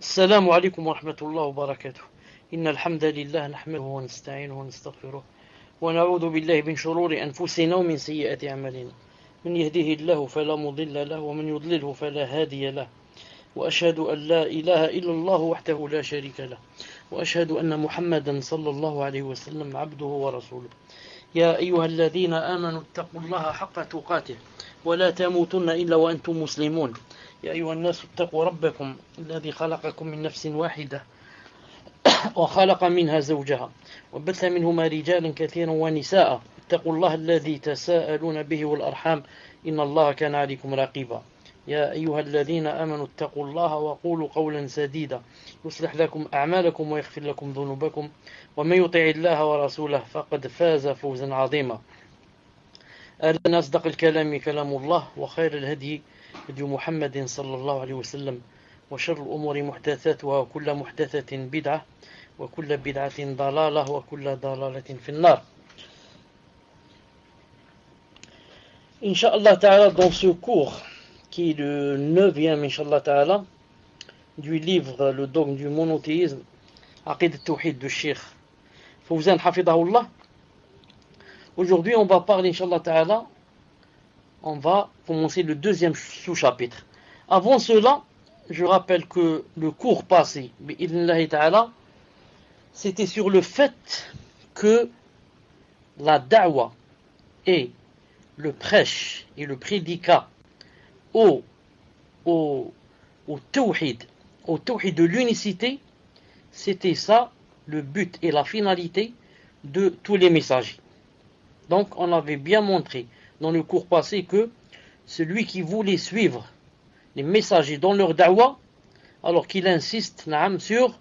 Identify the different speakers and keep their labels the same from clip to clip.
Speaker 1: السلام عليكم ورحمة الله وبركاته. إن الحمد لله نحمده ونستعينه ونستغفره ونعوذ بالله من شرور أنفسنا ومن سيئات أعمالنا. من يهده الله فلا مضل له ومن يضلله فلا هادي له، وأشهد أن لا إله إلا الله وحده لا شريك له، وأشهد أن محمدا صلى الله عليه وسلم عبده ورسوله. يا أيها الذين آمنوا اتقوا الله حق تقاته ولا تموتن إلا وأنتم مسلمون. يا أيها الناس اتقوا ربكم الذي خلقكم من نفس واحدة وخلق منها زوجها وبث منهما رجالا كثيرا ونساء. اتقوا الله الذي تساءلون به والأرحام إن الله كان عليكم رقيبا. يا أيها الذين آمنوا اتقوا الله وقولوا قولا سديدا يصلح لكم أعمالكم ويغفر لكم ذنوبكم، ومن يطع الله ورسوله فقد فاز فوزا عظيما. أهلا. أصدق الكلام كلام الله، وخير الهدي هدي محمد صلى الله عليه وسلم، وشر الأمور محدثاتها وكل محدثة بدعة وكل بدعة ضلالة وكل ضلالة في النار. Inch'Allah Ta'ala, dans ce cours qui est le 9e Inch'Allah Ta'ala du livre Le dogme du monothéisme, Aqid al-Tawhid de Cheikh Fawzan Hafidahullah, aujourd'hui on va parler Inch'Allah Ta'ala, on va commencer le deuxième sous-chapitre. Avant cela, je rappelle que le cours passé, bi'idhnillahi ta'ala, c'était sur le fait que la da'wa et le prêche et le prédicat au tawhid de l'unicité, c'était ça le but et la finalité de tous les messagers. Donc on avait bien montré dans le cours passé que celui qui voulait suivre les messagers dans leur da'wa, alors qu'il insiste sur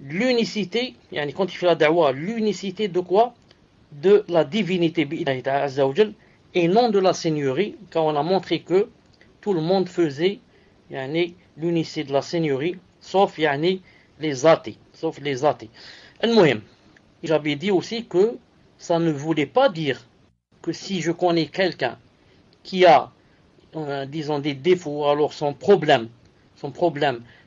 Speaker 1: l'unicité, quand il fait la da'wa, l'unicité de quoi? De la divinité et non de la seigneurie, car on a montré que tout le monde faisait l'unicité de la seigneurie, sauf les athées. Al-Muhim, j'avais dit aussi que ça ne voulait pas dire que si je connais quelqu'un qui a, disons, des défauts, alors son problème,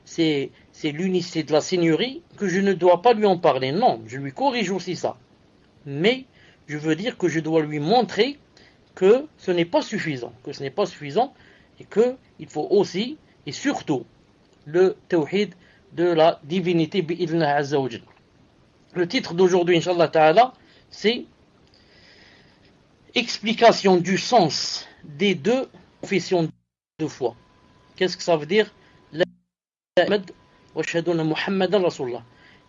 Speaker 1: c'est l'unicité de la seigneurie, que je ne dois pas lui en parler. Non, je lui corrige aussi ça. Mais je veux dire que je dois lui montrer que ce n'est pas suffisant, et qu'il faut aussi et surtout le tawhid de la divinité bi'idhnillah azza wa jal. Le titre d'aujourd'hui, Inch'Allah Ta'ala, c'est explication du sens des deux professions de foi. Qu'est-ce que ça veut dire?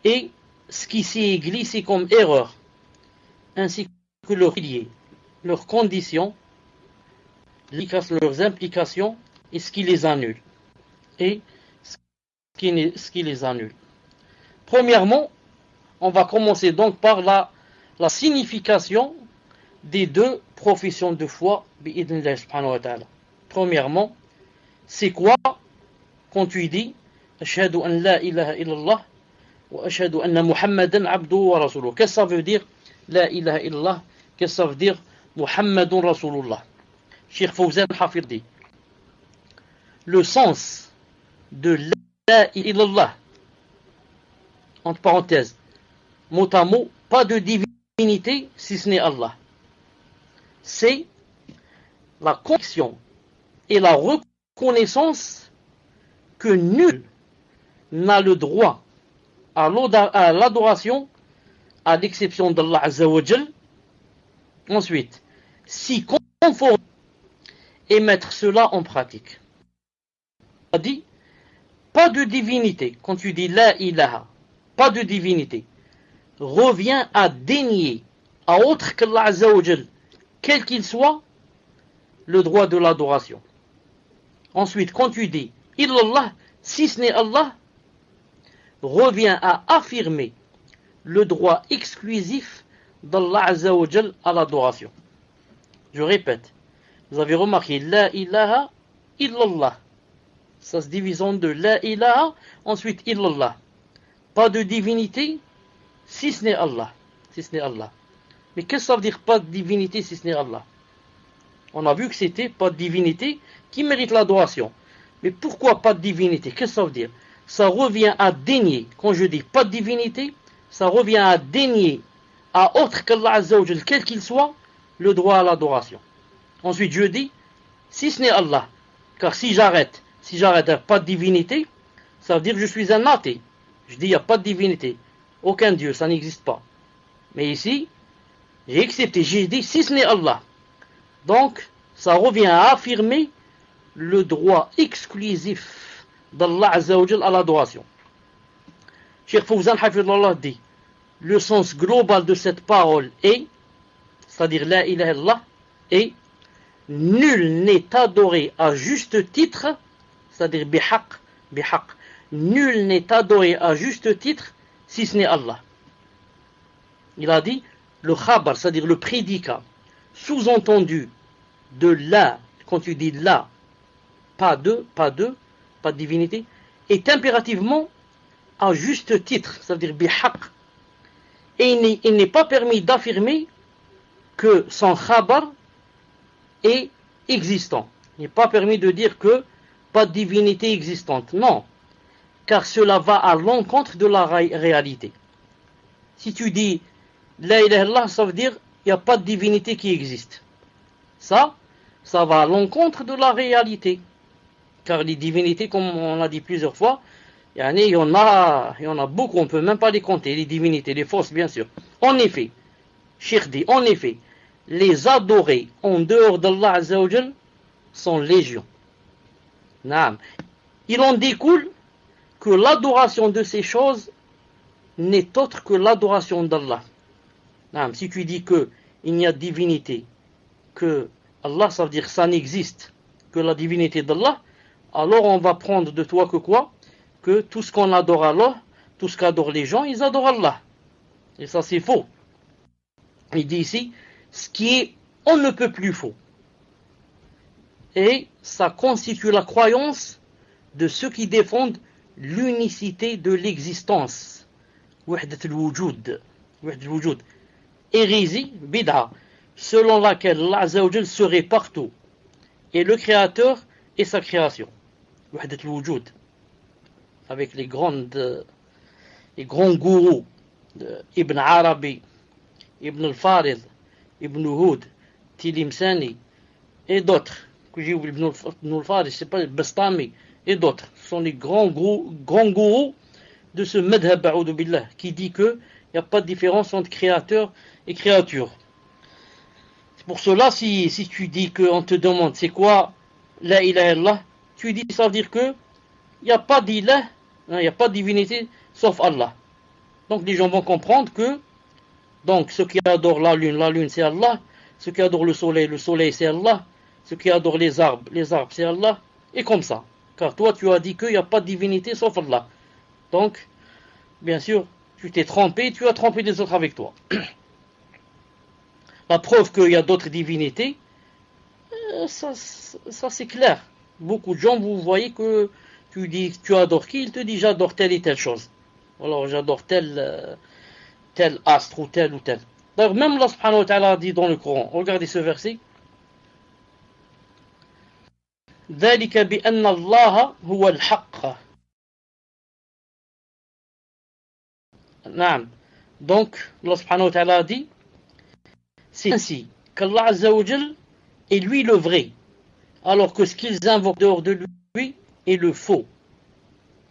Speaker 1: Et ce qui s'y est glissé comme erreur, ainsi que leurs piliers, leurs conditions, leurs implications et ce qui les annule. Premièrement, on va commencer donc par la signification des deux professions de foi. Premièrement, c'est quoi quand tu dis Ashhadu an la ilaha illallah wa ashhadu anna Muhammadan abduhu wa rasuluh? Qu'est-ce que ça veut dire la ilaha illallah? Qu'est-ce que ça veut dire Muhammadun Rasulullah? Cheikh Fawzan Hafid dit le sens de la ilaha illallah, entre parenthèses, mot à mot, pas de divinité si ce n'est Allah. C'est la conviction et la reconnaissance que nul n'a le droit à l'adoration à l'exception d'Allah Azza wa Jal. Ensuite, s'y conformer et mettre cela en pratique. On dit pas de divinité. Quand tu dis la ilaha, pas de divinité, revient à dénier à autre qu'Allah Azza wa Jal, quel qu'il soit, le droit de l'adoration. Ensuite, quand tu dis illallah, si ce n'est Allah, revient à affirmer le droit exclusif d'Allah Azza wa Jal à l'adoration. Je répète, vous avez remarqué la ilaha illallah, ça se divise en deux, la ilaha, ensuite illallah, pas de divinité si ce n'est Allah, mais qu'est-ce que ça veut dire pas de divinité si ce n'est Allah? On a vu que c'était pas de divinité qui mérite l'adoration. Mais pourquoi pas de divinité? Qu'est-ce que ça veut dire? ça revient à dénier, quand je dis pas de divinité, ça revient à dénier à autre qu'Allah Azza wa Jal, quel qu'il soit, le droit à l'adoration. Ensuite, je dis, si ce n'est Allah, car si j'arrête à pas de divinité, ça veut dire que je suis un athée. Je dis, il n'y a pas de divinité, aucun Dieu, ça n'existe pas. Mais ici, j'ai accepté, j'ai dit, si ce n'est Allah. Donc, ça revient à affirmer le droit exclusif d'Allah Azza wa Jal à l'adoration. Cheikh Fawzan Hafidullah dit, le sens global de cette parole est, c'est-à-dire la ilaha illallah, est nul n'est adoré à juste titre, c'est-à-dire bihaq, nul n'est adoré à juste titre si ce n'est Allah. Il a dit, le khabar, c'est-à-dire le prédicat, sous-entendu de la, quand tu dis la, pas de divinité, est impérativement à juste titre, c'est-à-dire bihaq. Et il n'est pas permis d'affirmer que son khabar est existant. Il n'est pas permis de dire que pas de divinité existante. Non, car cela va à l'encontre de la réalité. Si tu dis la ilaha illallah, ça veut dire il n'y a pas de divinité qui existe. Ça va à l'encontre de la réalité. Car les divinités, comme on l'a dit plusieurs fois, il y en a beaucoup, on ne peut même pas les compter, les divinités, les fausses bien sûr. En effet, Cheikh dit, en effet, les adorés en dehors d'Allah Azza wa Jal sont légion. Naam. Il en découle que l'adoration de ces choses n'est autre que l'adoration d'Allah. Naam. Si tu dis que il n'y a divinité, que Allah, ça veut dire que ça n'existe que la divinité d'Allah, alors on va prendre de toi que quoi? Que tout ce qu'on adore Allah, tout ce qu'adorent les gens, ils adorent Allah. Et ça c'est faux. Il dit ici, ce qui est on ne peut plus faux. Et ça constitue la croyance de ceux qui défendent l'unicité de l'existence. Wahdat al-wujud. Hérésie, bid'a, selon laquelle Allah Azza wa Jal serait partout. Et le créateur et sa création. Wahdat al-wujud. Avec les grands gourous de Ibn Arabi, Ibn al-Farid, Ibn Hud, Tilimsani et d'autres. Que j'ai oublié, Ibn al-Farid, je sais pas, Bastami et d'autres. Ce sont les grands gourous de ce madhab, a'udhu billah, qui dit qu'il n'y a pas de différence entre créateur et créature. C'est pour cela, si tu dis qu'on te demande c'est quoi la ilaha illallah, tu dis ça veut dire que il n'y a pas d'ilah, il n'y a pas de divinité sauf Allah. Donc les gens vont comprendre que donc ceux qui adorent la lune c'est Allah, ceux qui adorent le soleil c'est Allah, ceux qui adorent les arbres c'est Allah, et comme ça. Car toi tu as dit qu'il n'y a pas de divinité sauf Allah. Donc, bien sûr, tu t'es trompé, tu as trompé les autres avec toi. La preuve qu'il y a d'autres divinités, ça c'est clair. Beaucoup de gens, vous voyez que tu dis tu adores qui, il te dit j'adore telle et telle chose. Alors j'adore tel astre ou tel. D'ailleurs même Allah subhanahu wa ta'ala dit dans le Coran, regardez ce verset. ذلك بأن الله هو الحق. نعم. Donc Allah subhanahu wa ta'ala dit c'est ainsi qu'Allah Azza wa Jal est lui le vrai, alors que ce qu'ils invoquent dehors de lui est le faux.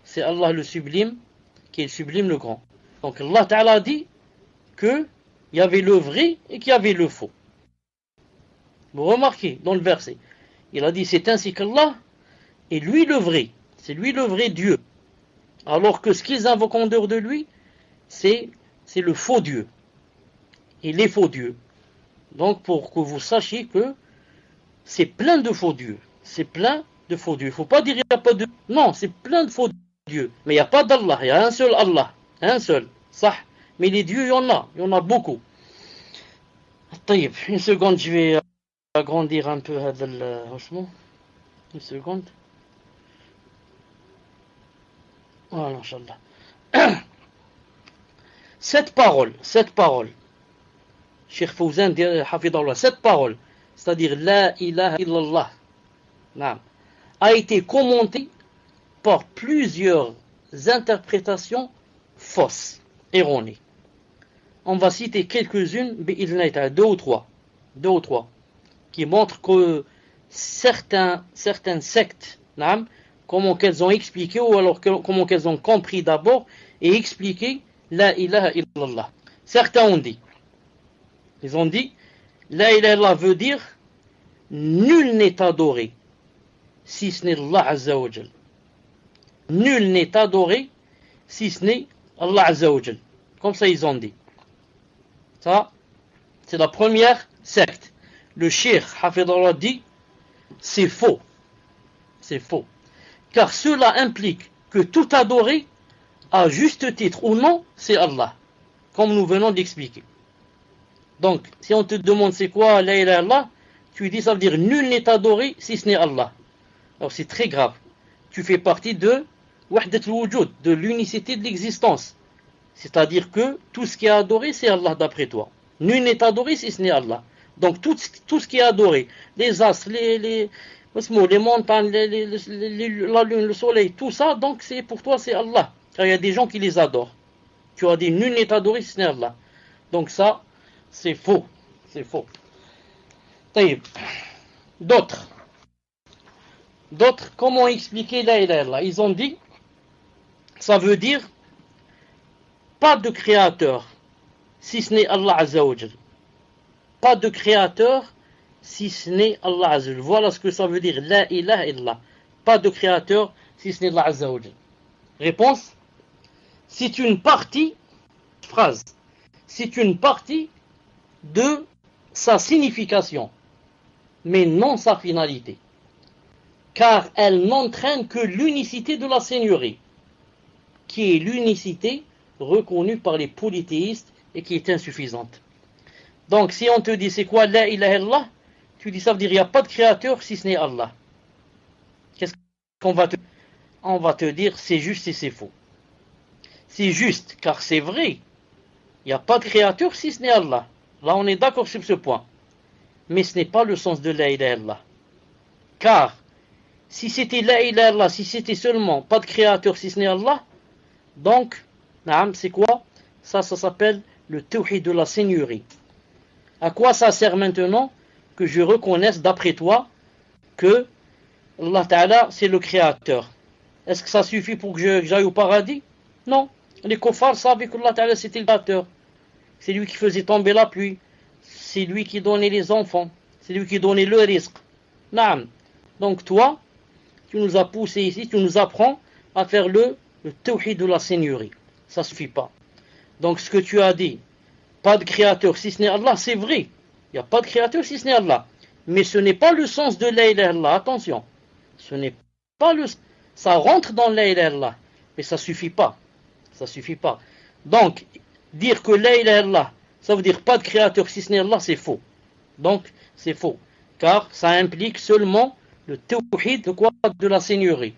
Speaker 1: C'est Allah le sublime, qui est le sublime le grand. Donc Allah Ta'ala dit qu'il y avait le vrai et qu'il y avait le faux. Vous remarquez dans le verset, il a dit c'est ainsi qu'Allah est lui le vrai, c'est lui le vrai Dieu, alors que ce qu'ils invoquent en dehors de lui, c'est le faux Dieu et les faux dieux. Donc pour que vous sachiez que c'est plein de faux dieux, c'est plein de faux dieux. Il ne faut pas dire qu'il n'y a pas de... Non, c'est plein de faux dieux. Mais il n'y a pas d'Allah, il y a un seul Allah, un seul, ça. Mais les dieux, il y en a beaucoup. طيب, une seconde, je vais agrandir un peu franchement. Une seconde. Voilà, Inch'Allah. Cette parole, Cheikh Fawzan dit, Hafidallah, cette parole, c'est-à-dire La ilaha illallah, a été commentée par plusieurs interprétations fausses, erronées. On va citer quelques-unes, deux ou trois, qui montrent que certaines sectes, comment qu'elles ont expliqué, ou alors comment qu'elles ont compris d'abord et expliqué la ilaha illallah. Certains ont dit, la ilaha illallah veut dire nul n'est adoré si ce n'est Allah Azza wa Jal. Nul n'est adoré si ce n'est Allah Azza wa Jal. Comme ça ils ont dit. Ça, c'est la première secte. Le cheikh Hafidallah dit, c'est faux. C'est faux. Car cela implique que tout adoré, à juste titre ou non, c'est Allah. Comme nous venons d'expliquer. Donc, si on te demande c'est quoi la ilaha illallah, tu dis ça veut dire nul n'est adoré si ce n'est Allah. Alors c'est très grave. Tu fais partie de wahdat al-wujud, de l'unicité de l'existence. C'est-à-dire que tout ce qui est adoré, c'est Allah d'après toi. Nul n'est adoré si ce n'est Allah. Donc tout ce qui est adoré, les astres, les montagnes, la lune, le soleil, tout ça, donc c'est pour toi c'est Allah. Car il y a des gens qui les adorent. Tu as dit nul n'est adoré si ce n'est Allah. Donc ça, c'est faux. C'est faux. D'autres, comment expliquer la ilaha illallah? Ils ont dit, ça veut dire pas de créateur si ce n'est Allah Azza wa Jal. Pas de créateur si ce n'est Allah Azza wa Jal. Voilà ce que ça veut dire la ilaha illallah. Pas de créateur si ce n'est Allah Azza wa Jal. Réponse, c'est une partie de sa signification, mais non sa finalité, car elle n'entraîne que l'unicité de la Seigneurie, qui est l'unicité reconnue par les polythéistes et qui est insuffisante. Donc si on te dit c'est quoi la ilaha illallah, tu dis ça veut dire il n'y a pas de créateur si ce n'est Allah. Qu'est-ce qu'on va te dire? On va te dire c'est juste et c'est faux. C'est juste car c'est vrai, il n'y a pas de créateur si ce n'est Allah. Là on est d'accord sur ce point. Mais ce n'est pas le sens de la ilaha illallah. Car si c'était la ilaha illallah, si c'était seulement pas de créateur si ce n'est Allah, donc c'est quoi? Ça s'appelle le tawhid de la seigneurie. À quoi ça sert maintenant que je reconnaisse d'après toi que Allah Ta'ala c'est le créateur? Est-ce que ça suffit pour que j'aille au paradis? Non. Les kuffars savaient que Allah Ta'ala c'était le créateur. C'est lui qui faisait tomber la pluie. C'est lui qui donnait les enfants. C'est lui qui donnait le risque. Donc toi, tu nous as poussé ici, tu nous apprends à faire le tawhid de la seigneurie. Ça ne suffit pas. Donc ce que tu as dit, pas de créateur si ce n'est Allah, c'est vrai. Il n'y a pas de créateur si ce n'est Allah. Mais ce n'est pas le sens de la ilaha illallah. Attention. Ce n'est pas le... Ça rentre dans la ilaha illallah. Mais ça ne suffit pas. Ça suffit pas. Donc, dire que la ilaha illallah, ça veut dire pas de créateur si ce n'est Allah, c'est faux. Donc, c'est faux. Car ça implique seulement le tawhid de la seigneurie.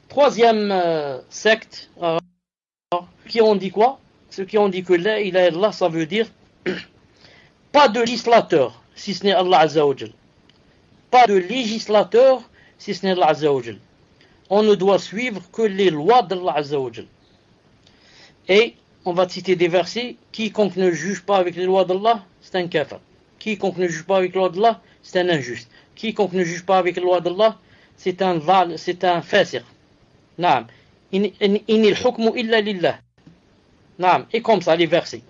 Speaker 1: Troisième secte, qui ont dit quoi? Ceux qui ont dit que la ilaha illallah, ça veut dire pas de législateur si ce n'est Allah Azza wa Jal. Pas de législateur si ce n'est Allah Azza wa Jal. On ne doit suivre que les lois d'Allah Azza wa Jal. Et on va citer des versets. Quiconque ne juge pas avec les lois d'Allah, c'est un kafir. Quiconque ne juge pas avec les lois d'Allah, c'est un injuste. Quiconque ne juge pas avec les lois d'Allah, c'est un fasir. Naam. Inil hukmu illa lillah. Naam. Et comme ça, les versets.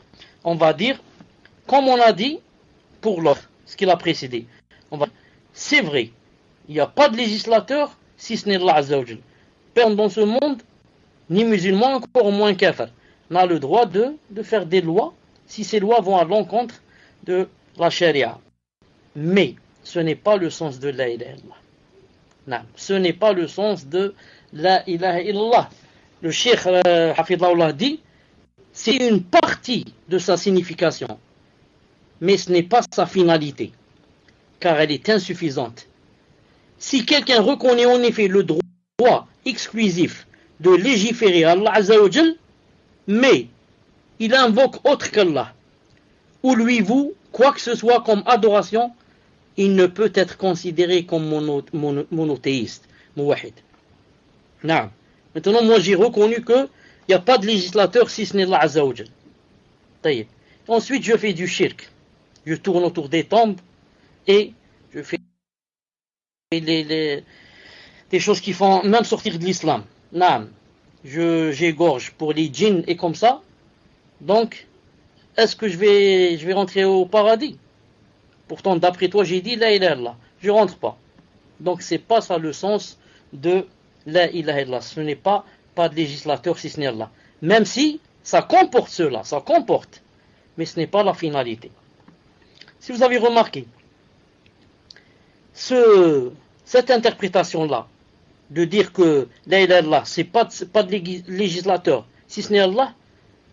Speaker 1: On va dire, comme on a dit pour l'autre, ce qui l'a précédé. C'est vrai, il n'y a pas de législateur si ce n'est Allah Azza wa Jal. Personne dans ce monde, ni musulman, encore moins kafir, n'a le droit de faire des lois si ces lois vont à l'encontre de la charia. Mais ce n'est pas le sens de la ilaha illallah. Ce n'est pas le sens de la ilaha illallah. Le cheikh Hafidahullah dit, c'est une partie de sa signification, mais ce n'est pas sa finalité, car elle est insuffisante. Si quelqu'un reconnaît en effet le droit exclusif de légiférer à Allah Azza wa Jal, mais il invoque autre qu'Allah, ou lui voue quoi que ce soit comme adoration, il ne peut être considéré comme monothéiste, muwahid. Non. Maintenant, moi j'ai reconnu qu'il n'y a pas de législateur si ce n'est Allah Azza wa Jal. Ensuite, je fais du shirk. Je tourne autour des tombes et je fais des choses qui font même sortir de l'islam. Naam. J'égorge pour les djinns et comme ça. Donc, est-ce que je vais rentrer au paradis? Pourtant, d'après toi, j'ai dit la ilaha illallah. Je rentre pas. Donc, c'est pas ça le sens de la ilaha illallah. Ce n'est pas de législateur si ce n'est Allah. Même si ça comporte cela, ça comporte. Mais ce n'est pas la finalité. Si vous avez remarqué, cette interprétation-là, de dire que la ilaha illallah, c'est pas de législateur, si ce n'est Allah,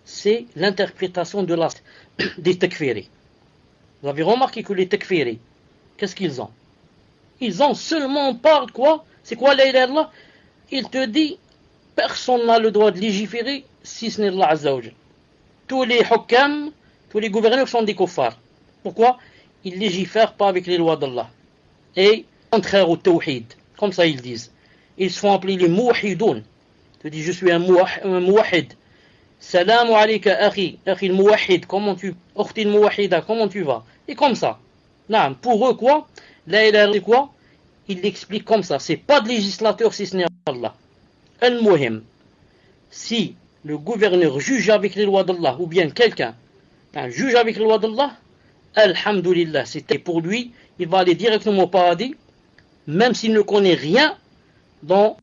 Speaker 1: c'est l'interprétation des takfiri. Vous avez remarqué que les takfiri, qu'est-ce qu'ils ont? Ils ont seulement parlé quoi? C'est quoi la ilaha illallah? Il te dit, personne n'a le droit de légiférer si ce n'est Allah Azza wa Jal. Tous les hukam, tous les gouverneurs sont des kuffars. Pourquoi? Ils légifèrent pas avec les lois d'Allah. Et contraire au tawhid, comme ça ils disent. Ils se font appeler les mouahidoun. Tu dis, je suis un mouahid. Salam alayka akhi al-mouahid, comment tu vas? Et comme ça. Non, pour eux quoi? La ilaha illallah quoi? Ils l'expliquent comme ça. C'est pas de législateur si ce n'est Allah. Al-muhim. Si le gouverneur juge avec les lois d'Allah, ou bien quelqu'un juge avec les lois d'Allah, alhamdulillah, c'était pour lui, il va aller directement au paradis, même s'il ne connaît rien dans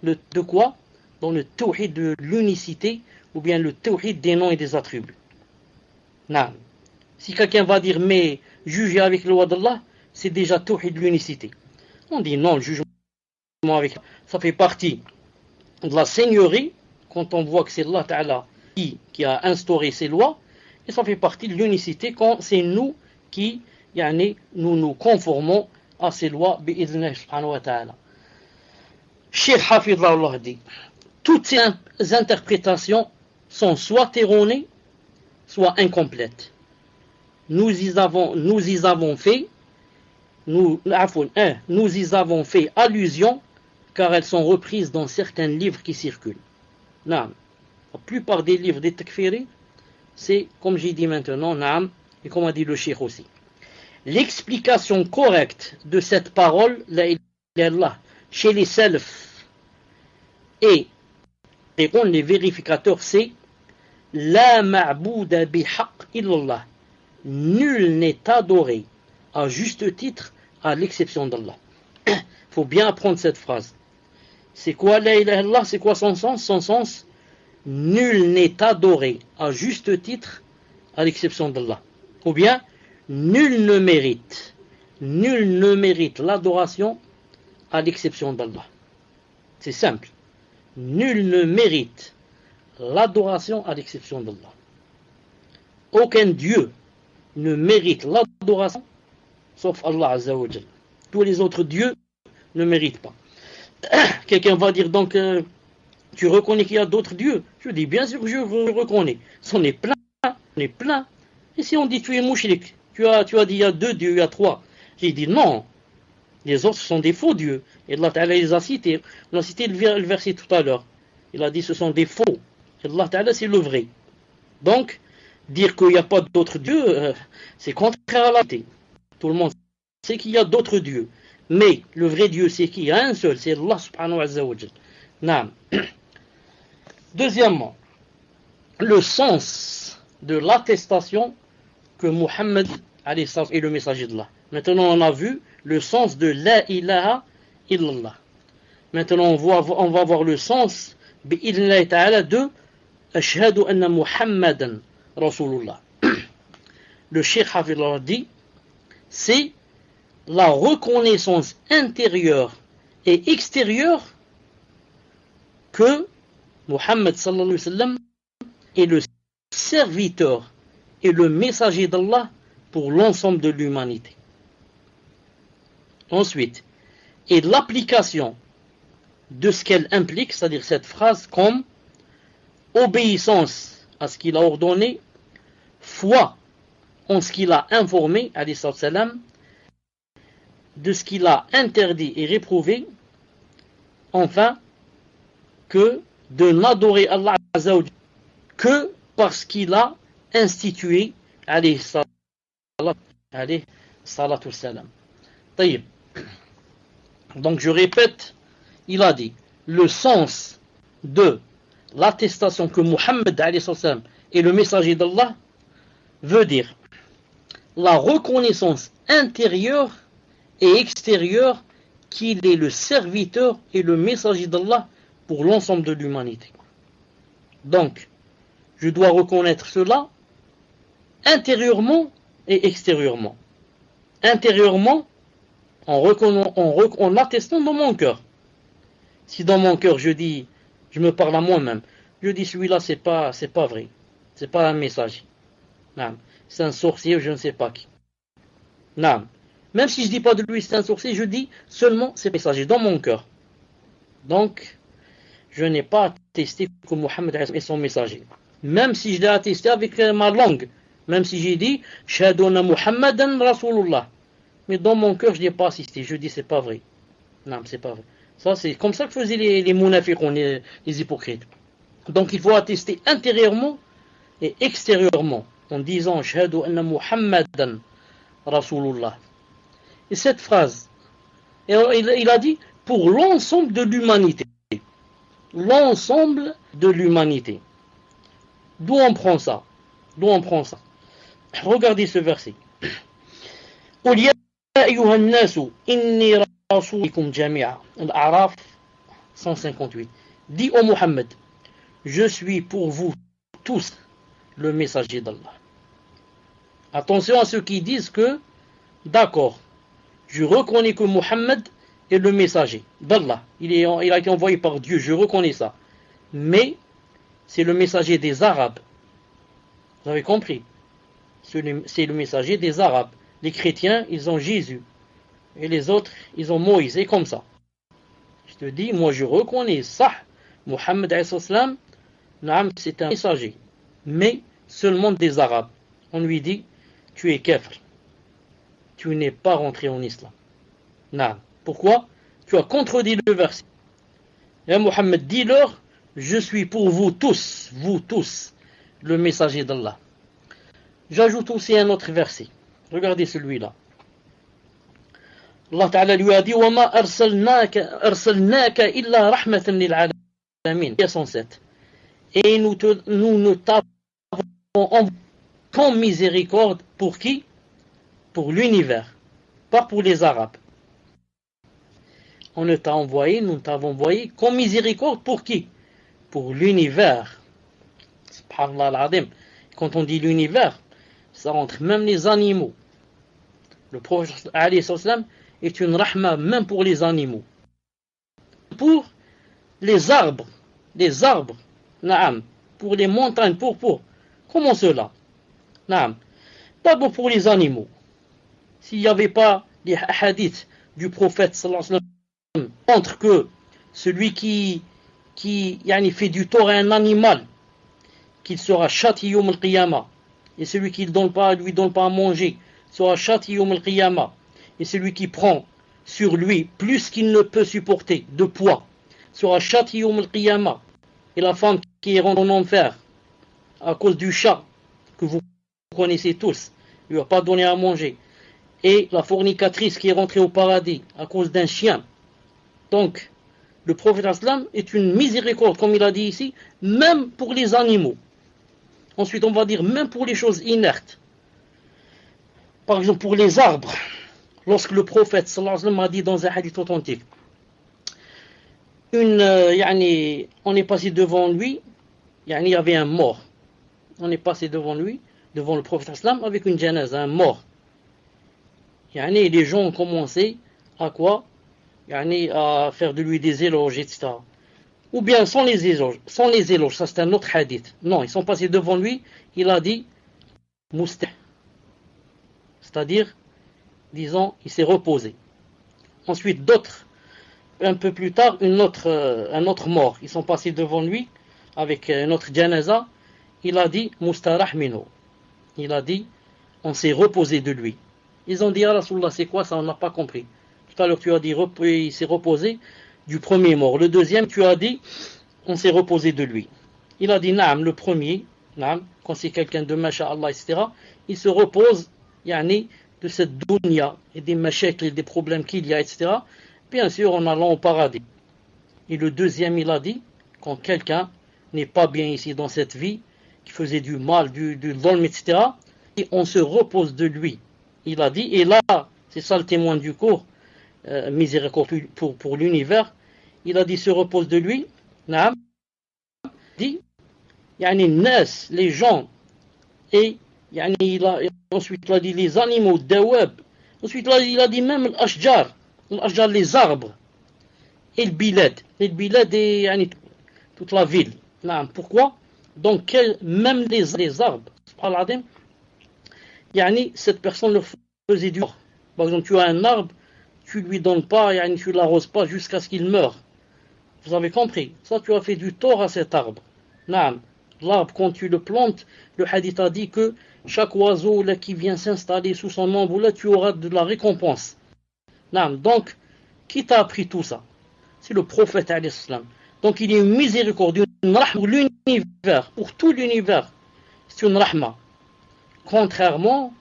Speaker 1: le tawhid de l'unicité, ou bien le tawhid des noms et des attributs. Non. Si quelqu'un va dire, mais juger avec les lois d'Allah, c'est déjà tawhid de l'unicité. On dit non, le jugement avec ça fait partie de la seigneurie, quand on voit que c'est Allah Ta'ala qui a instauré ces lois, et ça fait partie de l'unicité quand c'est nous qui nous conformons à ces lois bi'idhnihi subhanahu wa ta'ala. Cheikh Hafidhahullah dit, toutes ces interprétations sont soit erronées, soit incomplètes. Nous y avons fait allusion car elles sont reprises dans certains livres qui circulent. Naam. La plupart des livres des takfiri, c'est comme j'ai dit maintenant, naam, et comme a dit le cheikh aussi. L'explication correcte de cette parole, la ilaha illallah, chez les salafs et les vérificateurs, c'est la ma'bouda bihaq illallah. Nul n'est adoré à juste titre à l'exception d'Allah. Il faut bien apprendre cette phrase. C'est quoi la ilaha illallah? C'est quoi son sens? Son sens, nul n'est adoré à juste titre à l'exception d'Allah. Ou bien, nul ne mérite l'adoration à l'exception d'Allah. C'est simple. Nul ne mérite l'adoration à l'exception d'Allah. Aucun Dieu ne mérite l'adoration sauf Allah Azza wa Jal. Tous les autres dieux ne méritent pas. Quelqu'un va dire donc, tu reconnais qu'il y a d'autres dieux? Je dis, bien sûr que je reconnais. C'en est plein, on est plein. Et si on dit tu es mouchrik, tu as dit il y a 2 dieux, il y a 3. J'ai dit non, les autres sont des faux dieux. Et Allah Ta'ala les a cités. On a cité le verset tout à l'heure. Il a dit ce sont des faux. Et Allah Ta'ala c'est le vrai. Donc, dire qu'il n'y a pas d'autres dieux, c'est contraire à la vérité. Tout le monde sait qu'il y a d'autres dieux. Mais le vrai Dieu, c'est qui? Il y a un seul, c'est Allah subhanahu wa ta'ala. Naam. Deuxièmement, le sens de l'attestation que Muhammad est le messager d'Allah. Maintenant, on a vu le sens de la ilaha illallah. Maintenant, on va voir le sens bi'idhnillahi ta'ala de ashhadu anna Muhammadan Rasulullah. Le Cheikh Hafidhahullah dit, c'est la reconnaissance intérieure et extérieure que Muhammad sallallahu alayhi wa sallam est le serviteur et le messager d'Allah pour l'ensemble de l'humanité. Ensuite, et l'application de ce qu'elle implique, c'est-à-dire cette phrase, comme obéissance à ce qu'il a ordonné, foi en ce qu'il a informé, alayhi salam, de ce qu'il a interdit et réprouvé, enfin, que de n'adorer Allah Azza wa Jalla que parce qu'il a institué alayhi salatu salam. Taïb. Donc je répète, il a dit le sens de l'attestation que Muhammad alayhi salam est le messager d'Allah veut dire la reconnaissance intérieure et extérieure qu'il est le serviteur et le messager d'Allah pour l'ensemble de l'humanité. Donc, je dois reconnaître cela intérieurement et extérieurement. Intérieurement, en attestant dans mon cœur. Si dans mon cœur je dis, je me parle à moi-même, je dis celui-là c'est pas vrai, c'est pas un messager. Non. C'est un sorcier ou je ne sais pas qui. Non. Même si je ne dis pas de lui c'est un sorcier, je dis seulement c'est messager dans mon cœur. Donc, je n'ai pas attesté que Muhammad est son messager. Même si je l'ai attesté avec ma langue, même si j'ai dit Shahadu anna Muhammadan Rasulullah, mais dans mon cœur je n'ai pas assisté. Je dis c'est pas vrai. Non, c'est pas vrai. Ça c'est comme ça que faisaient les munafiqun, les hypocrites. Donc il faut attester intérieurement et extérieurement en disant Shahadu anna Muhammadan Rasulullah. Et cette phrase, il a dit pour l'ensemble de l'humanité. L'ensemble de l'humanité. D'où on prend ça? Regardez ce verset. قل يا أيها الناس إني رسولكم جميعا. Al-A'raf 158. Dis au Muhammad, je suis pour vous tous le messager d'Allah. Attention à ceux qui disent que, d'accord, je reconnais que Muhammad est le messager d'Allah. Il a été envoyé par Dieu, je reconnais ça. Mais c'est le messager des Arabes. Vous avez compris? C'est le messager des Arabes. Les chrétiens, ils ont Jésus. Et les autres, ils ont Moïse. Et comme ça. Je te dis, moi je reconnais ça. Muhammad a.s. c'est un messager. Mais seulement des Arabes. On lui dit, tu es kafir. Tu n'es pas rentré en islam. Naam. Pourquoi? Tu as contredit le verset. Et Muhammad, dis-leur, je suis pour vous tous, le messager d'Allah. J'ajoute aussi un autre verset. Regardez celui-là. Allah Ta'ala lui a dit وَمَا أَرْسَلْنَاكَ إِلَّا رَحْمَةً لِلْعَالَمِينَ. 107. Et nous ne t'avons envoyé comme miséricorde pour qui? Pour l'univers, pas pour les Arabes. On ne t'a envoyé, nous t'avons envoyé comme miséricorde pour qui? Pour l'univers. Subhanallah al-Azim. Quand on dit l'univers, ça rentre même les animaux. Le prophète alayhi salam est une rahma même pour les animaux. Pour les arbres, naam, pour les montagnes, pour. Comment cela? Naam. D'abord pour les animaux. S'il n'y avait pas les hadiths du prophète sallallahu alayhi wa sallam montre que celui qui fait du tort à un animal, qu'il sera châtié yawm al-qiyamah, et celui qui ne lui donne pas à manger sera châtié yawm al-qiyamah, et celui qui prend sur lui plus qu'il ne peut supporter de poids sera châtié yawm al-qiyamah, et la femme qui rentre en enfer à cause du chat que vous connaissez tous, il ne lui a pas donné à manger, et la fornicatrice qui est rentrée au paradis à cause d'un chien. Donc le prophète islam est une miséricorde, comme il a dit ici, même pour les animaux. Ensuite, on va dire même pour les choses inertes. Par exemple, pour les arbres. Lorsque le prophète sallallahu alayhi wa sallam a dit dans un hadith authentique, on est passé devant lui, il y avait un mort. On est passé devant lui, devant le prophète islam, avec une janaza, un mort. Les gens ont commencé à quoi? À faire de lui des éloges, etc. Ou bien sans les éloges, ça c'est un autre hadith. Non, ils sont passés devant lui, il a dit Moustah. C'est-à-dire, disons, il s'est reposé. Ensuite, d'autres, un peu plus tard, un autre mort. Ils sont passés devant lui avec notre janaza, il a dit Mustarah minhu. Il a dit, on s'est reposé de lui. Ils ont dit, ah Rasulullah, c'est quoi ça? On n'a pas compris. Tout à l'heure, tu as dit, il s'est reposé du premier mort. Le deuxième, tu as dit, on s'est reposé de lui. Il a dit, naam, le premier, naam, quand c'est quelqu'un de masha'Allah, etc., il se repose, yani, de cette dunya, et des mashakl, et des problèmes qu'il y a, etc., bien sûr, en allant au paradis. Et le deuxième, il a dit, quand quelqu'un n'est pas bien ici dans cette vie, qui faisait du mal, du dhulm, etc., et on se repose de lui. Il a dit, et là, c'est ça le témoin du cours, miséricorde pour l'univers, il a dit, se repose de lui, naam, dit, yani nas, les gens, et yani, ensuite il a dit les animaux, dawab, ensuite il a dit même l'ashjar, les arbres, et le bilad et yani, toute la ville. Non, pourquoi? Donc même les arbres, yani, cette personne leur faisait du tort. Par exemple, tu as un arbre, tu lui donnes pas, yani, tu l'arroses pas jusqu'à ce qu'il meure. Vous avez compris? Ça, tu as fait du tort à cet arbre. Non, l'arbre, quand tu le plantes, le hadith a dit que chaque oiseau là, qui vient s'installer sous son ombre, là, tu auras de la récompense. Non, donc, qui t'a appris tout ça? C'est le prophète alayhi salam. Donc il y a une miséricorde, une rahma pour l'univers, pour tout l'univers. C'est une rahma. Contrairement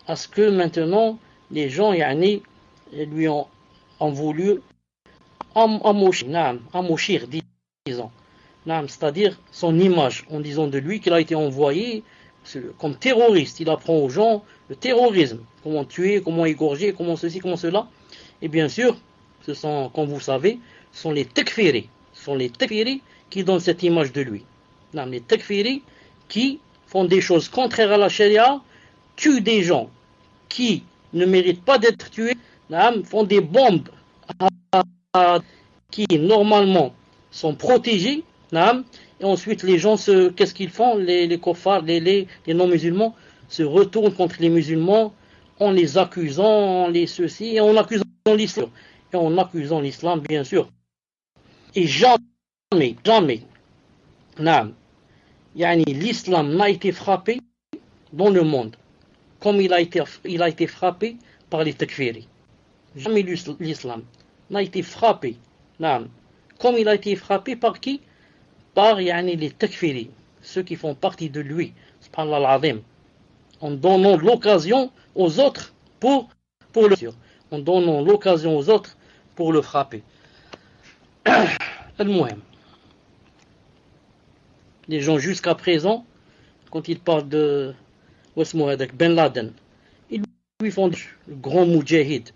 Speaker 1: à ce que maintenant les gens yani, lui ont voulu amochir, disons. C'est-à-dire son image, en disant de lui qu'il a été envoyé comme terroriste. Il apprend aux gens le terrorisme, comment tuer, comment égorger, comment ceci, comment cela. Et bien sûr, ce sont, comme vous savez, ce sont les takfiris. Ce sont les takfiris qui donnent cette image de lui. Non, les takfiris qui font des choses contraires à la charia, tuent des gens qui ne méritent pas d'être tués, non, font des bombes qui normalement sont protégées, non, et ensuite les gens qu'est-ce qu'ils font? Les kofars, les non-musulmans se retournent contre les musulmans en les accusant, et en accusant l'islam. Et en accusant l'islam, bien sûr. Et jamais, non, l'islam n'a été frappé dans le monde comme il a été frappé par les takfiris. Jamais l'islam n'a été frappé, non, comme il a été frappé par qui? Par les takfiris, ceux qui font partie de lui, subhanallah al-azim, en donnant l'occasion aux autres pour le faire, en donnant l'occasion aux autres pour le frapper. Les gens jusqu'à présent, quand ils parlent de Ben Laden, ils lui font le grand moudjahid,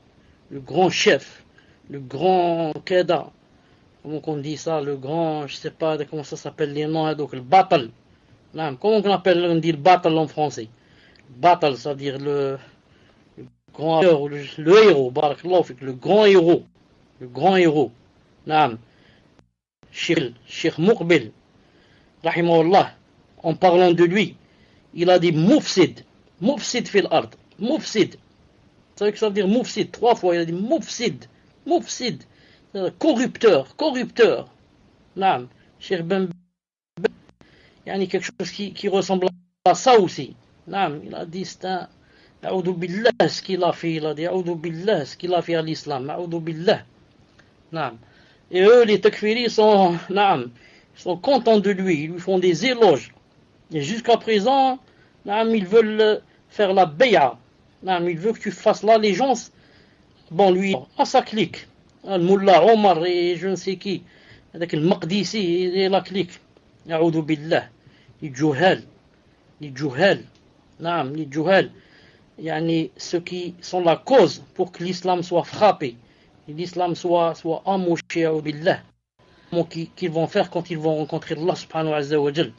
Speaker 1: le grand chef, le grand Qada, comment on dit ça, le grand, je sais pas comment ça s'appelle les noms, donc le battle. Comment on dit le battle en français? Battle, c'est-à-dire le grand le héros, le grand héros. Cheikh Muqbil, rahimahullah, en parlant de lui, il a dit mufsid fil ard, mufsid. Ça veut dire mufsid, 3 fois, il a dit mufsid, corrupteur. Naam, Cheikh Ben, quelque chose qui ressemble à ça aussi. Naam, il a dit c'est un a'udhu billah ce qu'il a fait, il a dit a'udhu billah ce qu'il a fait à l'islam, a'udhu billah. Naam. Et eux, les takfiris sont contents de lui, ils lui font des éloges. Et jusqu'à présent, ils veulent faire la bay'a. Ils veulent que tu fasses l'allégeance. Bon, lui, à sa clique. Al-Mullah Omar et je ne sais qui. Avec le Maqdisi et la clique. A'udhu billah. Les Juhal. Ceux qui sont la cause pour que l'islam soit frappé. Et l'islam soit amoché, a'udhu billah. Qu'ils vont faire quand ils vont rencontrer Allah subhanahu wa ta'ala.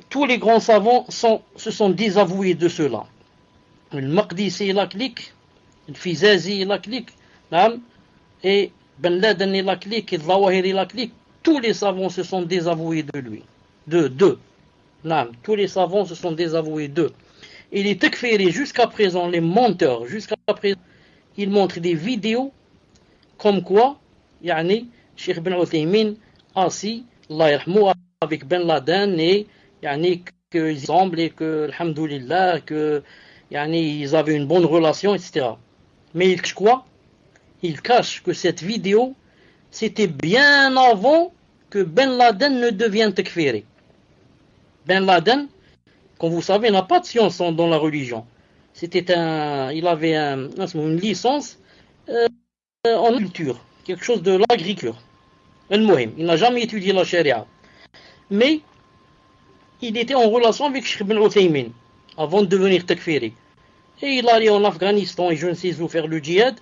Speaker 1: Tous les grands savants se sont désavoués de cela. Le Maqdisi et la clique, le Fizazi et la clique, et Ben Laden et la clique, et Zawahiri et la clique, tous les savants se sont désavoués de lui. D'eux. Tous les savants se sont désavoués d'eux. Et les takfiris, jusqu'à présent, les menteurs, jusqu'à présent, ils montrent des vidéos comme quoi, Cheikh Ben Uthaymin assis, Allah yarhamou, avec Ben Laden et qu'ils semblent et que, alhamdoulilah, que ils avaient une bonne relation, etc. Mais ils cachent que cette vidéo, c'était bien avant que Ben Laden ne devient takfiri. Ben Laden, comme vous savez, n'a pas de science dans la religion. Il avait une licence en agriculture, quelque chose de l'agriculture. Il n'a jamais étudié la charia. Mais il était en relation avec Cheikh Ben Uthaymin avant de devenir takfiri. Et il allait en Afghanistan et je ne sais où faire le djihad.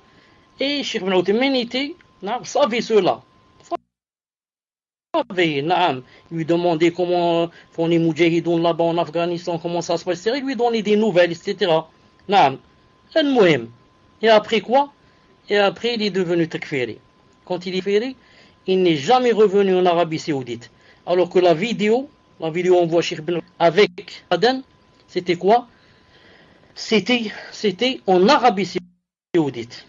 Speaker 1: Et Cheikh Ben Uthaymin savait cela. Il lui demandait comment font les moudjahidoun là-bas en Afghanistan, comment ça se passe, il lui donnait des nouvelles, etc. Et après quoi? Et après il est devenu takfiri. Quand il est takfiri, il n'est jamais revenu en Arabie Saoudite. Alors que la vidéo on voit Cheikh Ben avec Aden, c'était quoi? C'était en Arabie Saoudite.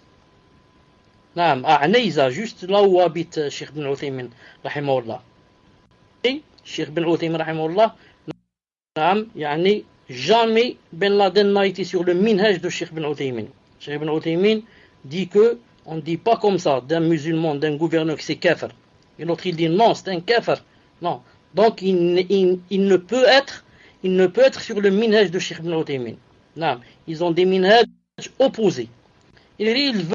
Speaker 1: À Aneiza, juste là où habite Cheikh Ben Uthaymin, rahimahullah. Et Cheikh Ben Uthaymin, rahimahullah, jamais Ben Laden n'a été sur le minhaj de Cheikh Ben Uthaymin. Cheikh Ben Uthaymin dit que on ne dit pas comme ça d'un musulman, d'un gouverneur que c'est kafir. Et l'autre il dit non, c'est un kafir. Non. Donc il ne peut être sur le minhaj de Cheikh Ben Uthaymin. Non. Ils ont des minhaj opposés. Et ils veulent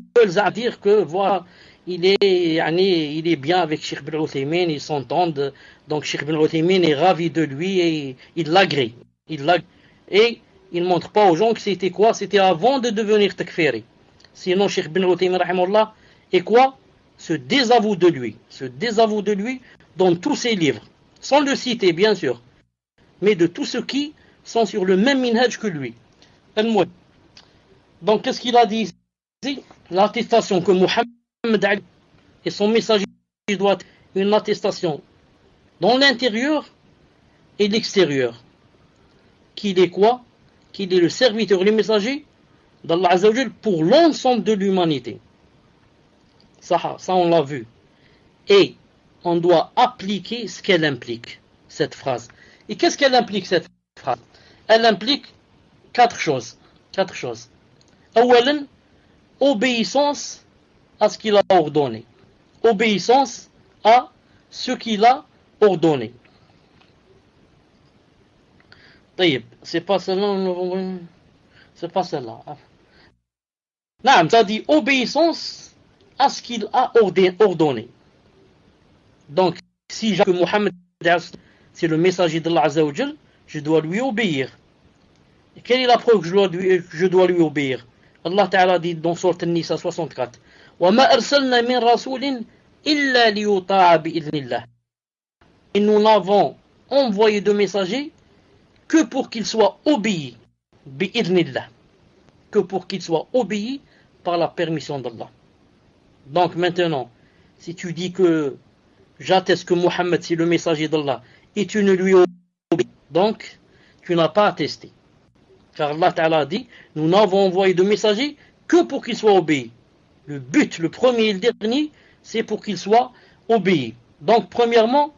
Speaker 1: dire que voilà, il est bien avec Cheikh Ben Uthaymin, ils s'entendent. Donc Cheikh Ben Uthaymin est ravi de lui et il l'agrée. Et il ne montre pas aux gens que c'était quoi? C'était avant de devenir takfiri. Sinon Cheikh Ben Uthaymin rahimahullah est quoi? Se désavoue de lui dans tous ses livres, sans le citer bien sûr, mais de tous ceux qui sont sur le même minhaj que lui. Donc qu'est-ce qu'il a dit ici? L'attestation que Mohammed Ali et son messager doit être une attestation dans l'intérieur et l'extérieur. Qu'il est quoi? Qu'il est le serviteur, le messager d'Allah Azza wa Jal pour l'ensemble de l'humanité. Ça on l'a vu. Et on doit appliquer ce qu'elle implique, cette phrase. Et qu'est-ce qu'elle implique, cette phrase? Elle implique quatre choses. Awalan, obéissance à ce qu'il a ordonné. Obéissance à ce qu'il a ordonné. C'est pas celle-là. C'est pas celle-là. Non, ça dit obéissance à ce qu'il a ordonné. Donc, si j'ai que Mohammed c'est le messager d'Allah Azza wa Jal, je dois lui obéir. Et quelle est la preuve que je dois lui obéir? Allah Ta'ala dit dans Sourate An-Nisa 64, وَمَا أَرْسَلْنَا مِن رَسُولٍ إِلَّا لِيُطَاعَ بِإِذْنِ اللَّهِ. Et nous n'avons envoyé de messagers que pour qu'ils soient obéis, bi'idhnillah, que pour qu'ils soient obéis par la permission d'Allah. Donc maintenant, si tu dis que j'atteste que Mohammed c'est le messager d'Allah et tu ne lui obéis, donc tu n'as pas attesté. Car Allah Ta'ala dit, nous n'avons envoyé de messagers que pour qu'ils soient obéis. Le but, le premier et le dernier, c'est pour qu'ils soient obéis. Donc premièrement,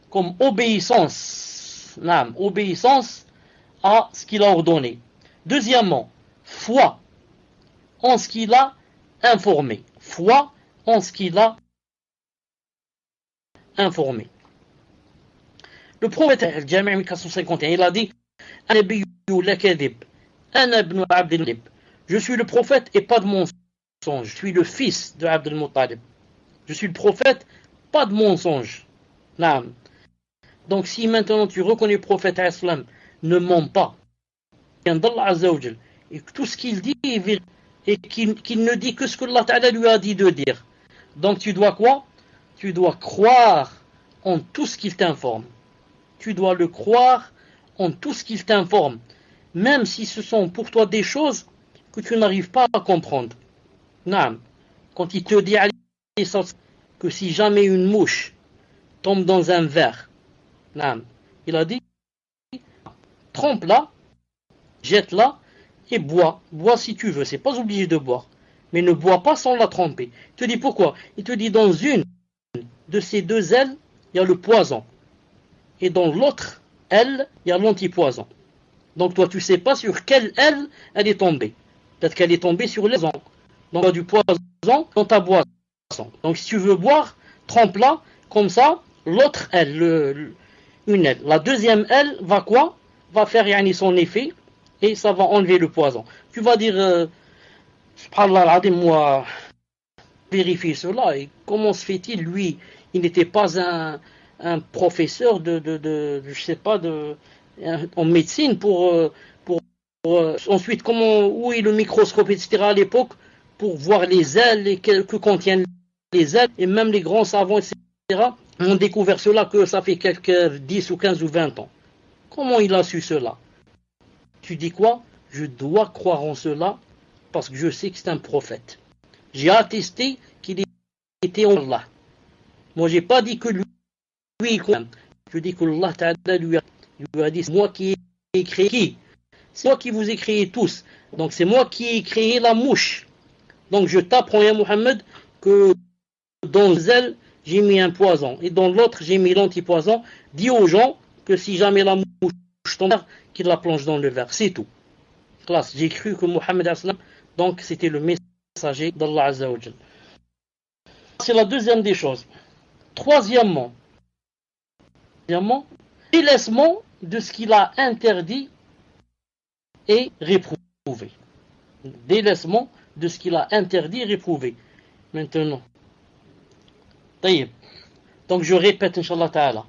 Speaker 1: comme obéissance à ce qu'il a ordonné. Deuxièmement, foi en ce qu'il a informé. Foi en ce qu'il a informé. Le prophète Al-Jami' 1451, il a dit je suis le prophète et pas de mensonge. Je suis le fils de Abd al-Muttalib. Je suis le prophète, pas de mensonge. Donc si maintenant tu reconnais le prophète Islam ne ment pas, et que tout ce qu'il dit est vérité, et qu'il ne dit que ce que Allah Ta'ala lui a dit de dire, donc tu dois quoi? Tu dois croire en tout ce qu'il t'informe. Tu dois le croire en tout ce qu'il t'informe, même si ce sont pour toi des choses que tu n'arrives pas à comprendre. Quand il te dit que si jamais une mouche tombe dans un verre, il a dit trempe-la, jette-la et bois. Bois si tu veux, c'est pas obligé de boire. Mais ne bois pas sans la tremper. Il te dit pourquoi? Il te dit dans une de ces deux ailes, il y a le poison. Et dans l'autre aile, il y a l'antipoison. Donc toi, tu sais pas sur quelle aile elle est tombée. Peut-être qu'elle est tombée sur les ongles. Donc il y a du poison dans ta boisson. Donc si tu veux boire, trempe-la comme ça l'autre aile, une aile. La deuxième aile va quoi? Va faire yani, son effet et ça va enlever le poison. Tu vas dire, subhanallah al-azim, moi, vérifier cela. Et comment se fait-il, lui, il n'était pas un professeur je sais pas, en médecine pour ensuite, où est le microscope, etc. à l'époque, pour voir les ailes et que contiennent les ailes, et même les grands savants, etc., ont découvert cela que ça fait quelques 10 ou 15 ou 20 ans. Comment il a su cela? Tu dis quoi? Je dois croire en cela parce que je sais que c'est un prophète. J'ai attesté qu'il était en Allah. Moi, j'ai pas dit que lui, je dis que Allah Ta'ala lui a dit, c'est moi qui ai créé qui? C'est moi qui vous ai créé tous. Donc c'est moi qui ai créé la mouche. Donc je t'apprends, ya Muhammad, que dans les ailes, j'ai mis un poison. Et dans l'autre, j'ai mis l'antipoison. Dis aux gens que si jamais la mouche tombe, qu'ils la plongent dans le verre. C'est tout. Classe, j'ai cru que Muhammad, donc c'était le messager d'Allah Azza wa Jal. C'est la deuxième des choses. Troisièmement, délaissement de ce qu'il a interdit et réprouvé. Délaissement de ce qu'il a interdit et réprouvé. Maintenant. Taïb. Donc je répète, Inch'Allah Ta'ala.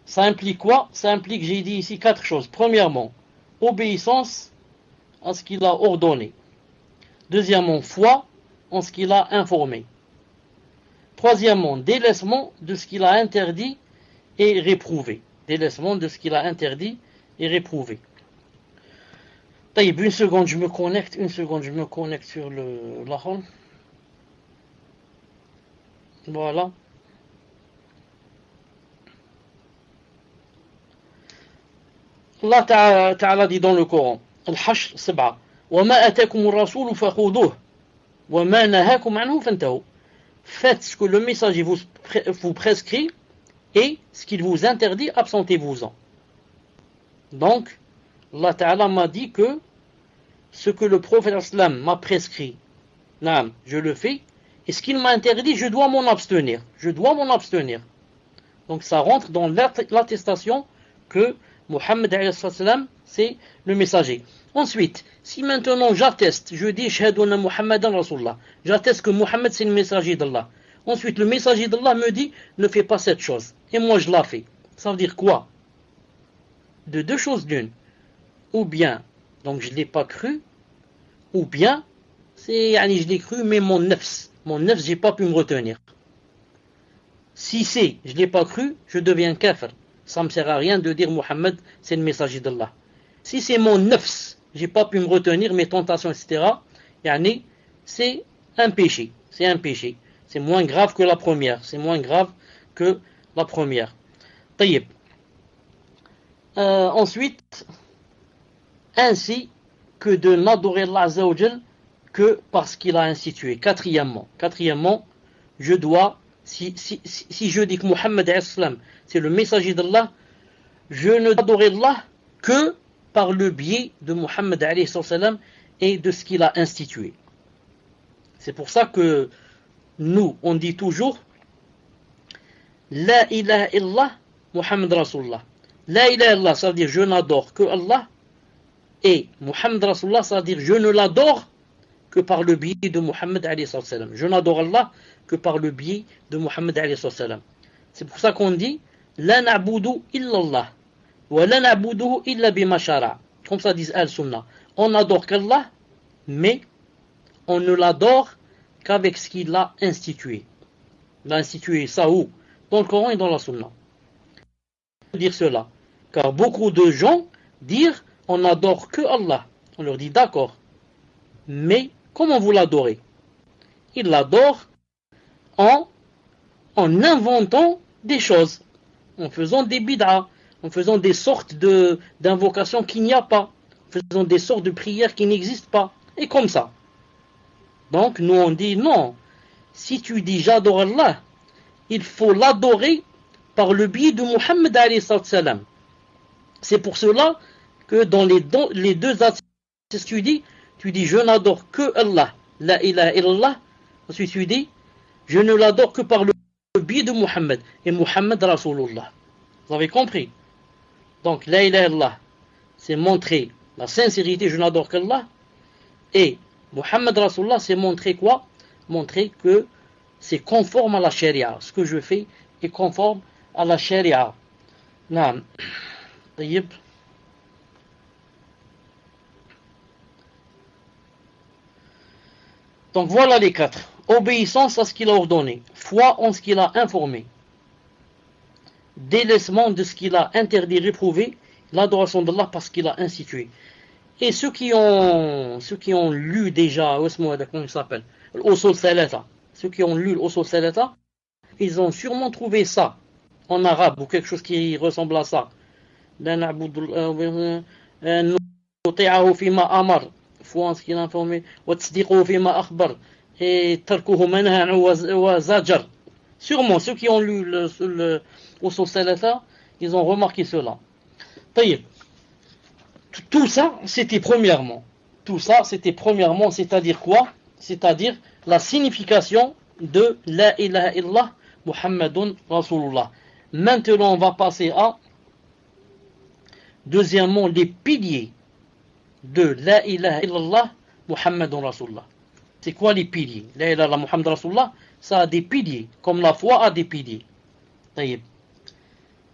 Speaker 1: Ça implique quoi? Ça implique, j'ai dit ici, 4 choses. Premièrement, obéissance à ce qu'il a ordonné. Deuxièmement, foi en ce qu'il a informé. Troisièmement, délaissement de ce qu'il a interdit et réprouvé. Délaissement de ce qu'il a interdit et réprouvé. Taïb, une seconde, je me connecte sur la home. Voilà. Allah Ta'ala dit dans le Coran, Al-Hashr 7, وَمَا أَتَاكُمُ الرَّسُولُ فَخُذُوهُ وَمَا نَهَاكُمْ عَنْهُ فَانْتَهُوا. Faites ce que le messager vous prescrit et ce qu'il vous interdit, absentez-vous-en. Donc, Allah Ta'ala m'a dit que ce que le prophète islam m'a prescrit, je le fais, et ce qu'il m'a interdit, je dois m'en abstenir. Donc ça rentre dans l'attestation que Muhammad c'est le messager. Ensuite, si maintenant j'atteste, je dis Shahadu anna Muhammadan Rasulullah, j'atteste que Muhammad c'est le messager d'Allah. Ensuite, le messager d'Allah me dit ne fais pas cette chose. Et moi je la fais. Ça veut dire quoi? De deux choses d'une. Ou bien, donc je ne l'ai pas cru, ou bien, je l'ai cru, mais mon nefs, j'ai pas pu me retenir. Si je l'ai pas cru, je deviens kafir. Ça ne me sert à rien de dire Muhammad, c'est le messager d'Allah. Si c'est mon nefs, j'ai pas pu me retenir, mes tentations, etc., c'est un péché. C'est moins grave que la première. Taïb. Ensuite, ainsi que de n'adorer Allah Azza wa Jal que parce qu'il a institué. Quatrièmement, je dois, si je dis que Muhammad c'est le messager d'Allah, je ne dois adorer Allah que par le biais de Muhammad et de ce qu'il a institué. C'est pour ça que nous, on dit toujours La ilaha illallah Muhammad Rasulullah. La ilaha illallah, ça veut dire je n'adore que Allah. Et Muhammad Rasulullah, ça veut dire je ne l'adore que par le biais de Muhammad alayhi salam. Je n'adore Allah que par le biais de Muhammad alayhi salam. C'est pour ça qu'on dit La na'budu illallah wa la na'buduhu illa bima shara. Comme ça disent Al-Sunnah. On n'adore qu'Allah, mais on ne l'adore qu'avec ce qu'il a institué. Il a institué ça où? Dans le Coran et dans la Sunna. Dire cela. Car beaucoup de gens disent on n'adore que Allah. On leur dit d'accord. Mais comment vous l'adorez? Ils l'adorent en inventant des choses, en faisant des bid'ah, en faisant des sortes d'invocations qu'il n'y a pas, en faisant des sortes de prières qui n'existent pas. Et comme ça. Donc nous on dit non. Si tu dis j'adore Allah, il faut l'adorer par le biais de Muhammad alayhi salam. C'est pour cela que dans les deux hadiths, tu dis je n'adore que Allah, la ilaha illallah. Ensuite tu dis je ne l'adore que par le biais de de Muhammad. Et Muhammad Rasulullah. Vous avez compris? Donc, la ilaha illallah, c'est montrer la sincérité, je n'adore qu'Allah. Et Muhammad Rasulullah, c'est montrer quoi? Montrer que c'est conforme à la charia. Ce que je fais est conforme à la charia. Naam. طيب. Donc voilà les quatre. Obéissance à ce qu'il a ordonné. Foi en ce qu'il a informé. Délaissement de ce qu'il a interdit, réprouvé. L'adoration d'Allah parce qu'il a institué. Et ceux qui ont lu déjà, comment il s'appelle, l'Usul Thalatha, ceux qui ont lu l'Usul Thalatha, ils ont sûrement trouvé ça en arabe ou quelque chose qui ressemble à ça. نطيعه فيما أمر, foi en ce qu'il a informé, وتصديقه فيما أخبر, et تركه منهى وزجر. Sûrement, ceux qui ont lu l'Usul Thalatha, ils ont remarqué cela. طيب. Tout ça, c'était premièrement. Tout ça, c'était premièrement, c'est-à-dire quoi? C'est-à-dire la signification de La ilaha illallah Muhammadun Rasulullah. Maintenant, on va passer à, deuxièmement, les piliers de La ilaha illallah Muhammadun Rasulullah. C'est quoi les piliers? La ilaha illallah Muhammadun Rasulullah, ça a des piliers, comme la foi a des piliers.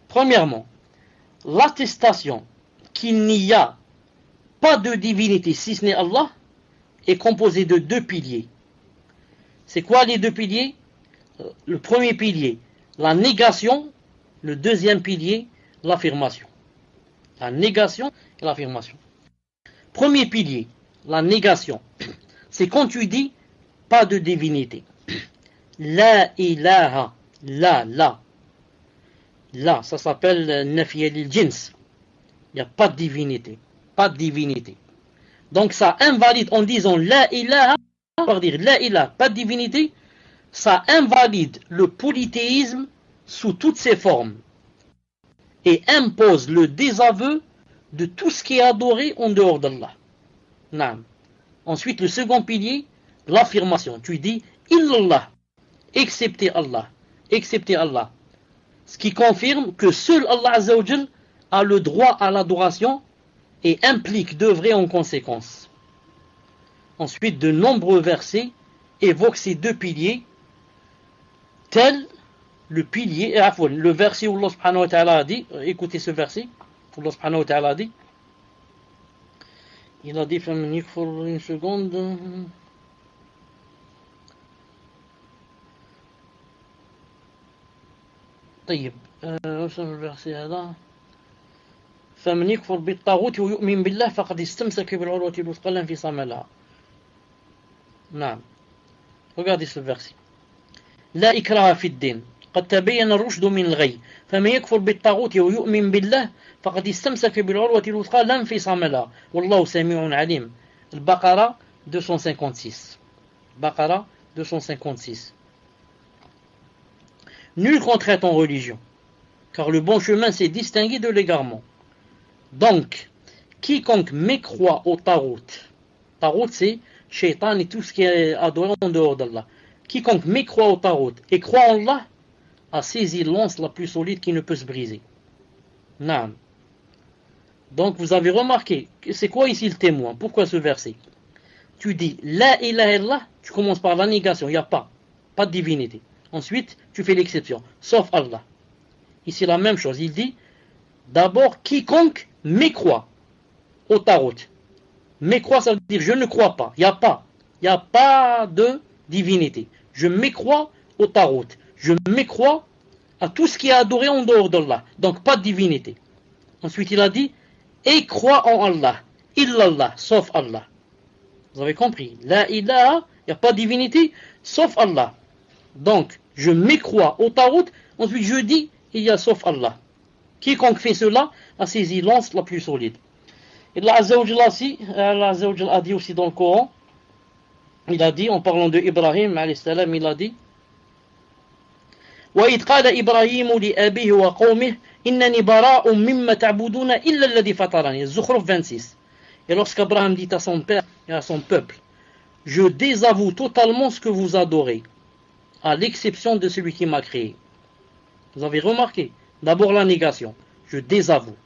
Speaker 1: Premièrement, l'attestation qu'il n'y a pas de divinité si ce n'est Allah est composé de deux piliers. C'est quoi les deux piliers? Le premier pilier, la négation. Le deuxième pilier, l'affirmation. La négation et l'affirmation. Premier pilier, la négation. C'est quand tu dis pas de divinité. La ilaha. La, ça s'appelle nafi al-jins. Il n'y a pas de divinité. Pas de divinité. Donc ça invalide, en disant la ilaha, par dire la ilaha, pas de divinité, ça invalide le polythéisme sous toutes ses formes et impose le désaveu de tout ce qui est adoré en dehors d'Allah. Naam. Ensuite, le second pilier, l'affirmation. Tu dis illallah, excepté Allah, excepté Allah. Ce qui confirme que seul Allah Azza wa Jal a le droit à l'adoration et implique d'œuvrer en conséquence. Ensuite, de nombreux versets évoquent ces deux piliers, tels le pilier, le verset où Allah subhanahu wa ta'ala a dit, écoutez ce verset, où Allah subhanahu wa ta'ala a dit, il a dit, une seconde, طيب الverset هذا فمن يكفر بالطاغوت ويؤمن بالله فقد استمسك بالعروة الوثقى لا انفصام لها. نعم. Regardez ce verset. لا إكراه في الدين قد تبين الرشد من الغي فمن يكفر بالطاغوت ويؤمن بالله فقد استمسك بالعروة الوثقى لا انفصام لها والله سميع عليم. البقرة 256. Baqara 256. Nul contrainte en religion, car le bon chemin s'est distingué de l'égarement. Donc, quiconque mécroit au Tarout, Tarout c'est Shaitan et tout ce qui est adoré en dehors d'Allah. Quiconque mécroit au Tarout et croit en Allah a saisi l'anse la plus solide qui ne peut se briser. Naam. Donc vous avez remarqué, c'est quoi ici le témoin? Pourquoi ce verset? Tu dis La ilaha illallah, tu commences par la négation, il n'y a pas de divinité. Ensuite, tu fais l'exception, sauf Allah. Ici, la même chose. Il dit, d'abord, quiconque mécroit au Tarout. Mécroit, ça veut dire, je ne crois pas. Il n'y a pas de divinité. Je mécrois au Tarout. Je mécrois à tout ce qui est adoré en dehors d'Allah. Donc, pas de divinité. Ensuite, il a dit, et crois en Allah. Illallah, sauf Allah. Vous avez compris? La ilaha, il n'y a pas de divinité, sauf Allah. Donc, je mécrois au Tarout, ensuite je dis, il y a sauf Allah. Quiconque fait cela a saisi l'anse la plus solide. Et Allah Azza wa Jalla a dit aussi dans le Coran, il a dit, en parlant de Ibrahim, alayhi salam, il a dit, وَإِذْ قَالَ إِبْرَاهِيمُ لِأَبِيهِ وَقَوْمِهِ إِنَّنِي بَرَاءٌ مِّمَّا تَعْبُدُونَ إِلَّا الَّذِي فَطَرَنِي. Zukhruf 26. Et lorsqu'Abraham dit à son père et à son peuple, je désavoue totalement ce que vous adorez, à l'exception de celui qui m'a créé. Vous avez remarqué? D'abord la négation. Je désavoue.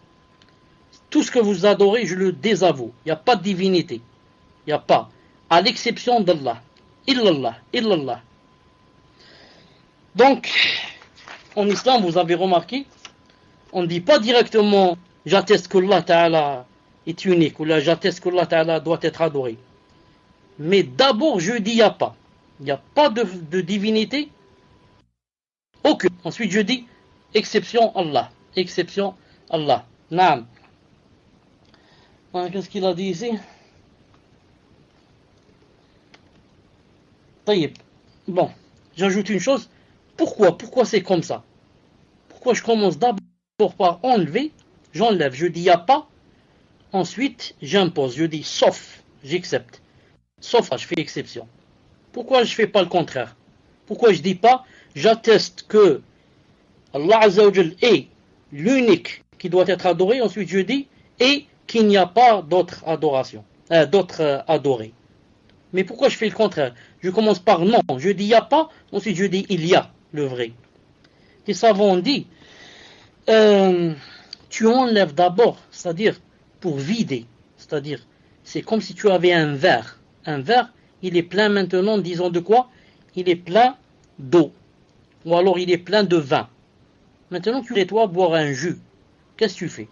Speaker 1: Tout ce que vous adorez, je le désavoue. Il n'y a pas de divinité. Il n'y a pas. À l'exception d'Allah. Illallah. Illallah. Donc, en islam, vous avez remarqué, on ne dit pas directement j'atteste que Allah Ta'ala est unique ou là j'atteste que Allah Ta'ala doit être adoré. Mais d'abord, je dis il n'y a pas. Il n'y a pas de divinité. Aucune. Ensuite, je dis exception Allah. Exception Allah. Naam. Qu'est-ce qu'il a dit ici? Taïb. Bon, j'ajoute une chose. Pourquoi c'est comme ça? Pourquoi je commence d'abord par enlever? J'enlève, je dis il n'y a pas. Ensuite, j'impose, je dis sauf, j'accepte. Sauf, je fais exception. Pourquoi je ne fais pas le contraire? Pourquoi je ne dis pas j'atteste que Allah Azza wa Jal est l'unique qui doit être adoré? Ensuite, je dis et qu'il n'y a pas d'autres adorations, d'autres adorés. Mais pourquoi je fais le contraire? Je commence par non, je dis il n'y a pas, ensuite je dis il y a le vrai. Les savants ont dit tu enlèves d'abord, c'est-à-dire pour vider, c'est-à-dire c'est comme si tu avais un verre. Un verre, il est plein maintenant, disons de quoi? Il est plein d'eau, ou alors il est plein de vin. Maintenant tu dois boire un jus. Qu'est-ce que tu fais?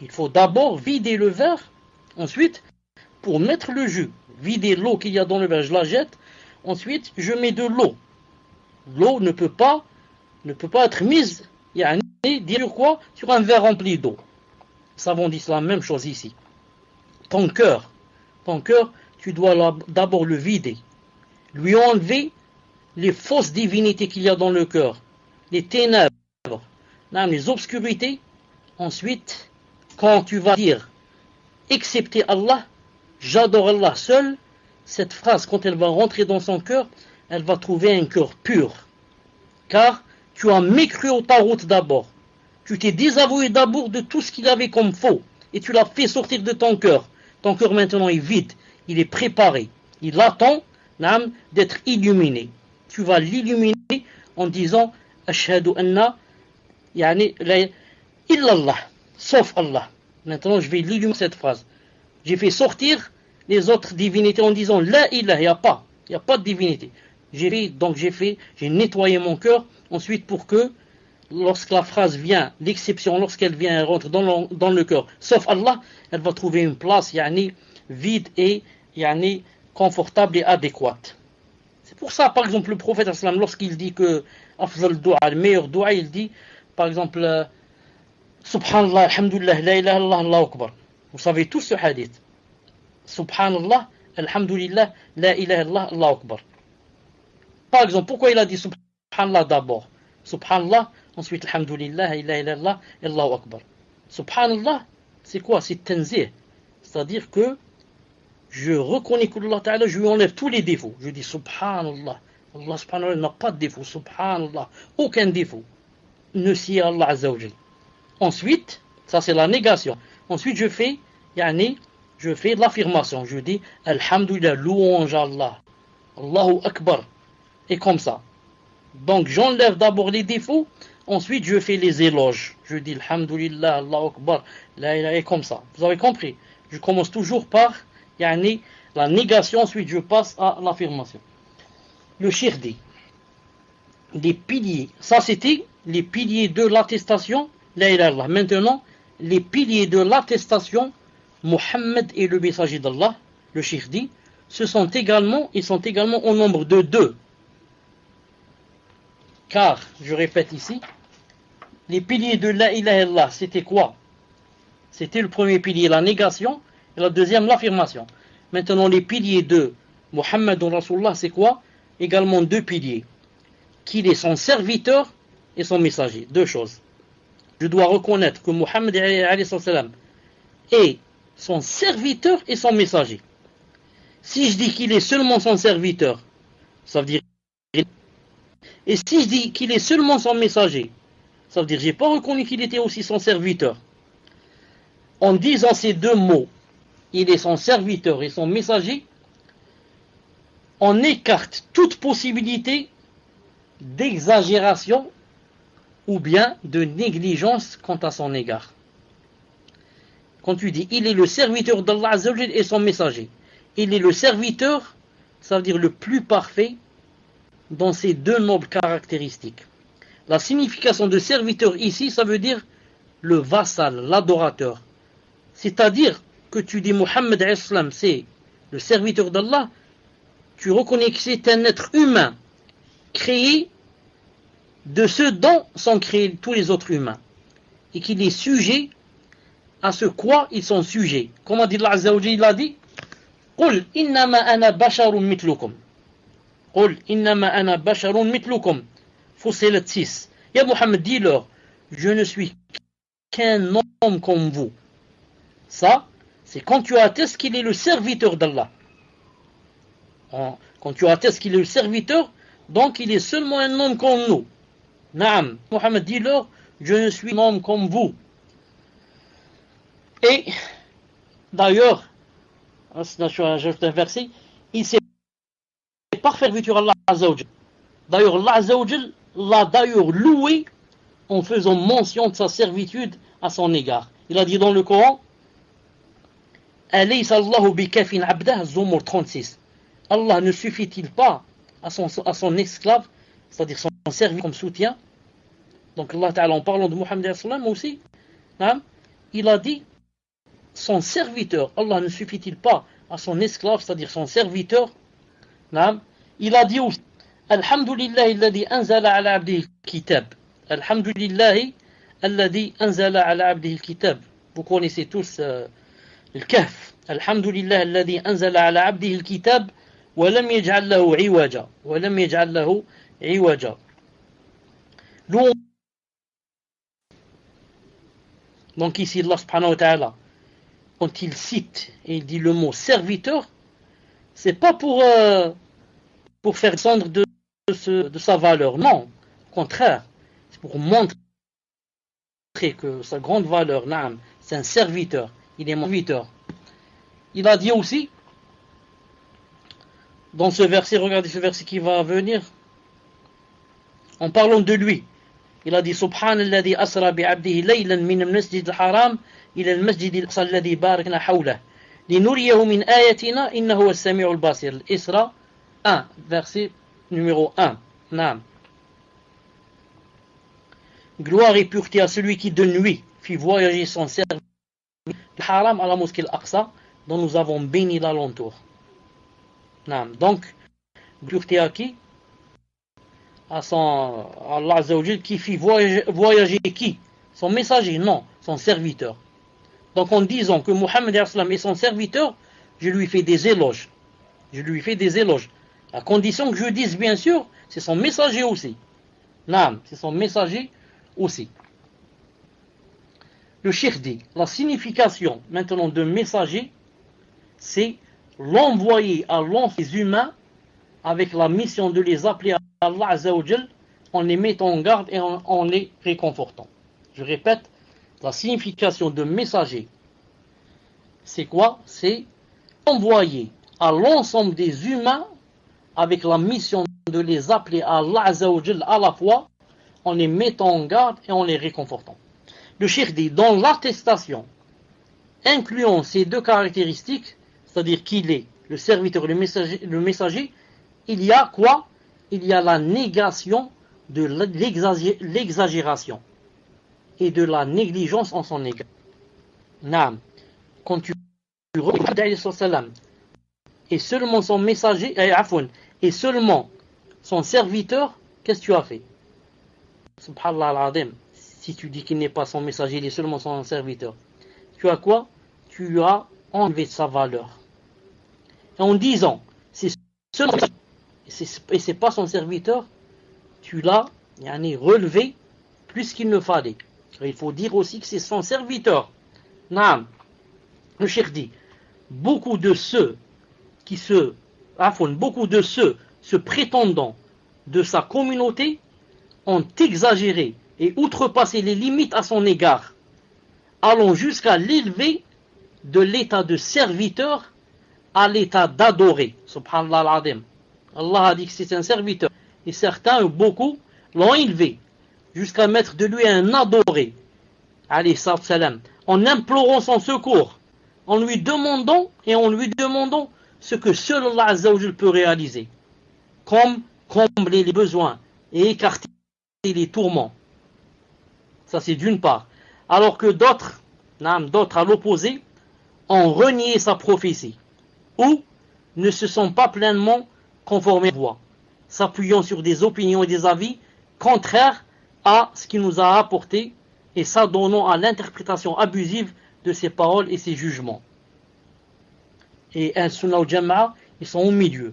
Speaker 1: Il faut d'abord vider le verre, ensuite pour mettre le jus, vider l'eau qu'il y a dans le verre, je la jette, ensuite je mets de l'eau. L'eau ne peut pas être mise, dire quoi? Sur un verre rempli d'eau. Les savants disent la même chose ici. Ton cœur, tu dois d'abord le vider, lui enlever les fausses divinités qu'il y a dans le cœur, les ténèbres, les obscurités. Ensuite, quand tu vas dire excepté Allah, j'adore Allah seul, cette phrase, quand elle va rentrer dans son cœur, elle va trouver un cœur pur. Car tu as mécru ta route d'abord. Tu t'es désavoué d'abord de tout ce qu'il avait comme faux. Et tu l'as fait sortir de ton cœur. Ton cœur maintenant est vide. Il est préparé. Il attend d'être illuminé. Tu vas l'illuminer en disant Ashhadu anna illallah. Sauf Allah. Maintenant je vais l'illuminer cette phrase. J'ai fait sortir les autres divinités en disant la ilaha, il n'y a pas de divinité. J'ai nettoyé mon cœur, ensuite pour que, lorsque la phrase vient, l'exception, lorsqu'elle vient, elle rentre dans le cœur, sauf Allah, elle va trouver une place, vide et, confortable et adéquate. C'est pour ça, par exemple, le prophète, lorsqu'il dit que, le meilleur dua, il dit, par exemple, Subhanallah, Alhamdulillah, La ilaha illallah, Allahu Akbar. Vous savez tous ce hadith. Subhanallah, Alhamdulillah, La ilaha illallah, Allahu Akbar. Par exemple, pourquoi il a dit Subhanallah d'abord? Subhanallah, ensuite Alhamdulillah, La ilaha illallah, Allahu Akbar. Subhanallah, c'est quoi? C'est tanzih. C'est-à-dire que je reconnais qu'Allah Ta'ala, je lui enlève tous les défauts. Je dis Subhanallah. Allah Subhanallah n'a pas de défaut. Subhanallah, aucun défaut. Ne sied Allah Azza wa Jal. Ensuite, ça c'est la négation. Ensuite, je fais l'affirmation. Je dis Alhamdulillah, louange à Allah. Allahu Akbar. Et comme ça. Donc, j'enlève d'abord les défauts. Ensuite, je fais les éloges. Je dis Alhamdulillah, Allahu Akbar. Et comme ça. Vous avez compris? Je commence toujours par la négation. Ensuite, je passe à l'affirmation. Le cheikh dit les piliers. Ça, c'était les piliers de l'attestation. La ilaha illallah. Maintenant, les piliers de l'attestation, Mohammed est le messager d'Allah, le cheikh dit, ils sont également au nombre de 2. Car, je répète ici, les piliers de la ilaha illallah, c'était quoi? C'était le premier pilier, la négation, et le deuxième, l'affirmation. Maintenant, les piliers de Mohammed Rasulullah, c'est quoi? Également 2 piliers. Qu'il est son serviteur et son messager. 2 choses. Je dois reconnaître que Mohammed est son serviteur et son messager. Si je dis qu'il est seulement son serviteur, ça veut dire... Et si je dis qu'il est seulement son messager, ça veut dire que je n'ai pas reconnu qu'il était aussi son serviteur. En disant ces 2 mots, il est son serviteur et son messager, on écarte toute possibilité d'exagération ou bien de négligence quant à son égard. Quand tu dis il est le serviteur d'Allah Azza wa Jal et son messager, il est le serviteur, ça veut dire le plus parfait dans ces deux nobles caractéristiques. La signification de serviteur ici, ça veut dire le vassal, l'adorateur. C'est-à-dire que tu dis Mohammed Islam, c'est le serviteur d'Allah, tu reconnais que c'est un être humain créé de ce dont sont créés tous les autres humains et qu'il est sujet à ce quoi ils sont sujets. Comme a dit Allah Azza wa Jalla, il a dit قل إنما أنا بشر مثلكم قل إنما أنا بشر مثلكم Fussilat 6. Ya Muhammad, dis-leur, je ne suis qu'un homme comme vous. Ça, c'est quand tu attestes qu'il est le serviteur d'Allah. Quand tu attestes qu'il est le serviteur, donc il est seulement un homme comme nous. Naam. Muhammad, dis-leur, je ne suis un homme comme vous. Et d'ailleurs, j'ajoute un verset, il s'est parfait serviteur Allah Azza wa Jal. D'ailleurs, Allah Azza wa Jal l'a d'ailleurs loué en faisant mention de sa servitude à son égard. Il a dit dans le Coran, Alaysa Allahu bikafin abdah, Zumur 36. Allah ne suffit-il pas à son esclave, c'est-à-dire son serviteur comme soutien? Donc Allah Ta'ala, en parlant de Muhammad sallam aussi, il a dit son serviteur. Allah ne suffit-il pas à son esclave, c'est-à-dire son serviteur? Il a dit aussi Alhamdulillahi alladhi anzala ala abdihi al-kitab. Alhamdulillahi alladhi anzala ala abdihi al-kitab. Vous connaissez tous le Kahf. Alhamdulillahi alladhi anzala ala abdihi al-kitab wa lam yaj'al lahu 'iwaja. Wa lam yaj'al lahu 'iwaja. Donc ici Allah subhanahu wa ta'ala, quand il cite et il dit le mot serviteur, c'est pas pour faire descendre de sa valeur, non, au contraire, c'est pour montrer que sa grande valeur, c'est un serviteur, il est mon serviteur. Il a dit aussi, dans ce verset, regardez ce verset qui va venir, en parlant de lui, il a dit Subhanalladhi asra bi'abdihi laylan min al-masjid al-haram ila al-masjid al-aqsa alladhi barakna hawlahu linuriyahu min ayatina innahu as-sami'u al-basir. Isra 1, verset numéro 1. Naam. Gloire et pureté à celui qui de nuit fit voyager son serviteur du haram à la mosquée al-Aqsa dont nous avons béni l'alentour. Naam. Donc, pureté à qui? À Allah Azza wa Jal qui fit voyager qui? Son messager? Non, son serviteur. Donc en disant que Muhammad est son serviteur, je lui fais des éloges. Je lui fais des éloges. À condition que je dise bien sûr, c'est son messager aussi. Naam, c'est son messager aussi. Le cheikh dit, la signification maintenant de messager, c'est l'envoyer à les humains avec la mission de les appeler à Allah Azza wa Jal en les mettant en garde et en les réconfortant. Je répète, la signification de messager, c'est quoi? C'est envoyer à l'ensemble des humains avec la mission de les appeler à Allah Azza wa Jal à la fois en les mettant en garde et en les réconfortant. Le cheikh dit, dans l'attestation incluant ces deux caractéristiques, c'est-à-dire qu'il est le serviteur et le messager, il y a quoi? Il y a la négation de l'exagération et de la négligence en son égard. Naam. Quand tu regardes et seulement son messager, et seulement son serviteur, qu'est-ce que tu as fait? Subhanallah al-Azim. Si tu dis qu'il n'est pas son messager, il est seulement son serviteur. Tu as quoi? Tu as enlevé sa valeur. Et en disant, c'est seulement et c'est pas son serviteur, tu l'as relevé plus qu'il ne fallait. Il faut dire aussi que c'est son serviteur. Naam. Le cheikh dit, beaucoup de ceux se prétendant de sa communauté ont exagéré et outrepassé les limites à son égard, allant jusqu'à l'élever de l'état de serviteur à l'état d'adoré. Subhanallah al-Azim. Allah a dit que c'est un serviteur. Et certains, beaucoup, l'ont élevé jusqu'à mettre de lui un adoré, alayhi salam, en implorant son secours, en lui demandant ce que seul Allah Azza wa Jal peut réaliser, comme combler les besoins et écarter les tourments. Ça c'est d'une part. Alors que d'autres à l'opposé, ont renié sa prophétie, ou ne se sont pas pleinement conformés à la voie, s'appuyant sur des opinions et des avis contraires à ce qu'il nous a apporté et s'adonnant à l'interprétation abusive de ses paroles et ses jugements. Et un Sunnah al Jama'a, ils sont au milieu.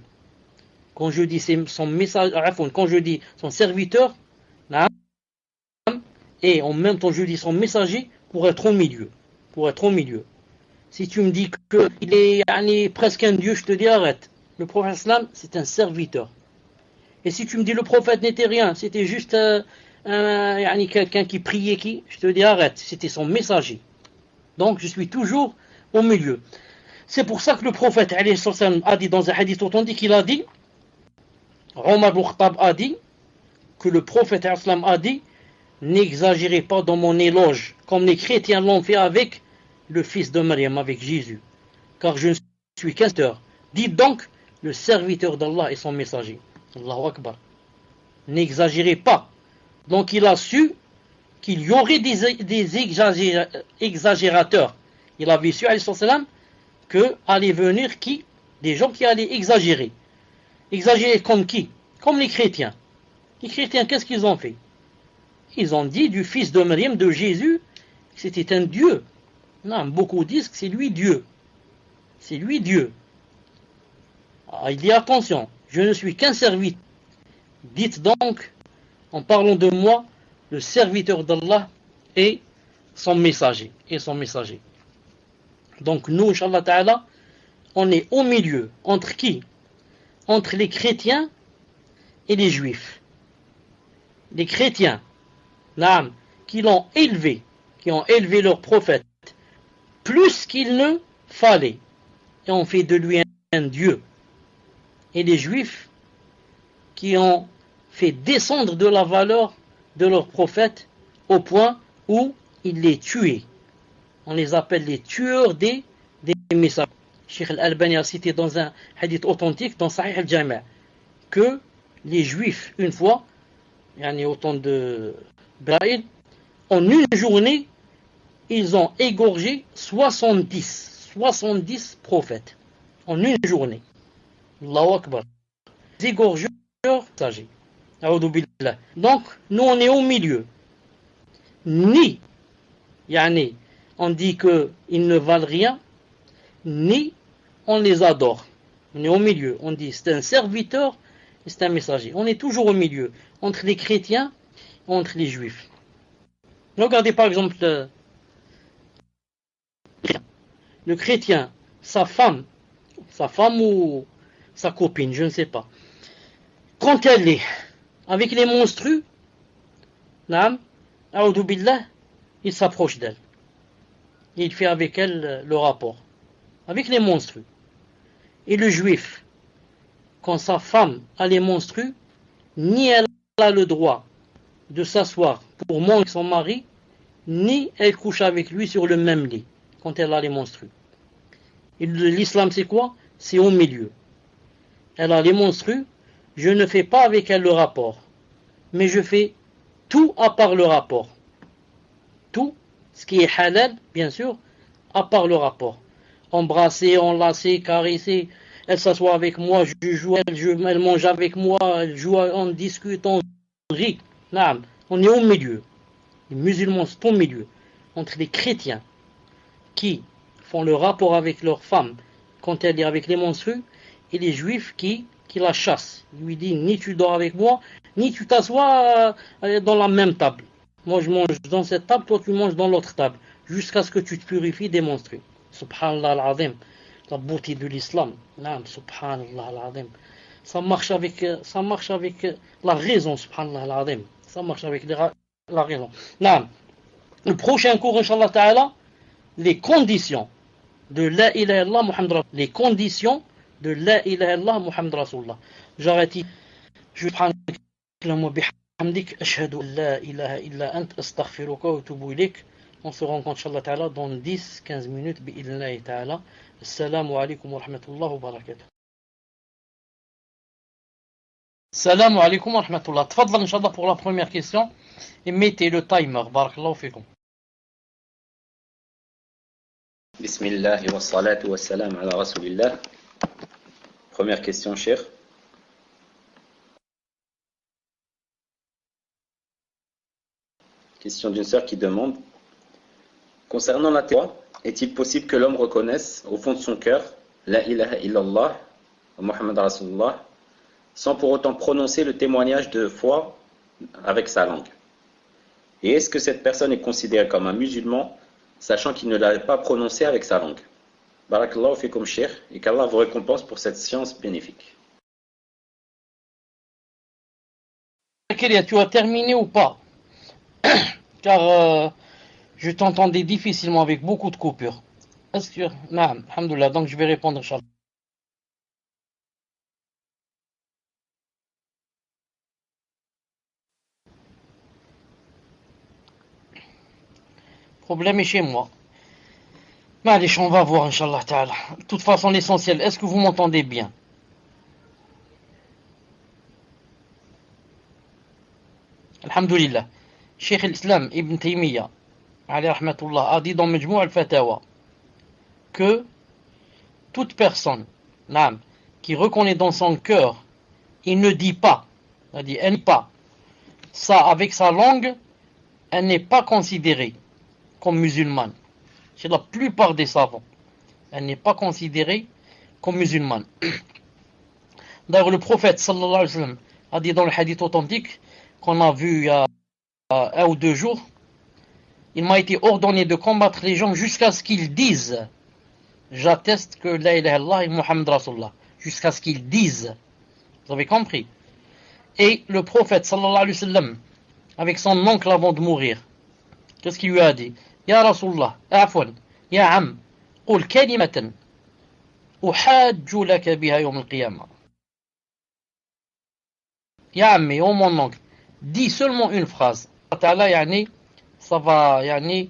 Speaker 1: Quand je dis son message, quand je dis son serviteur, et en même temps je dis son messager, pour être au milieu. Si tu me dis qu'il est presque un dieu, je te dis arrête. Le prophète islam, c'est un serviteur. Et si tu me dis le prophète n'était rien, c'était juste quelqu'un qui priait, je te dis arrête, c'était son messager. Donc je suis toujours au milieu. C'est pour ça que le prophète a dit dans un hadith authentique, il a dit, Omar ibn Khattab a dit, que le prophète a dit, n'exagérez pas dans mon éloge, comme les chrétiens l'ont fait avec le fils de Maryam, avec Jésus, car je ne suis qu'un serviteur. Dites donc, le serviteur d'Allah et son messager. Allahu Akbar. N'exagérez pas. Donc il a su qu'il y aurait des exagérateurs. Il avait su, alayhi salam, que allaient venir qui? Des gens qui allaient exagérer. Exagérer comme qui? Comme les chrétiens. Les chrétiens, qu'est-ce qu'ils ont fait? Ils ont dit du fils de Maryam, de Jésus, que c'était un Dieu. Non, beaucoup disent que c'est lui Dieu. C'est lui Dieu. Ah, il dit attention, je ne suis qu'un serviteur. Dites donc, en parlant de moi, le serviteur d'Allah et son messager. Donc nous, Inch'Allah Ta'ala, on est au milieu. Entre qui? Entre les chrétiens et les juifs. Les chrétiens, qui l'ont élevé, qui ont élevé leur prophète, plus qu'il ne fallait, et ont fait de lui un Dieu. Et les juifs, qui ont fait descendre de la valeur de leur prophète au point où ils les tuaient. On les appelle les tueurs des messagers. Cheikh Al-Albani a cité dans un hadith authentique, dans Sahih Al-Jami', que les juifs, une fois, au temps de Braïl, en une journée, ils ont égorgé 70 prophètes. En une journée. Allahu Akbar. Les égorgeurs messagers. Donc, nous on est au milieu. Ni, on dit qu'ils ne valent rien, ni on les adore. On est au milieu. On dit c'est un serviteur et c'est un messager. On est toujours au milieu, entre les chrétiens et entre les juifs. Regardez par exemple le chrétien, sa femme ou sa copine, je ne sais pas. Quand elle est avec les monstrues, il s'approche d'elle. Il fait avec elle le rapport. Avec les monstrues. Et le juif, quand sa femme a les monstrues, ni elle a le droit de s'asseoir pour manger son mari, ni elle couche avec lui sur le même lit, quand elle a les monstrues. Et l'islam, c'est quoi? C'est au milieu. Elle a les monstrues, je ne fais pas avec elle le rapport, mais je fais tout à part le rapport. Tout ce qui est halal, bien sûr, à part le rapport. Embrasser, enlacer, caresser, elle s'assoit avec moi, je joue, elle mange avec moi, elle joue, on discute, on rit. On est au milieu. Les musulmans sont au milieu. Entre les chrétiens qui font le rapport avec leur femme quand elle est avec les monstrues et les juifs qui la chassent. Il lui dit ni tu dors avec moi, ni tu t'assois dans la même table. Moi je mange dans cette table, toi tu manges dans l'autre table, jusqu'à ce que tu te purifies des monstrues. Subhanallah al-Azim, la beauté de l'islam. Subhanallah al-Azim. Ça marche avec la raison, subhanallah al-Azim. Ça marche avec la raison. Le prochain cours, Inch'Allah Ta'ala, les conditions de la ilaha illallah Muhammad Rasulullah. Les conditions de la ilaha illallah Muhammad Rasulullah. J'arrête. Je prends le mot Hamdik, ashhadu an la ilaha illa ant, astaghfiruka wa atubu ilayk. On se rencontre, Inch'Allah Ta'ala, dans 10-15 minutes, bi'idhnillahi Ta'ala. Assalamu alaikum wa rahmatullahi wa barakatuh. Assalamu alaikum wa rahmatullah. Tfadl, Inch'Allah, pour la première question. Et mettez le timer. Barakallahu fikum.
Speaker 2: Bismillah wa salatu wa salam ala rasulillah. Première question, cher. Question d'une sœur qui demande: concernant la taqwa, est-il possible que l'homme reconnaisse au fond de son cœur la ilaha illallah wa Muhammad Rasulullah sans pour autant prononcer le témoignage de foi avec sa langue? Et est-ce que cette personne est considérée comme un musulman sachant qu'il ne l'a pas prononcé avec sa langue? Barakallahu fikum cher, et qu'Allah vous récompense pour cette science bénéfique.
Speaker 1: Kélia, tu as terminé ou pas? Car je t'entendais difficilement avec beaucoup de coupures. Est-ce que... Naam, alhamdoulilah, donc je vais répondre, Inch'Allah. Problème est chez moi. Mais allez, on va voir, Inch'Allah Ta'ala. De toute façon, l'essentiel, est-ce que vous m'entendez bien? Alhamdulillah. Cheikh l'Islam Ibn Taymiyyah, alayhi rahmatullah, a dit dans Majmou' al-Fatawa que toute personne qui reconnaît dans son cœur, il ne dit pas, c'est-à-dire elle ne dit pas ça avec sa langue, elle n'est pas considérée comme musulmane. Chez la plupart des savants, elle n'est pas considérée comme musulmane. D'ailleurs, le prophète sallallahu alayhi wa sallam a dit dans le hadith authentique qu'on a vu il y a 1 ou 2 jours, il m'a été ordonné de combattre les gens jusqu'à ce qu'ils disent j'atteste que la ilaha illallah et Muhammad Rasulullah, jusqu'à ce qu'ils disent. Vous avez compris? Et le prophète sallallahu alayhi wa sallam, avec son oncle avant de mourir, qu'est-ce qu'il lui a dit? Ya Rasulullah, afwan, ya am, qul kalimatan uhajju laka biha yawm al-qiyamah. Ya ammi, oh mon oncle, dis seulement une phrase. Ta'ala, yani, ça va, yani,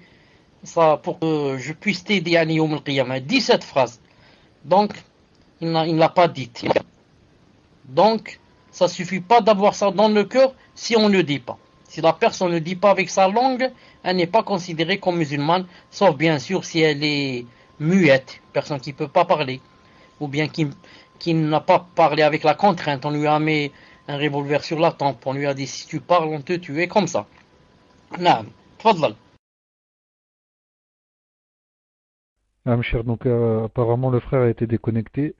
Speaker 1: ça, pour que je puisse t'aider, yani, yawm al-qiyamah. Dis cette phrase. Donc, il ne l'a pas dite. Donc, ça ne suffit pas d'avoir ça dans le cœur si on ne dit pas. Si la personne ne dit pas avec sa langue, elle n'est pas considérée comme musulmane, sauf bien sûr si elle est muette, personne qui ne peut pas parler, ou bien qui n'a pas parlé avec la contrainte. On lui a mis un revolver sur la tempe, on lui a dit si tu parles, on te tue, comme ça. Naam, tfadlal.
Speaker 3: Cher, donc apparemment le frère a été déconnecté.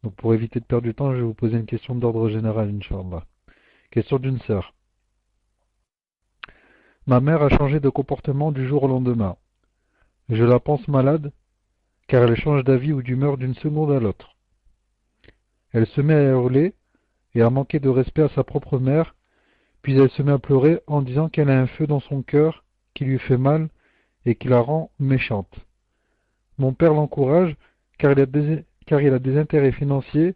Speaker 3: Donc pour éviter de perdre du temps, je vais vous poser une question d'ordre général, Inch'Allah. Question d'une sœur. Ma mère a changé de comportement du jour au lendemain. Je la pense malade, car elle change d'avis ou d'humeur d'une seconde à l'autre. Elle se met à hurler et à manquer de respect à sa propre mère, puis elle se met à pleurer en disant qu'elle a un feu dans son cœur qui lui fait mal et qui la rend méchante. Mon père l'encourage car il a des intérêts financiers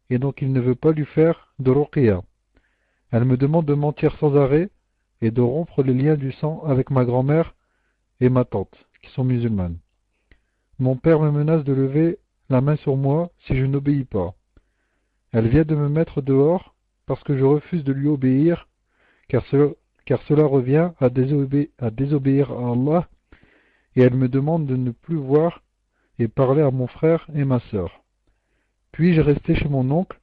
Speaker 3: et donc il ne veut pas lui faire de ruqya. Elle me demande de mentir sans arrêt et de rompre les liens du sang avec ma grand-mère et ma tante, qui sont musulmanes. Mon père me menace de lever la main sur moi si je n'obéis pas. Elle vient de me mettre dehors parce que je refuse de lui obéir, car cela revient à désobéir à Allah, et elle me demande de ne plus voir et parler à mon frère et ma sœur. Puis-je rester chez mon oncle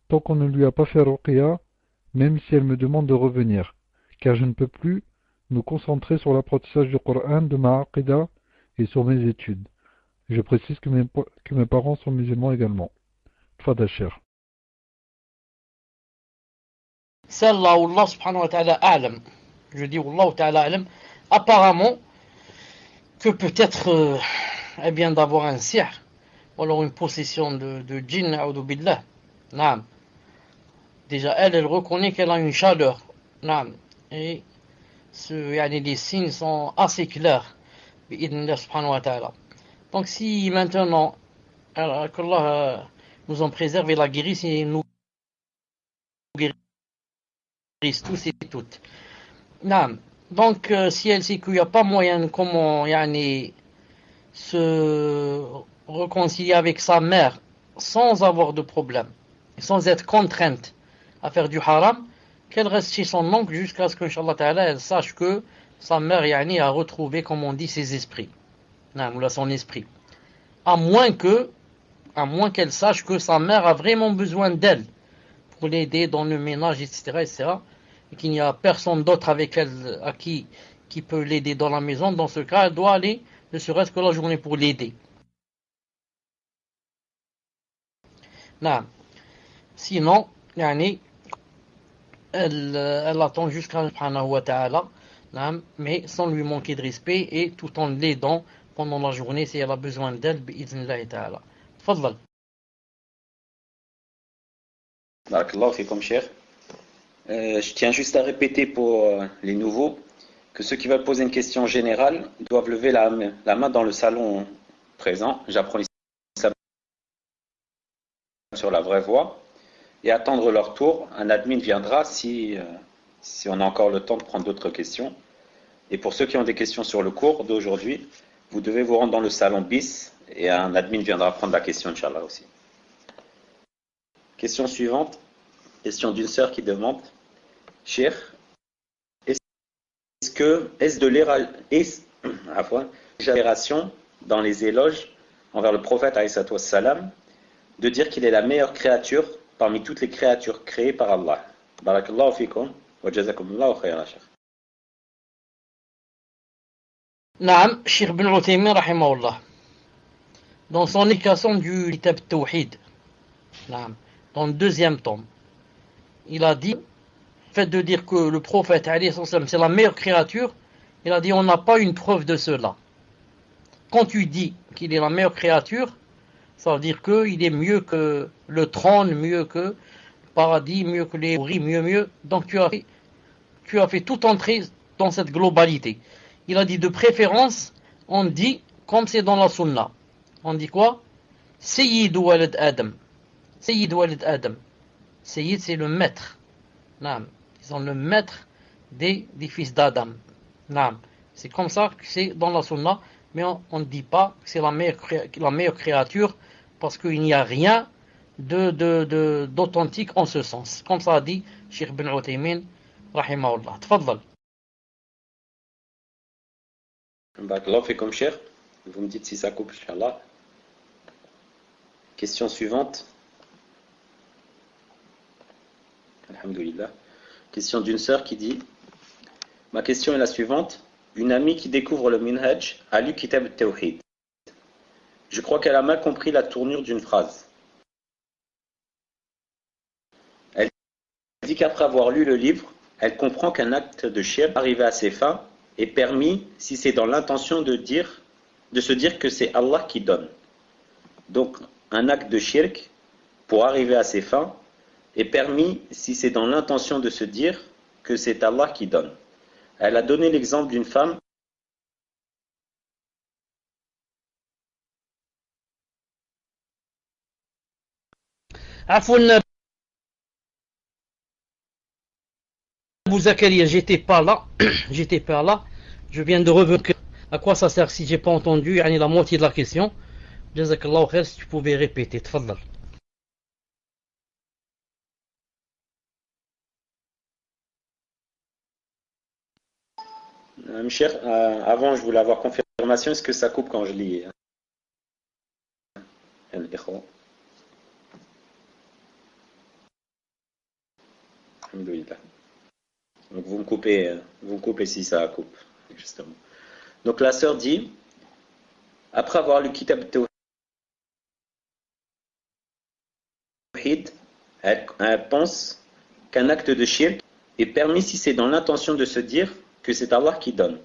Speaker 3: tant qu'on ne lui a pas fait ruqya, même si elle me demande de revenir, car je ne peux plus me concentrer sur l'apprentissage du Coran, de ma aqida et sur mes études. Je précise que mes parents sont musulmans également. Tfadal cher.
Speaker 1: Celle-là, Allah subhanahu wa ta'ala a'lam. Je dis Allah ta'ala a'lam. Apparemment, que peut-être elle vient d'avoir un sihr, ou alors une possession de djinn, a'udhu billah. Naam. Déjà, elle reconnaît qu'elle a une chaleur. Naam. Et les signes sont assez clairs. Bi'idhnillah subhanahu wa ta'ala. Donc si maintenant, qu'Allah nous en préserve et la guérisse et nous guérisse tous et toutes. Naam. Donc, si elle sait qu'il n'y a pas moyen de comment se réconcilier avec sa mère sans avoir de problème, sans être contrainte à faire du haram, qu'elle reste chez son oncle jusqu'à ce qu'Inch'Allah Ta'ala elle sache que sa mère a retrouvé, comme on dit, ses esprits. Naam, ou son esprit. À moins qu'elle sache que sa mère a vraiment besoin d'elle pour l'aider dans le ménage, etc., et qu'il n'y a personne d'autre avec elle qui peut l'aider dans la maison. Dans ce cas, elle doit aller, ne serait-ce que la journée, pour l'aider. Non. Sinon, elle attend jusqu'à subhanahu wa ta'ala, mais sans lui manquer de respect et tout en l'aidant pendant la journée si elle a besoin d'elle, bi'idhnillahi ta'ala. Tfaddal.
Speaker 2: Barakallahu fikum, cher. Je tiens juste à répéter pour les nouveaux que ceux qui veulent poser une question générale doivent lever la main dans le salon présent. J'apprends l'islam sur la vraie voie et attendre leur tour. Un admin viendra si on a encore le temps de prendre d'autres questions. Et pour ceux qui ont des questions sur le cours d'aujourd'hui, vous devez vous rendre dans le salon bis et un admin viendra prendre la question, Inch'Allah aussi. Question suivante. Question d'une sœur qui demande: Cheikh, est-ce de l'exagération dans les éloges envers le prophète alayhi salam de dire qu'il est la meilleure créature parmi toutes les créatures créées par Allah? Barakallahu fikum wa jazakumullahu khayran, Cheikh.
Speaker 1: Naam, Cheikh Ibn Uthaymin rahimahullah, dans son explication du Kitab Tawhid, dans le deuxième tome, il a dit, le fait de dire que le prophète c'est la meilleure créature, il a dit on n'a pas une preuve de cela. Quand tu dis qu'il est la meilleure créature, ça veut dire qu'il est mieux que le trône, mieux que le paradis, mieux que les souris, mieux. Donc tu as fait tout entrer dans cette globalité. Il a dit de préférence, on dit, comme c'est dans la sunna, on dit quoi? Sayyid walad Adam. Sayyid walad Adam. Sayyid, c'est le maître. Naam. Ils sont le maître des fils d'Adam. Naam. C'est comme ça que c'est dans la sunna, mais on ne dit pas que c'est la meilleure créature, parce qu'il n'y a rien d'authentique en ce sens. Comme ça a dit Cheikh Ibn Uthaymin, rahimahullah. Tfaddal.
Speaker 2: Barakallahu fikum, cher. Vous me dites si ça coupe, Inch'Allah. Question suivante. Alhamdulillah. Question d'une sœur qui dit: ma question est la suivante. Une amie qui découvre le Minhaj a lu Kitab al-Tawhid. Je crois qu'elle a mal compris la tournure d'une phrase. Elle dit qu'après avoir lu le livre, elle comprend qu'un acte de shirk arrivé à ses fins est permis si c'est dans l'intention de se dire que c'est Allah qui donne. Donc, un acte de shirk, pour arriver à ses fins, est permis si c'est dans l'intention de se dire que c'est Allah qui donne. Elle a donné l'exemple d'une femme
Speaker 1: Afoun Abou Zakaria, j'étais pas là, je viens de revenir. À quoi ça sert si j'ai pas entendu la moitié de la question? Jazakallahu khair, si tu pouvais répéter, tfaddal.
Speaker 2: cher, avant je voulais avoir confirmation, est-ce que ça coupe quand je lis? Alhamdulillah. Donc vous me coupez si ça coupe, justement. Donc la sœur dit, après avoir lu Kitab Tawhid, elle pense qu'un acte de shirk est permis si c'est dans l'intention de se dire que c'est Allah qui donne.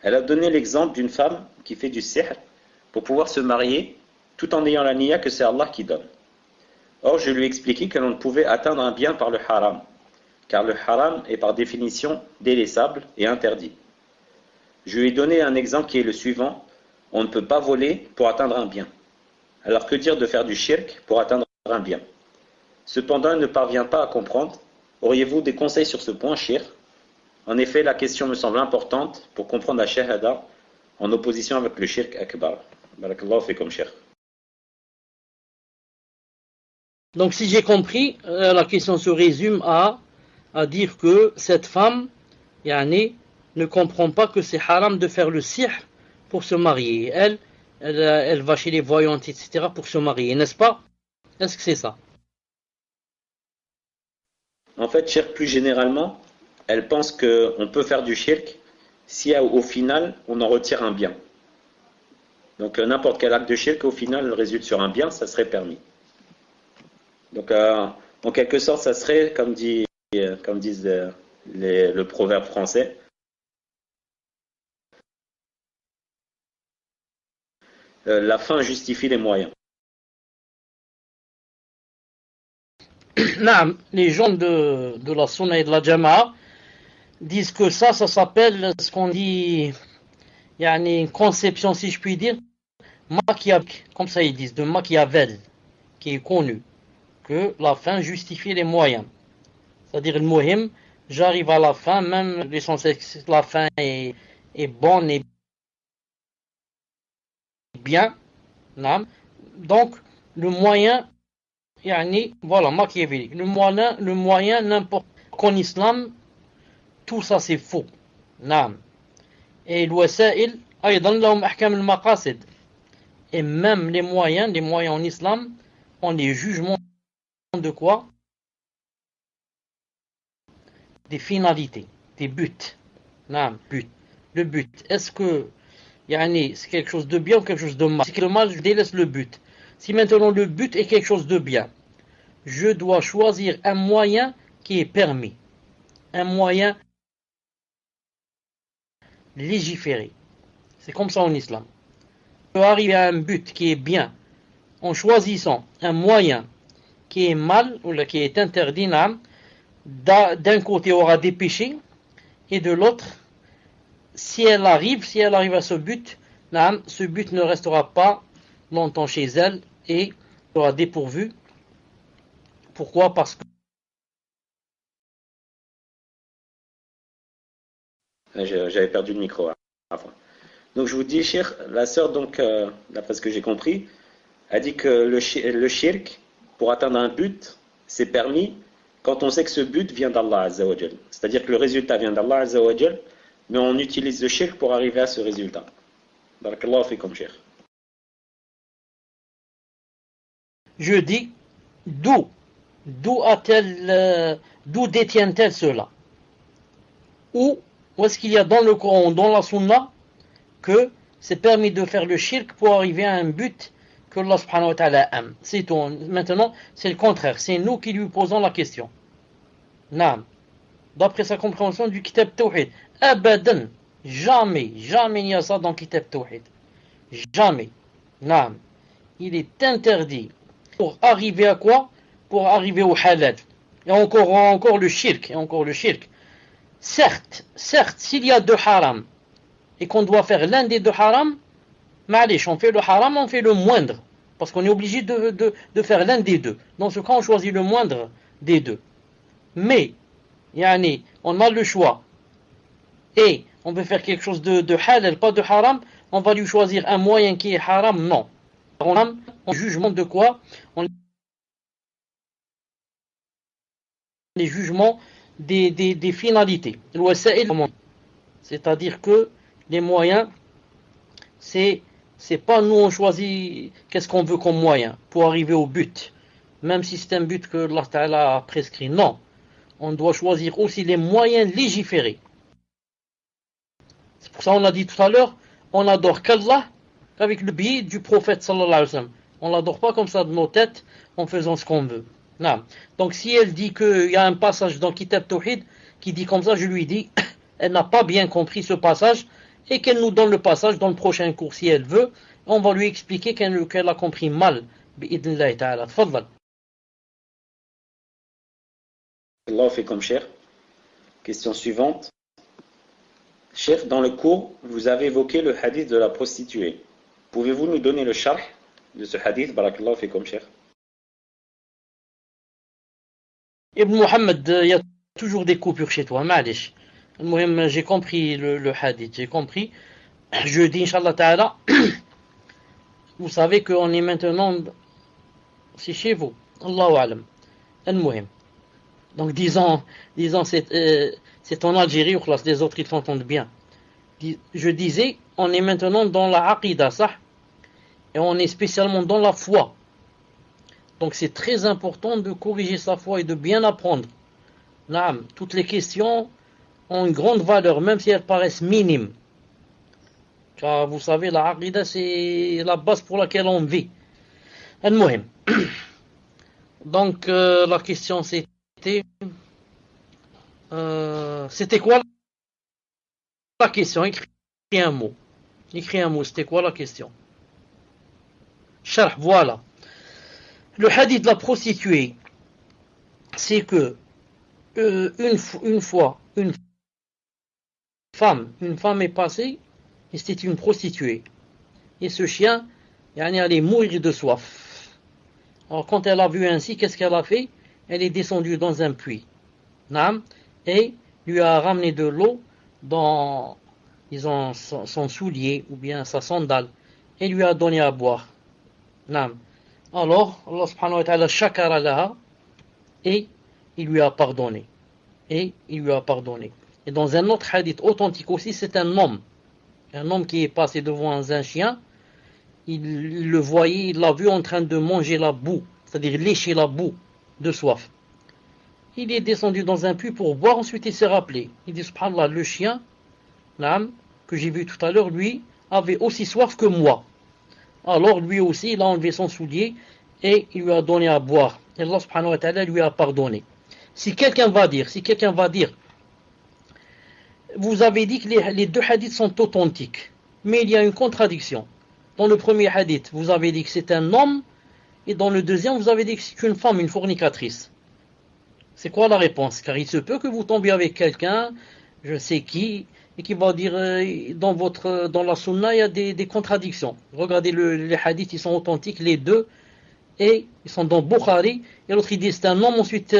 Speaker 2: Elle a donné l'exemple d'une femme qui fait du sihr pour pouvoir se marier tout en ayant la niya que c'est Allah qui donne. Or, je lui ai expliqué que l'on ne pouvait atteindre un bien par le haram, car le haram est par définition délaissable et interdit. Je lui ai donné un exemple qui est le suivant: on ne peut pas voler pour atteindre un bien. Alors que dire de faire du shirk pour atteindre un bien? Cependant, elle ne parvient pas à comprendre Auriez-vous des conseils sur ce point, Cheikh? En effet, la question me semble importante pour comprendre la shahada en opposition avec le shirk akbar. Barakallahu fikum, Cheikh.
Speaker 1: Donc si j'ai compris, la question se résume à dire que cette femme, yani, ne comprend pas que c'est haram de faire le sihr pour se marier. Elle va chez les voyantes, etc. pour se marier, n'est-ce pas? Est-ce que c'est ça?
Speaker 2: En fait, shirk plus généralement, elle pense qu'on peut faire du shirk si au final on en retire un bien. Donc n'importe quel acte de shirk au final résulte sur un bien, ça serait permis. Donc en quelque sorte, ça serait, comme disent le proverbe français, la fin justifie les moyens.
Speaker 1: Les gens de la Sunna et de la Jama'a disent que ça s'appelle ce qu'on dit, yani une conception, si je puis dire, machiavélique, comme ça ils disent, de Machiavel, qui est connu, que la fin justifie les moyens. C'est-à-dire, le muhim, j'arrive à la fin, même l'essentiel, la fin est bonne et bien. Donc, le moyen, yani, voilà, machiavélique. Le moyen, n'importe qu'en islam, tout ça c'est faux. Et l'wasa'il, aydan lahum ahkam al-maqasid. Et même les moyens en islam, ont des jugements de quoi? Des finalités, des buts. But. Le but. Est-ce que c'est quelque chose de bien ou quelque chose de mal? Si le mal, je délaisse le but. Si maintenant le but est quelque chose de bien, je dois choisir un moyen qui est permis. Un moyen légiféré. C'est comme ça en islam. On peut arriver à un but qui est bien en choisissant un moyen qui est mal ou qui est interdit. D'un côté, il y aura des péchés et de l'autre, si elle arrive à ce but ne restera pas longtemps chez elle et sera dépourvu. Pourquoi? Parce que
Speaker 2: j'avais perdu le micro avant. Donc je vous dis, Cheikh, la sœur, donc, d'après ce que j'ai compris, a dit que le shirk, pour atteindre un but, c'est permis quand on sait que ce but vient d'Allah Azza wa Jal. C'est-à-dire que le résultat vient d'Allah Azza wa Jal, mais on utilise le shirk pour arriver à ce résultat. Barakallahu fikum, Cheikh.
Speaker 1: je dis, d'où détient-elle cela? Où est-ce qu'il y a dans le Coran, dans la Sunna, que c'est permis de faire le shirk pour arriver à un but que Allah subhanahu wa ta'ala aime? C'est tout. Maintenant, c'est le contraire. C'est nous qui lui posons la question. D'après sa compréhension du Kitab Tawhid. Abadan. Jamais il y a ça dans le Kitab Tawhid. Jamais. Il est interdit. Pour arriver à quoi? Pour arriver au halal. Et encore le shirk. Certes, s'il y a deux haram et qu'on doit faire l'un des deux haram, ma'alish, on fait le haram, on fait le moindre. Parce qu'on est obligé de faire l'un des deux. Dans ce cas, on choisit le moindre des deux. Mais, on a le choix. Et on veut faire quelque chose de halal, pas de haram, on va lui choisir un moyen qui est haram, non. On a un jugement de quoi? Les jugements des finalités. C'est-à-dire que les moyens, c'est pas nous on choisit qu'est-ce qu'on veut comme moyen pour arriver au but. Même si c'est un but que Allah Ta'ala a prescrit. Non. On doit choisir aussi les moyens légiférés. C'est pour ça qu'on a dit tout à l'heure, on n'adore qu'Allah avec le biais du prophète sallallahu alayhi wa sallam. On l'adore pas comme ça de nos têtes en faisant ce qu'on veut. Non. Donc si elle dit qu'il y a un passage dans Kitab Tawhid qui dit comme ça, je lui dis, elle n'a pas bien compris ce passage et qu'elle nous donne le passage dans le prochain cours si elle veut. On va lui expliquer qu'elle a compris mal. Bi'idnillahi ta'ala. Tfaddal.
Speaker 2: Allah fait comme Cheikh. Question suivante. Cheikh, dans le cours, vous avez évoqué le hadith de la prostituée. Pouvez-vous nous donner le sharh de ce hadith? Barakallahu fikum, Cheikh.
Speaker 1: Ibn Mohammed, il y a toujours des coupures chez toi, معلش. المهم, j'ai compris le hadith, j'ai compris. Je dis, Inch'Allah Ta'ala, vous savez qu'on est maintenant, c'est chez vous. Allahu Alam. المهم. Donc disons c'est en Algérie, ou les autres ils s'entendent bien. Je disais, on est maintenant dans la aqidah, ça, et on est spécialement dans la foi. Donc c'est très important de corriger sa foi et de bien apprendre. Naam, toutes les questions ont une grande valeur, même si elles paraissent minimes. Car vous savez, la aqidah, c'est la base pour laquelle on vit. Al-Muhim. Donc la question c'était... c'était quoi la question? Écris un mot. Écris un mot, c'était quoi la question? Sharh, voilà. Le hadith de la prostituée, c'est que une fois, une femme est passée, et c'était une prostituée. Et ce chien, elle allait mourir de soif. Alors quand elle a vu ainsi, qu'est-ce qu'elle a fait? Elle est descendue dans un puits. Et lui a ramené de l'eau dans, disons, son soulier ou bien sa sandale et lui a donné à boire. Alors, Allah subhanahu wa ta'ala shakara laha et il lui a pardonné. Et dans un autre hadith authentique aussi, c'est un homme qui est passé devant un chien, il le voyait, il l'a vu en train de manger la boue, c'est-à-dire lécher la boue de soif. Il est descendu dans un puits pour boire, ensuite il s'est rappelé. Il dit, subhanallah, le chien, que j'ai vu tout à l'heure, lui, avait aussi soif que moi. Alors lui aussi, il a enlevé son soulier et il lui a donné à boire. Et Allah subhanahu wa ta'ala lui a pardonné. Si quelqu'un va dire, vous avez dit que les deux hadiths sont authentiques, mais il y a une contradiction. Dans le premier hadith, vous avez dit que c'est un homme, et dans le deuxième, vous avez dit que c'est une femme, une fornicatrice. C'est quoi la réponse? Car il se peut que vous tombiez avec quelqu'un, je sais qui, et qui va dire dans la sunna il y a des contradictions. Regardez les hadiths, ils sont authentiques, les deux, et ils sont dans Bukhari, et l'autre il dit c'est un homme, ensuite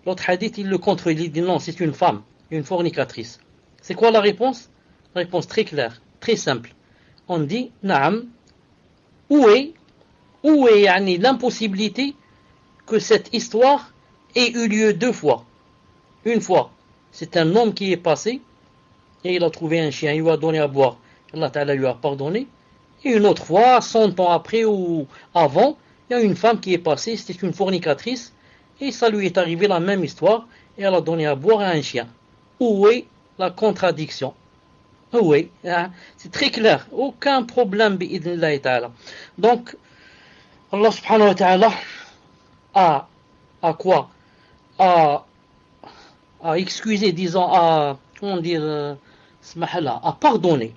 Speaker 1: l'autre hadith il le contredit, il dit non, c'est une femme, une fornicatrice. C'est quoi la réponse? La réponse très claire, très simple. On dit, naam, où est l'impossibilité que cette histoire ait eu lieu deux fois? Une fois, c'est un homme qui est passé, et il a trouvé un chien, il lui a donné à boire. Allah Ta'ala lui a pardonné. Et une autre fois, 100 ans après ou avant, il y a une femme qui est passée, c'était une fornicatrice, et ça lui est arrivé la même histoire, et elle a donné à boire à un chien. Où est la contradiction? Oui, c'est très clair, aucun problème bi'idnillahi ta'ala. Donc, Allah subhanahu wa ta'ala a quoi? A excusé, disons, comment dire, à pardonner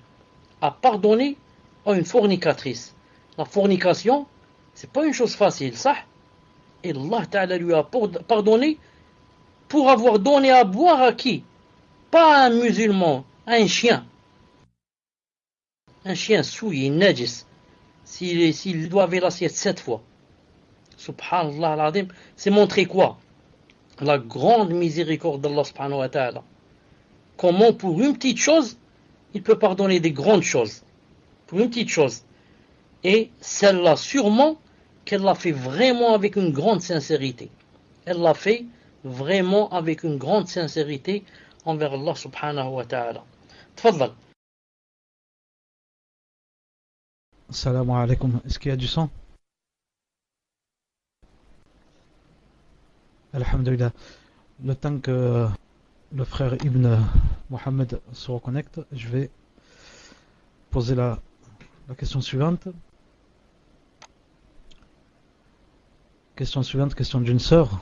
Speaker 1: à une fornicatrice. La fornication, c'est pas une chose facile, ça. Et Allah Ta'ala lui a pardonné pour avoir donné à boire à qui? Pas à un musulman, à un chien. Un chien souillé, najis, s'il doit laver l'assiette 7 fois. Subhanallah al-Azim, c'est montrer quoi? La grande miséricorde d'Allah subhanahu wa ta'ala. Comment pour une petite chose, il peut pardonner des grandes choses. Pour une petite chose. Et celle-là, sûrement, qu'elle l'a fait vraiment avec une grande sincérité. Elle l'a fait vraiment avec une grande sincérité envers Allah subhanahu wa ta'ala. Tfaddal.
Speaker 4: Salam alaikum. Est-ce qu'il y a du son? Alhamdulillah. Le temps que le frère Ibn Mohammed se reconnecte, je vais poser la question suivante. Question d'une sœur.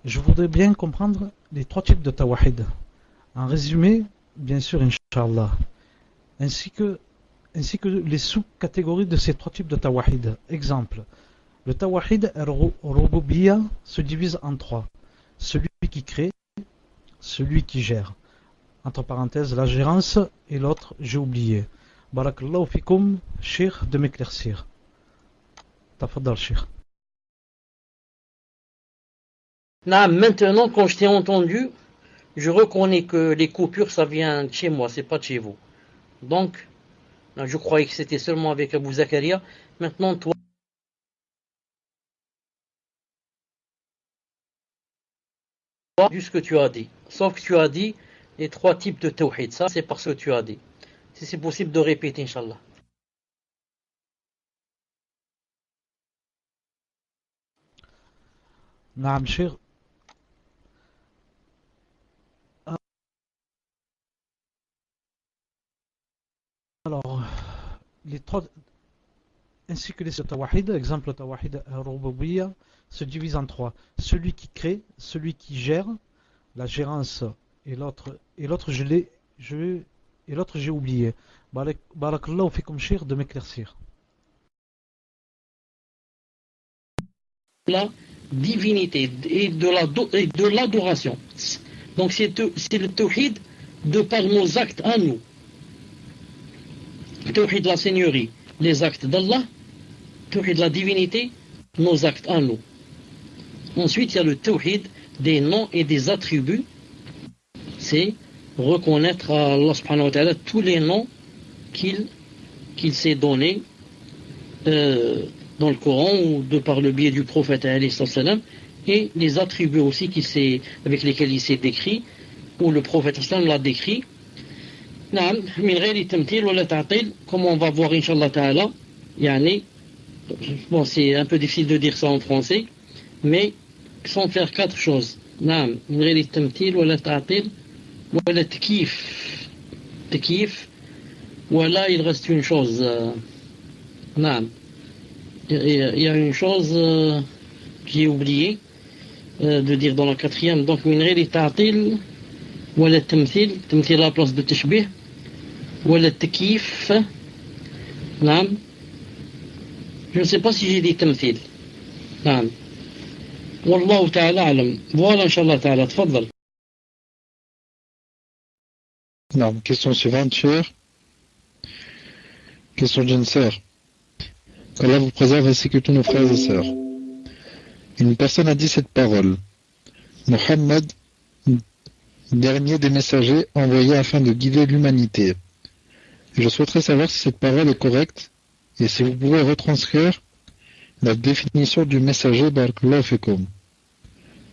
Speaker 4: Je voudrais bien comprendre les trois types de tawahid. En résumé, bien sûr, Inch'Allah. Ainsi que les sous-catégories de ces trois types de tawahid. Exemple, le tawahid al-rububiyya se divise en trois. Celui qui crée, celui qui gère. Entre parenthèses, la gérance et l'autre, j'ai oublié. Barakallahu fikoum, cheikh, de m'éclaircir. Tafaddal, cheikh.
Speaker 1: Là, maintenant, quand je t'ai entendu, je reconnais que les coupures, ça vient de chez moi, c'est pas de chez vous. Donc, là, je croyais que c'était seulement avec Abou Zakaria. Maintenant, toi, vu ce que tu as dit. Sauf que tu as dit les 3 types de tawhid. Ça, c'est parce que tu as dit. Si c'est possible de répéter, Inch'Allah.
Speaker 4: Naam, cher. Alors, les 3, ainsi que les tawahid, exemple tawahid al-rububiyya, se divisent en 3. Celui qui crée, celui qui gère, la gérance, et l'autre j'ai oublié. Barakallahu fikum cher de m'éclaircir.
Speaker 1: La divinité et de l'adoration. Donc, c'est le tawhid de par nos actes à nous. Tawhid de la seigneurie, les actes d'Allah. Tawhid de la divinité, nos actes à nous. Ensuite, il y a le tawhid des noms et des attributs. C'est reconnaître à Allah subhanahu wa ta'ala tous les noms qu'il s'est donnés dans le Coran ou de par le biais du prophète et les attributs aussi avec lesquels il s'est décrit, ou le prophète l'a décrit. Comme on va voir Inch'Allah ta'ala, bon, c'est un peu difficile de dire ça en français, mais sans faire 4 choses. Voilà, il reste une chose. Il y a une chose que j'ai oublié de dire dans la 4e. Donc, min ghayri ta'til, wala tamthil, tamthil à la place de tashbih, wala takif. Je ne sais pas si j'ai dit tamthil. Wallahu ta'ala alam. Voilà, Inch'Allah ta'ala. Tfaddal.
Speaker 3: Non, question suivante, cher. Question d'une sœur. qu'Allah vous préserve ainsi que tous nos frères et sœurs. Une personne a dit cette parole. Mohammed, dernier des messagers envoyés afin de guider l'humanité. Je souhaiterais savoir si cette parole est correcte et si vous pouvez retranscrire la définition du messager Barakallahu fikum.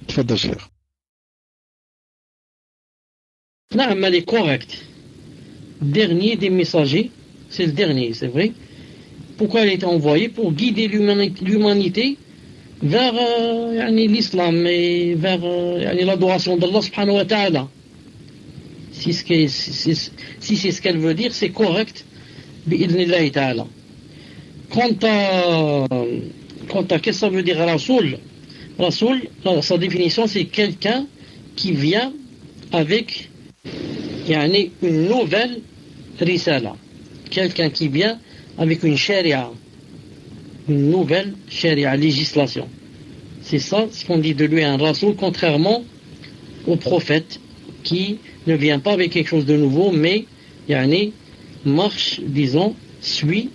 Speaker 3: Tfadal cher.
Speaker 1: Non, elle est correcte. Dernier des messagers, c'est le dernier, c'est vrai. Pourquoi elle a été envoyée? Pour guider l'humanité vers l'islam et vers l'adoration d'Allah subhanahu wa ta'ala. Si c'est ce qu'elle veut dire, c'est correct. Bi'idhnillahi ta'ala. Quant à qu'est-ce que ça veut dire Rasoul? Rasoul, sa définition, c'est quelqu'un qui vient avec une nouvelle risala. Quelqu'un qui vient avec une sharia, une nouvelle sharia, législation. C'est ça ce qu'on dit de lui, un rasoul, contrairement au prophète qui ne vient pas avec quelque chose de nouveau, mais marche, disons, suit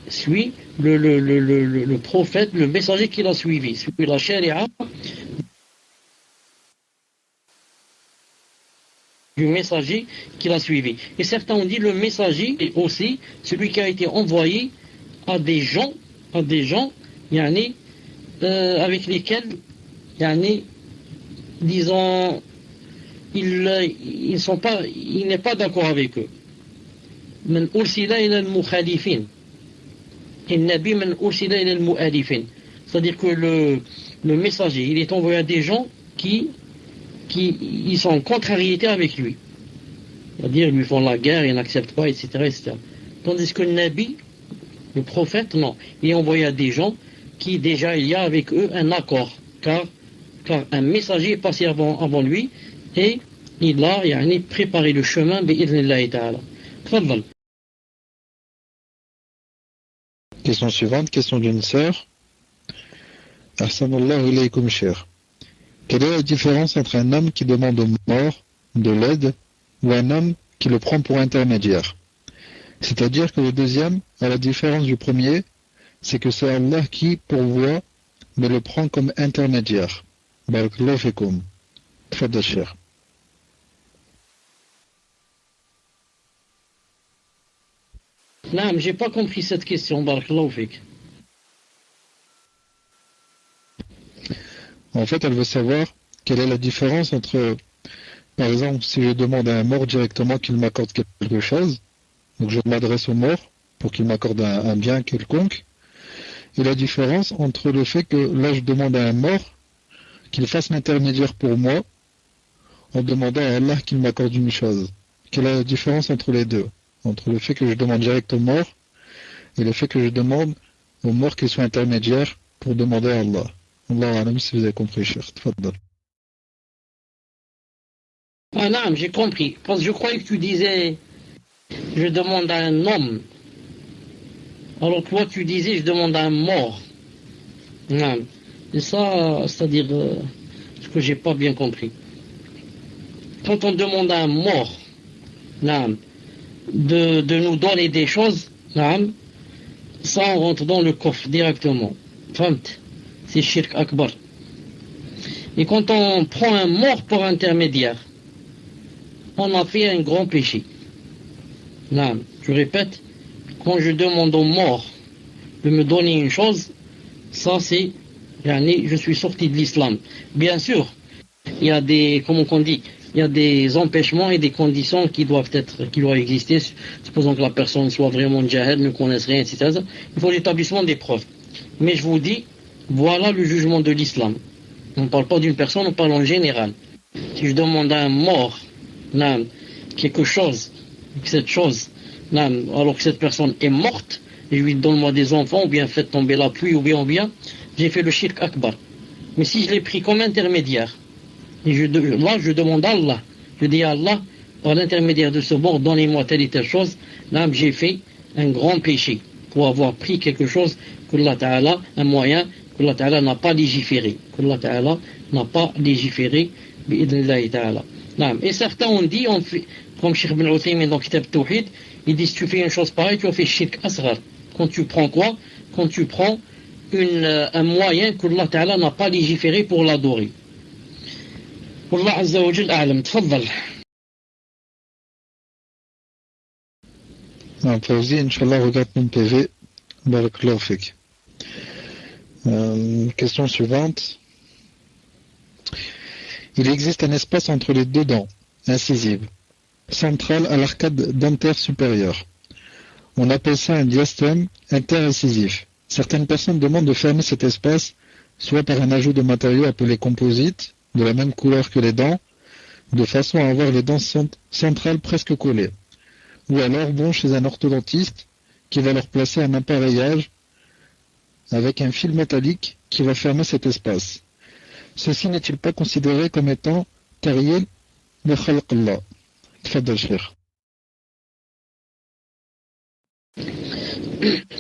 Speaker 1: le prophète, le messager qu'il a suivi, suit la sharia du messager qu'il a suivi. Et certains ont dit le messager est aussi celui qui a été envoyé à des gens avec lesquels disons il n'est pas d'accord avec eux. من أرسل إلى المخالفين النبي من أرسل إلى المؤالفين. C'est-à-dire que le messager, il est envoyé à des gens qui ils sont en contrariété avec lui. C'est-à-dire ils lui font la guerre, ils n'acceptent pas, etc., etc. Tandis que le Nabi, le prophète, non. Il est envoyé à des gens qui déjà il y a avec eux un accord. Car un messager est passé avant lui et il a préparé le chemin bi'idhnillahi ta'ala. Tfaddal.
Speaker 3: Question suivante, question d'une sœur. Ahsanallahu ilaykum cher. Quelle est la différence entre un homme qui demande aux morts de l'aide ou un homme qui le prend pour intermédiaire? C'est-à-dire que le deuxième, à la différence du premier, c'est que c'est Allah qui pourvoit, mais le prend comme intermédiaire. Barakallahu fikum. تفضل شيخ.
Speaker 1: Non, j'ai pas compris cette question, barakallahu fik.
Speaker 3: En fait, elle veut savoir quelle est la différence entre, par exemple, si je demande à un mort directement qu'il m'accorde quelque chose, donc je m'adresse au mort pour qu'il m'accorde un bien quelconque, et la différence entre le fait que là je demande à un mort qu'il fasse l'intermédiaire pour moi en demandant à Allah qu'il m'accorde une chose. Quelle est la différence entre les deux? Entre le fait que je demande direct au mort et le fait que je demande au mort qu'il soit intermédiaire pour demander à Allah. Allah alam si vous avez compris, cher. Tfaddal.
Speaker 1: Ah non, j'ai compris. Parce que je croyais que tu disais, je demande à un homme. Alors que toi, tu disais, je demande à un mort. Non. Et ça, c'est-à-dire ce que j'ai pas bien compris. Quand on demande à un mort, non, de nous donner des choses, non, ça on rentre dans le coffre directement. Famt, c'est shirk akbar. Et quand on prend un mort pour intermédiaire, on a fait un grand péché. Non, je répète, quand je demande au mort de me donner une chose, ça c'est, je suis sorti de l'islam. Bien sûr, il y a des, comment on dit, il y a des empêchements et des conditions qui doivent exister, supposons que la personne soit vraiment jahil, ne connaisse rien, etc. Il faut l'établissement des preuves. Mais je vous dis, voilà le jugement de l'islam. On ne parle pas d'une personne, on parle en général. Si je demande à un mort, non, quelque chose, cette chose, non, alors que cette personne est morte, et je lui donne-moi des enfants, ou bien faites tomber la pluie, ou bien, j'ai fait le shirk akbar. Mais si je l'ai pris comme intermédiaire, et là je demande à Allah, je dis à Allah, par l'intermédiaire de ce mort, donnez-moi telle et telle chose, là j'ai fait un grand péché, pour avoir pris quelque chose que Allah Ta'ala, un moyen que Allah Ta'ala n'a pas légiféré, que Allah Ta'ala n'a pas légiféré, bi'idnillahi Ta'ala. Et certains ont dit, comme Cheikh Ibn Uthaymin dans Kitab Tawhid, ils disent tu fais une chose pareille, tu as fait shirk asghar. Quand tu prends quoi? Quand tu prends un moyen que Allah Ta'ala n'a pas légiféré pour l'adorer. Wallah Azza wa Jal a'lam, tfaddal.
Speaker 3: Fawzi, Inch'Allah, regarde mon PV. Barakallahu fik. Question suivante. Il existe un espace entre les deux dents, incisives, central à l'arcade dentaire supérieure. On appelle ça un diastème interincisif. Certaines personnes demandent de fermer cet espace, soit par un ajout de matériaux appelés composites, de la même couleur que les dents, de façon à avoir les dents centrales presque collées. Ou alors vont chez un orthodontiste qui va leur placer un appareillage avec un fil métallique qui va fermer cet espace. Ceci n'est-il pas considéré comme étant taryil de khalq Allah? Tfaddal Cheikh.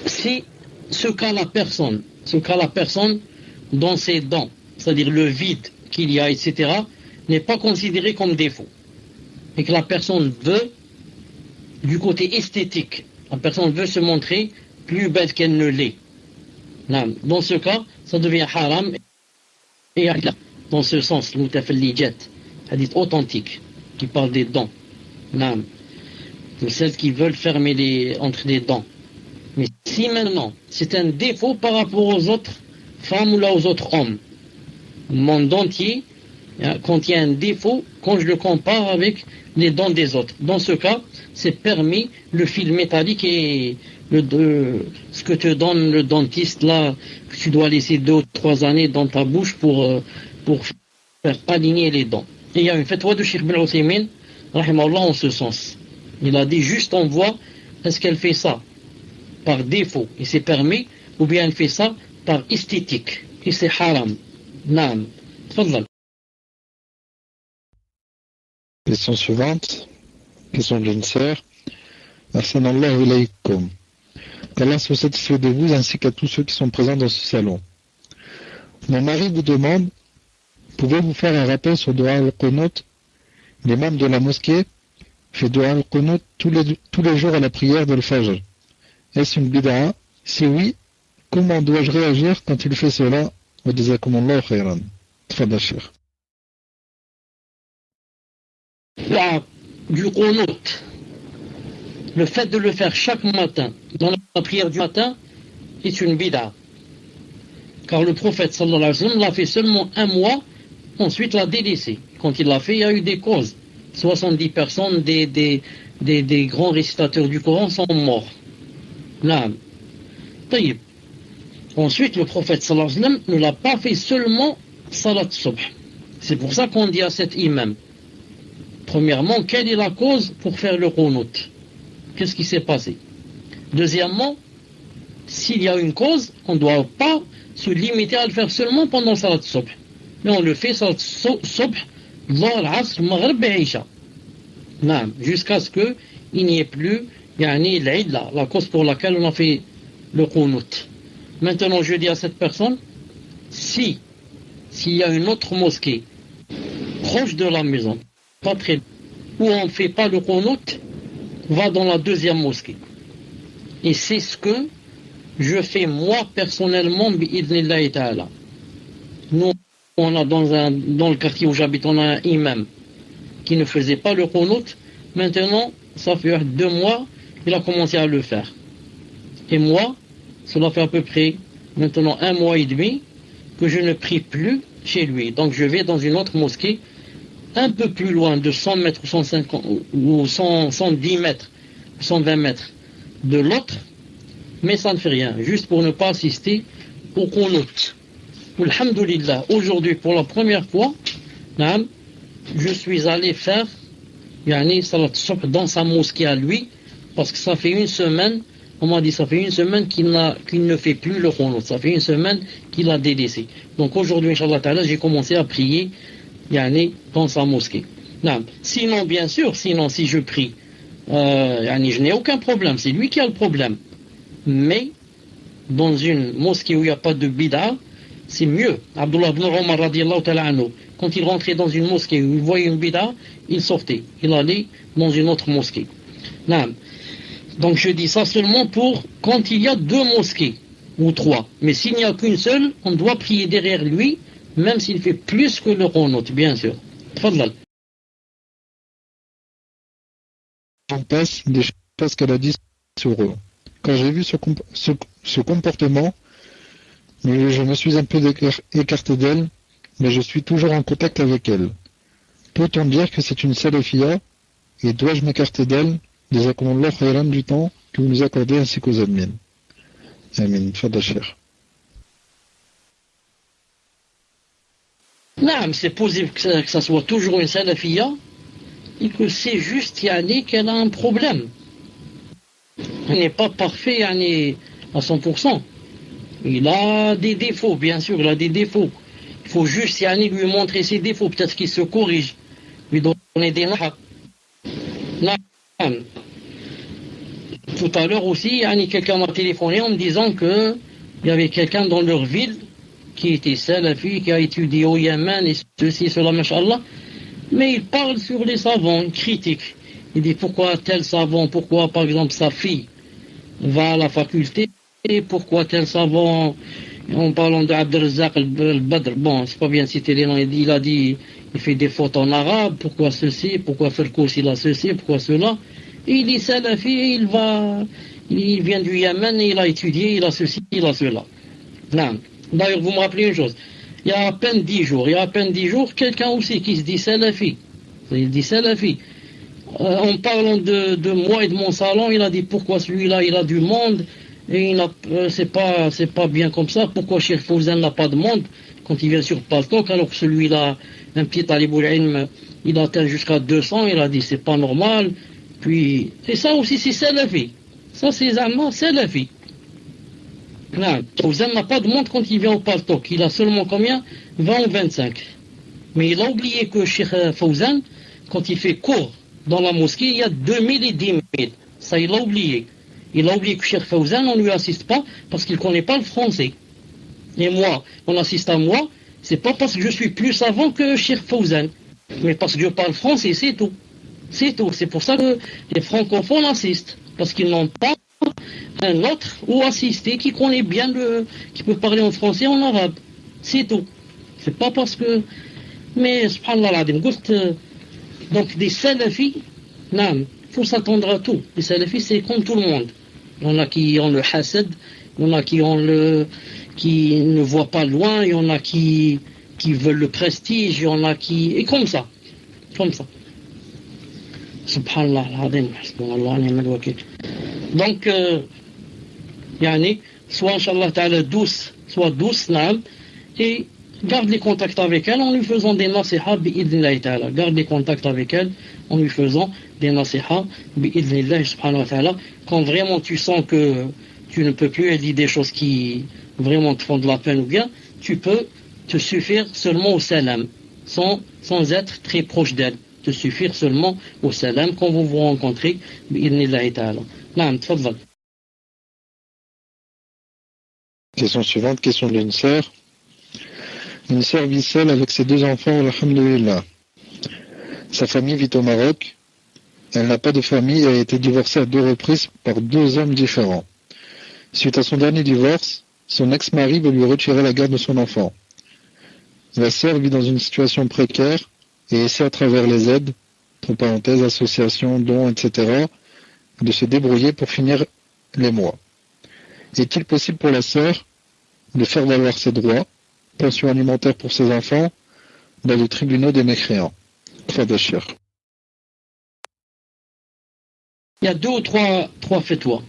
Speaker 1: Si ce qu'a la personne dans ses dents, c'est-à-dire le vide qu'il y a, etc., n'est pas considéré comme défaut, et que la personne veut, du côté esthétique, la personne veut se montrer plus belle qu'elle ne l'est. Dans ce cas, ça devient haram, et dans ce sens, l'utafallijat, hadith authentique, qui parle des dents, celles qui veulent fermer entre les dents. Mais si maintenant, c'est un défaut par rapport aux autres femmes ou là aux autres hommes, le monde entier contient un défaut quand je le compare avec les dents des autres. Dans ce cas, c'est permis le fil métallique et ce que te donne le dentiste là, que tu dois laisser 2 ou 3 années dans ta bouche pour faire aligner les dents. Et il y a une fatwa de Cheikh Ibn Uthaymin, rahimahullah, en ce sens. Il a dit juste on voit, est-ce qu'elle fait ça par défaut et c'est permis, ou bien elle fait ça par esthétique et c'est haram. Naam. Tfaddal.
Speaker 3: Question suivante. Question d'une sœur. Ahsanallahu ilaykum. Qu'Allah soit satisfait de vous ainsi qu'à tous ceux qui sont présents dans ce salon. Mon mari vous demande, pouvez-vous faire un rappel sur Dua al-Qunut? L'imam de la mosquée fait Dua al-Qunut tous les jours à la prière de l'Fajr. Est-ce une bid'a? Si oui, comment dois-je réagir quand il fait cela? Wa jazakumullahu khairan. Tfaddal Cheikh.
Speaker 1: Du qunut, le fait de le faire chaque matin, dans la prière du matin, est une bid'a. Car le prophète sallallahu alayhi wa sallam l'a fait seulement un mois, ensuite l'a délaissé. Quand il l'a fait, il y a eu des causes. 70 personnes des grands récitateurs du Coran sont morts. Là. Ensuite, le prophète sallallahu alayhi wa sallam ne l'a pas fait seulement salat subh. C'est pour ça qu'on dit à cet imam, premièrement, quelle est la cause pour faire le qunut? Qu'est-ce qui s'est passé? Deuxièmement, s'il y a une cause, on ne doit pas se limiter à le faire seulement pendant salat subh. Mais on le fait salat subh, Dhuhr, Asr, Maghrib et Isha. Jusqu'à ce qu'il n'y ait plus la cause pour laquelle on a fait le qunut. Maintenant, je dis à cette personne, s'il y a une autre mosquée proche de la maison, pas très où on ne fait pas le qunut, va dans la deuxième mosquée. Et c'est ce que je fais moi personnellement, bi'idhnillahi ta'ala. Nous, on a dans le quartier où j'habite, on a un imam qui ne faisait pas le qunut. Maintenant, ça fait 2 mois, il a commencé à le faire. Et moi, cela fait à peu près maintenant 1 mois et demi que je ne prie plus chez lui. Donc je vais dans une autre mosquée un peu plus loin de 100 mètres ou 150 ou 110 mètres, 120 mètres de l'autre, mais ça ne fait rien, juste pour ne pas assister au qunut. Alhamdulillah, aujourd'hui pour la première fois, je suis allé faire salat subh dans sa mosquée à lui, parce que ça fait 1 semaine, on m'a dit ça fait 1 semaine qu'il ne fait plus le qunut, ça fait 1 semaine qu'il a délaissé. Donc aujourd'hui, Inch'Allah Ta'ala, j'ai commencé à prier dans sa mosquée. Sinon, bien sûr, si je prie, je n'ai aucun problème, c'est lui qui a le problème. Mais dans une mosquée où il n'y a pas de bid'a, c'est mieux. Abdullah ibn Umar radiyallahu ta'ala anhu, quand il rentrait dans une mosquée où il voyait une bid'a, il sortait, il allait dans une autre mosquée. Donc je dis ça seulement pour quand il y a 2 mosquées ou 3. Mais s'il n'y a qu'une seule, on doit prier derrière lui, même s'il fait plus que le qunut, bien sûr. Tfadlal.
Speaker 3: On passe des choses qu'elle a dit sur eux. Quand j'ai vu ce comportement, je me suis un peu écarté d'elle, mais je suis toujours en contact avec elle. Peut-on dire que c'est une salafia et dois-je m'écarter d'elle? Jazakumullah khayran du temps que vous nous accordez ainsi qu'aux admins. Amin. Fadal Cheikh.
Speaker 1: C'est possible que ça soit toujours une salafia et que c'est juste qu'elle a un problème. Elle n'est pas parfait à 100%. Il a des défauts, bien sûr, il a des défauts. Il faut juste lui montrer ses défauts, peut-être qu'il se corrige, lui donner des nahas. Tout à l'heure aussi, quelqu'un m'a téléphoné en me disant qu'il y avait quelqu'un dans leur ville qui était salafi, qui a étudié au Yémen et ceci, cela, machallah. Mais il parle sur les savants, il critique. Il dit pourquoi tel savant, pourquoi par exemple sa fille va à la faculté, et pourquoi tel savant, en parlant d'Abdelrazak al-Badr, bon, c'est pas bien cité les noms, il a dit, il fait des fautes en arabe, pourquoi ceci, pourquoi Ferkous il a ceci, pourquoi cela. Et il est salafi, il vient du Yémen, et il a étudié, il a ceci, il a cela. Non. D'ailleurs, vous me rappelez une chose, il y a à peine 10 jours, quelqu'un aussi qui se dit salafi. Il dit salafi. En parlant de moi et de mon salon, il a dit pourquoi celui-là il a du monde et c'est pas bien comme ça. Pourquoi Cheikh Fawzan n'a pas de monde quand il vient sur Paltok alors que celui-là, un petit talibul ilm, il atteint jusqu'à 200. Il a dit c'est pas normal. Puis et ça aussi c'est salafi. Ça c'est Zama salafi. Fawzan n'a pas de monde quand il vient au Paltok. Il a seulement combien? 20 ou 25. Mais il a oublié que Cheikh Fawzan, quand il fait cours dans la mosquée, il y a 2000 et 10 000. Ça, il a oublié. Il a oublié que Cheikh Fawzan, on ne lui assiste pas parce qu'il ne connaît pas le français. Et moi, on assiste à moi, c'est pas parce que je suis plus savant que Cheikh Fawzan, mais parce que je parle français, c'est tout. C'est tout. C'est pour ça que les francophones assistent. Parce qu'ils n'ont pas un autre ou assisté qui connaît bien qui peut parler en français et en arabe. C'est tout. C'est pas parce que... Mais, subhanallah, Donc des salafis, il faut s'attendre à tout. Les salafis, c'est comme tout le monde. Il y en a qui ont le hasad, il y en a qui ne voient pas loin, il y en a qui veulent le prestige, il y en a qui... Et comme ça. Subhanallah, donc, soit Inch'Allah Ta'ala douce, et garde les contacts avec elle en lui faisant des nasiha bi'idnillahi ta'ala. Garde les contacts avec elle en lui faisant des nasiha bi'idnillahi subhanahu wa ta'ala. Quand vraiment tu sens que tu ne peux plus, elle dit des choses qui vraiment te font de la peine ou bien, tu peux te suffire seulement au salam, sans être très proche d'elle. Te suffire seulement au salam quand vous vous rencontrez bi'idnillahi ta'ala. Naam, tfaddal.
Speaker 3: Question suivante, question d'une sœur. Une sœur vit seule avec ses 2 enfants, alhamdulillah. Sa famille vit au Maroc. Elle n'a pas de famille et a été divorcée à 2 reprises par 2 hommes différents. Suite à son dernier divorce, son ex-mari veut lui retirer la garde de son enfant. La sœur vit dans une situation précaire et essaie à travers les aides, entre parenthèses, associations, dons, etc., de se débrouiller pour finir les mois. Est-il possible pour la sœur de faire valoir ses droits, pension alimentaire pour ses enfants, dans les tribunaux des mécréants? Fadachir.
Speaker 1: Il y a 2 ou 3 fatwas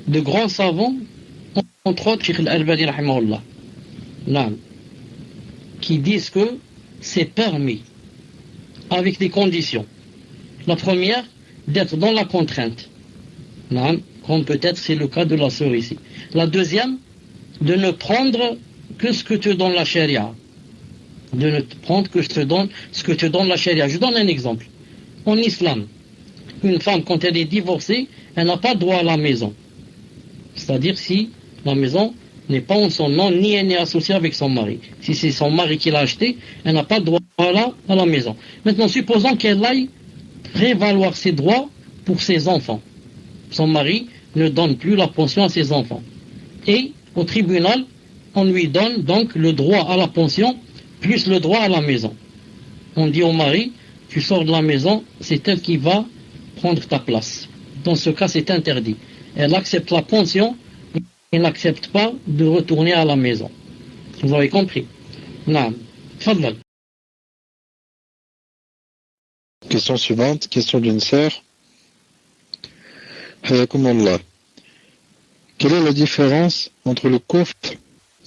Speaker 1: de grands savants, entre autres Cheikh Al-Albani rahimahullah, qui disent que c'est permis avec des conditions. La première, d'être dans la contrainte, comme peut-être c'est le cas de la sœur ici. La deuxième, de ne prendre que ce que te donne la charia. De ne prendre que ce que te donne la charia. Je donne un exemple. En islam, une femme, quand elle est divorcée, elle n'a pas droit à la maison. C'est-à-dire si la maison n'est pas en son nom, ni elle n'est associée avec son mari. Si c'est son mari qui l'a acheté, elle n'a pas droit à la maison. Maintenant, supposons qu'elle aille prévaloir ses droits pour ses enfants. Son mari ne donne plus la pension à ses enfants. Et au tribunal, on lui donne donc le droit à la pension plus le droit à la maison. On dit au mari, tu sors de la maison, c'est elle qui va prendre ta place. Dans ce cas, c'est interdit. Elle accepte la pension, elle n'accepte pas de retourner à la maison. Vous avez compris? Non. Fadlal.
Speaker 3: Question suivante, question d'une sœur. Hayakumullah. Quelle est la différence entre le kufr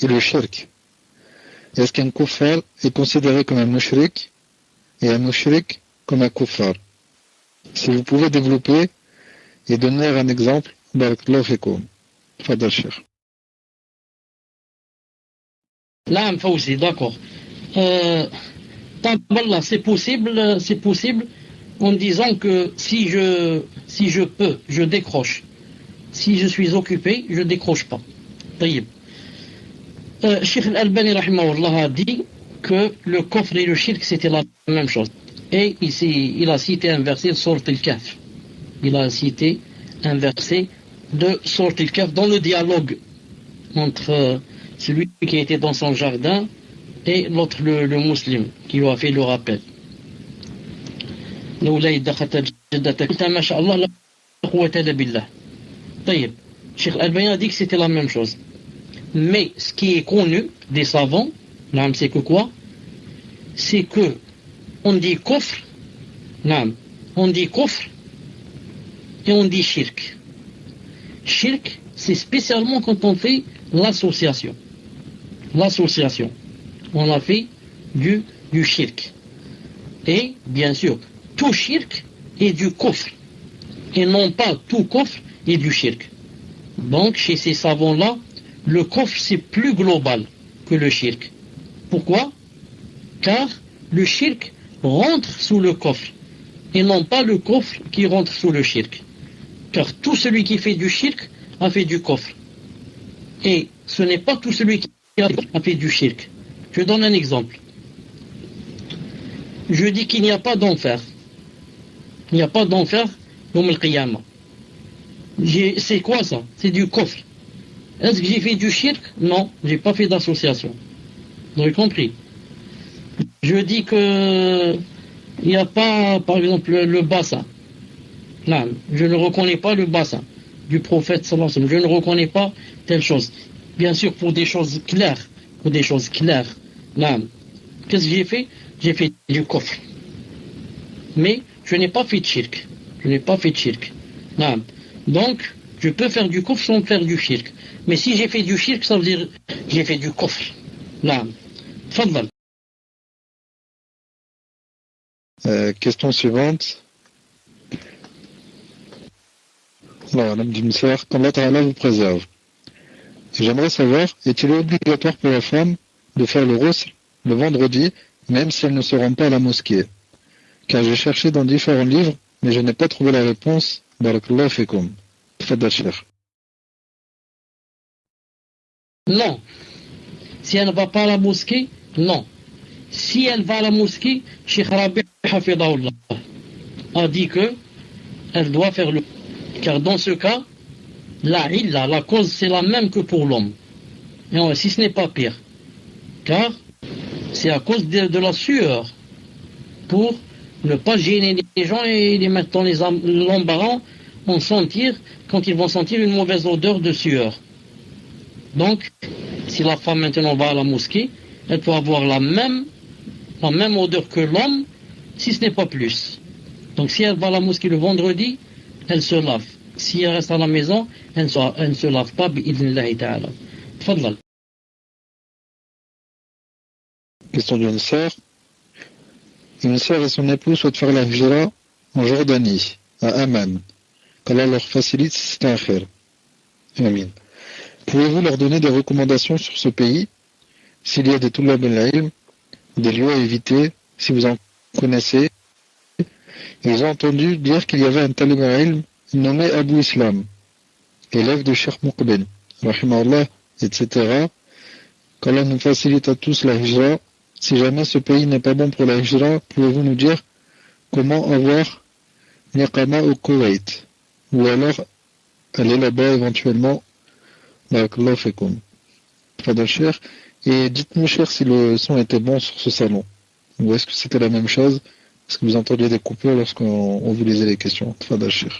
Speaker 3: et le shirk? Est-ce qu'un kuffar est considéré comme un mushrik et un mushrik comme un kuffar? Si vous pouvez développer et donner un exemple, barakallahu fikum. Fadal Cheikh.
Speaker 1: Là, Fawzi, d'accord. Wallah, c'est possible en disant que si je peux, je décroche. Si je suis occupé, je décroche pas. Taïb. Cheikh Al-Albani rahimahullah a dit que le kufr et le shirk c'était la même chose. Et ici, il a cité un verset de Sourate Al-Kahf. Il a cité un verset de Sourate Al-Kahf dans le dialogue entre celui qui était dans son jardin et l'autre, le musulman, qui lui a fait le rappel. Cheikh Al-Albani a dit que c'était la même chose. Mais ce qui est connu des savants, c'est que quoi? C'est que on dit kufr, on dit kufr et on dit shirk. Shirk, c'est spécialement quand on fait l'association. L'association. On a fait du shirk. Et, bien sûr, tout shirk est du kufr. Et non pas tout kufr est du shirk. Donc, chez ces savants-là, le kufr c'est plus global que le shirk. Pourquoi? Car le shirk rentre sous le kufr et non pas le kufr qui rentre sous le shirk. Car tout celui qui fait du shirk a fait du kufr. Et ce n'est pas tout celui qui a fait du shirk. Je donne un exemple. Je dis qu'il n'y a pas d'enfer. Il n'y a pas d'enfer Yawm al-Qiyamah. C'est quoi ça? C'est du kufr. Est-ce que j'ai fait du shirk? Non, j'ai pas fait d'association. Vous avez compris? Je dis que il n'y a pas, par exemple, le bassin. Là, je ne reconnais pas le bassin du prophète sallallahu alayhi wa sallam. Je ne reconnais pas telle chose. Bien sûr, pour des choses claires. Là, qu'est-ce que j'ai fait? J'ai fait du kufr. Mais je n'ai pas fait de shirk. Là. Donc, je peux faire du kufr sans faire du shirk. Mais si j'ai fait du shirk, ça veut dire j'ai fait du kufr. Là. Tfadal.
Speaker 3: Question suivante. Alors, Madame Dimser, qu'Allah Ta'ala vous préserve. J'aimerais savoir, est-il obligatoire pour la femme de faire le ghusl le vendredi, même si elle ne se rend pas à la mosquée? Car j'ai cherché dans différents livres, mais je n'ai pas trouvé la réponse. Barakallahu fikum. Tfaddal Cheikh.
Speaker 1: Non. Si elle ne va pas à la mosquée, non. Si elle va à la mosquée, Cheikh Rabi' Hafidahullah a dit que elle doit faire le... Car dans ce cas, la cause c'est la même que pour l'homme. Et si ce n'est pas pire. Car c'est à cause de la sueur. Pour ne pas gêner les gens et les mettre dans l'embarras quand ils vont sentir une mauvaise odeur de sueur. Donc, si la femme maintenant va à la mosquée, elle peut avoir la même odeur que l'homme, si ce n'est pas plus. Donc si elle va à la mosquée le vendredi, elle se lave. Si elle reste à la maison, elle ne se lave pas, bi'idhnillahi ta'ala. Tfadlal.
Speaker 3: Question d'une sœur. Une sœur et son époux souhaitent faire la hijra en Jordanie, à Amman. Qu'Allah leur facilite si c'est un khir. Amin. Pouvez-vous leur donner des recommandations sur ce pays? S'il y a des tulab al-ilm, des lieux à éviter, si vous en connaissez? Ils ont entendu dire qu'il y avait un talib al-ilm nommé Abu Islam, élève de Cheikh Muqbil, rahimahullah, etc. Qu'Allah nous facilite à tous la hijra. Si jamais ce pays n'est pas bon pour la hijra, pouvez-vous nous dire comment avoir niqama au Koweït? Ou alors aller là-bas éventuellement. Barakallahu fikum. Fadal Cheikh. Et dites-nous, cher, si le son était bon sur ce salon. Ou est-ce que c'était la même chose? Est-ce que vous entendiez des coupures lorsqu'on vous lisait les questions? Fadal Cheikh.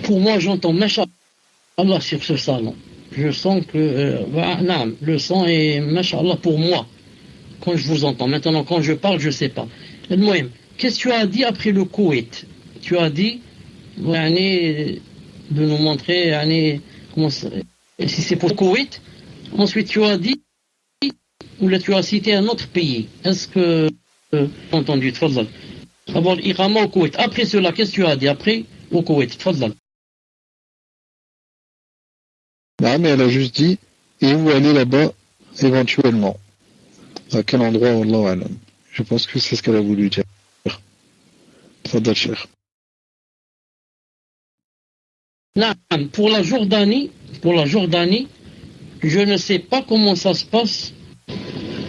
Speaker 1: Pour moi, j'entends Masha'Allah sur ce salon. Je sens que le son est Masha'Allah pour moi. Quand je vous entends. Maintenant, quand je parle, je ne sais pas. Qu'est-ce que tu as dit après le Koweït? Tu as dit de nous montrer comment si c'est pour le Koweït. Ensuite, tu as dit ou là tu as cité un autre pays. Est-ce que entendu? Tfadlal. D'abord l'Iqama au Koweït. Après cela, qu'est-ce que tu as dit après au Koweït? Tfadlal.
Speaker 3: Non, mais elle a juste dit et où aller là-bas éventuellement. À quel endroit, Wallahu a'lam. Je pense que c'est ce qu'elle a voulu dire. Tfadal Cheikh.
Speaker 1: Non, pour la Jordanie, je ne sais pas comment ça se passe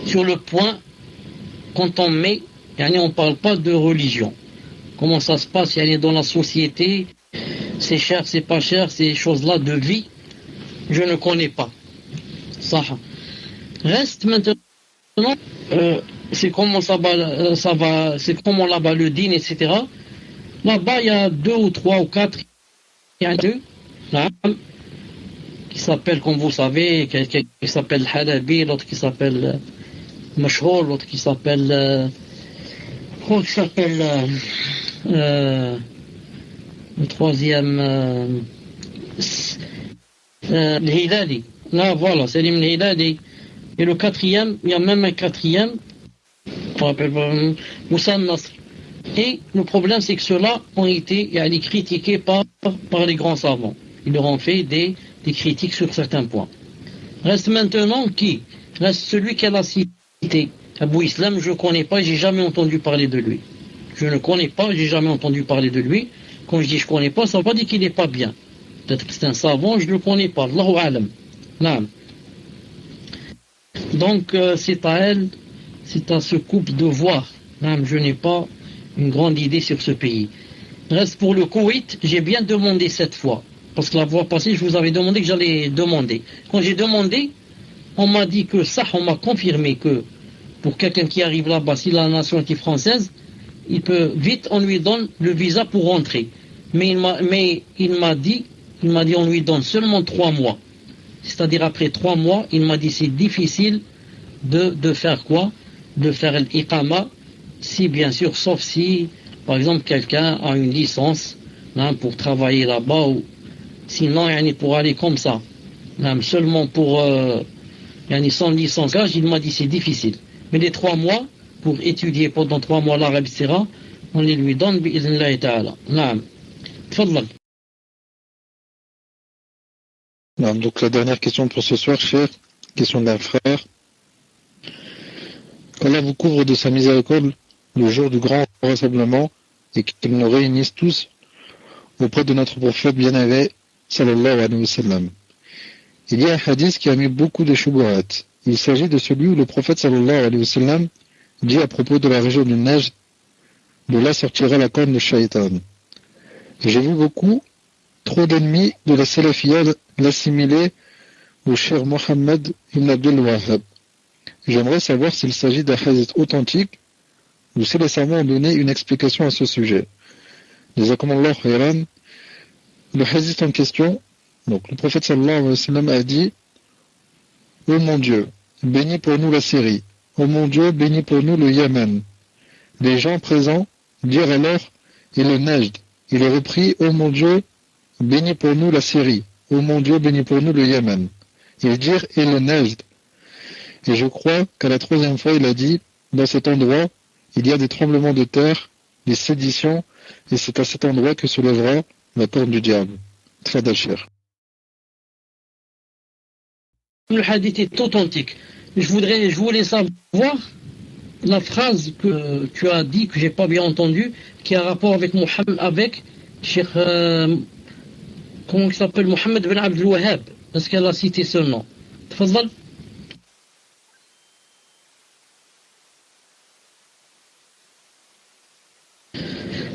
Speaker 1: sur le point quand on met, on ne parle pas de religion. Comment ça se passe dans la société, c'est cher, c'est pas cher, ces choses-là de vie, je ne connais pas. Ça. Reste maintenant, c'est comment ça va, c'est comment là-bas le dîner, etc. Là-bas, il y a 2 ou 3 ou 4. Il y a 2 qui s'appellent, comme vous savez, qui s'appelle Halabi, l'autre qui s'appelle Mashhour, l'autre qui s'appelle le troisième le Hilali. Là, voilà, c'est l'Hilali. Et le quatrième, il y a même un quatrième, on rappelle Moussa Nasr. Et le problème, c'est que ceux-là ont été critiqués par les grands savants. Ils leur ont fait des critiques sur certains points. Reste maintenant qui? Reste celui qu'elle a cité. Abu Islam, je ne connais pas, j'ai jamais entendu parler de lui. Je ne connais pas, j'ai jamais entendu parler de lui. Quand je dis je ne connais pas, ça ne veut pas dire qu'il n'est pas bien. Peut-être que c'est un savant, je ne le connais pas. Allahu a'lam. Donc, c'est à elle, c'est à ce couple de voir. Je n'ai pas une grande idée sur ce pays. Reste pour le Koweït, j'ai bien demandé cette fois. Parce que la fois passée, je vous avais demandé que j'allais demander. Quand j'ai demandé, on m'a dit que ça, on m'a confirmé que pour quelqu'un qui arrive là-bas, s'il a la nationalité française, il peut vite, on lui donne le visa pour rentrer. Mais il m'a dit, on lui donne seulement 3 mois. C'est-à-dire après 3 mois, il m'a dit c'est difficile de faire quoi? De faire l'iqama, si bien sûr, sauf si, par exemple, quelqu'un a une licence pour travailler là-bas, ou sinon, pour aller comme ça, seulement pour sans licence, il m'a dit c'est difficile. Mais les 3 mois, pour étudier pendant 3 mois l'arabe, etc., on les lui donne, bi'idhnillahi ta'ala. Naam. Tfadlal.
Speaker 3: Donc la dernière question pour ce soir, cher, question d'un frère. Qu'Allah vous couvre de sa miséricorde le jour du grand rassemblement et qu'il nous réunisse tous auprès de notre prophète bien-aimé, sallallahu alayhi wa sallam. Il y a un hadith qui a mis beaucoup de shubuhat. Il s'agit de celui où le prophète sallallahu alayhi wa sallam dit à propos de la région du Najd, de là sortira la corne de Shaitan. J'ai vu beaucoup, trop d'ennemis de la Salafiyya l'assimiler au cher Mohammed ibn Abdul Wahhab. J'aimerais savoir s'il s'agit d'un hadith authentique ou si les savants ont donné une explication à ce sujet. Jazakumullah khairan. Le hadith en question, donc le prophète sallallahu alayhi wa sallam a dit: ô mon Dieu, bénis pour nous la Syrie. Ô mon Dieu, bénis pour nous le Yémen. Les gens présents dirent alors: et le Najd. Il reprit: ô mon Dieu, bénis pour nous la Syrie. Ô mon Dieu, bénis pour nous le Yémen. Ils dirent: et le Najd. Et je crois qu'à la 3e fois, il a dit: dans cet endroit, il y a des tremblements de terre, des séditions, et c'est à cet endroit que se lèvera la corne du diable. Tfadal cher.
Speaker 1: Le hadith est authentique. Je voulais savoir la phrase que tu as dit, que j'ai pas bien entendu, qui a rapport avec Mohammed, avec Cheikh, comment il s'appelle, Mohammed ibn Abdul Wahhab. Est-ce qu'elle a cité ce nom? Tfadal.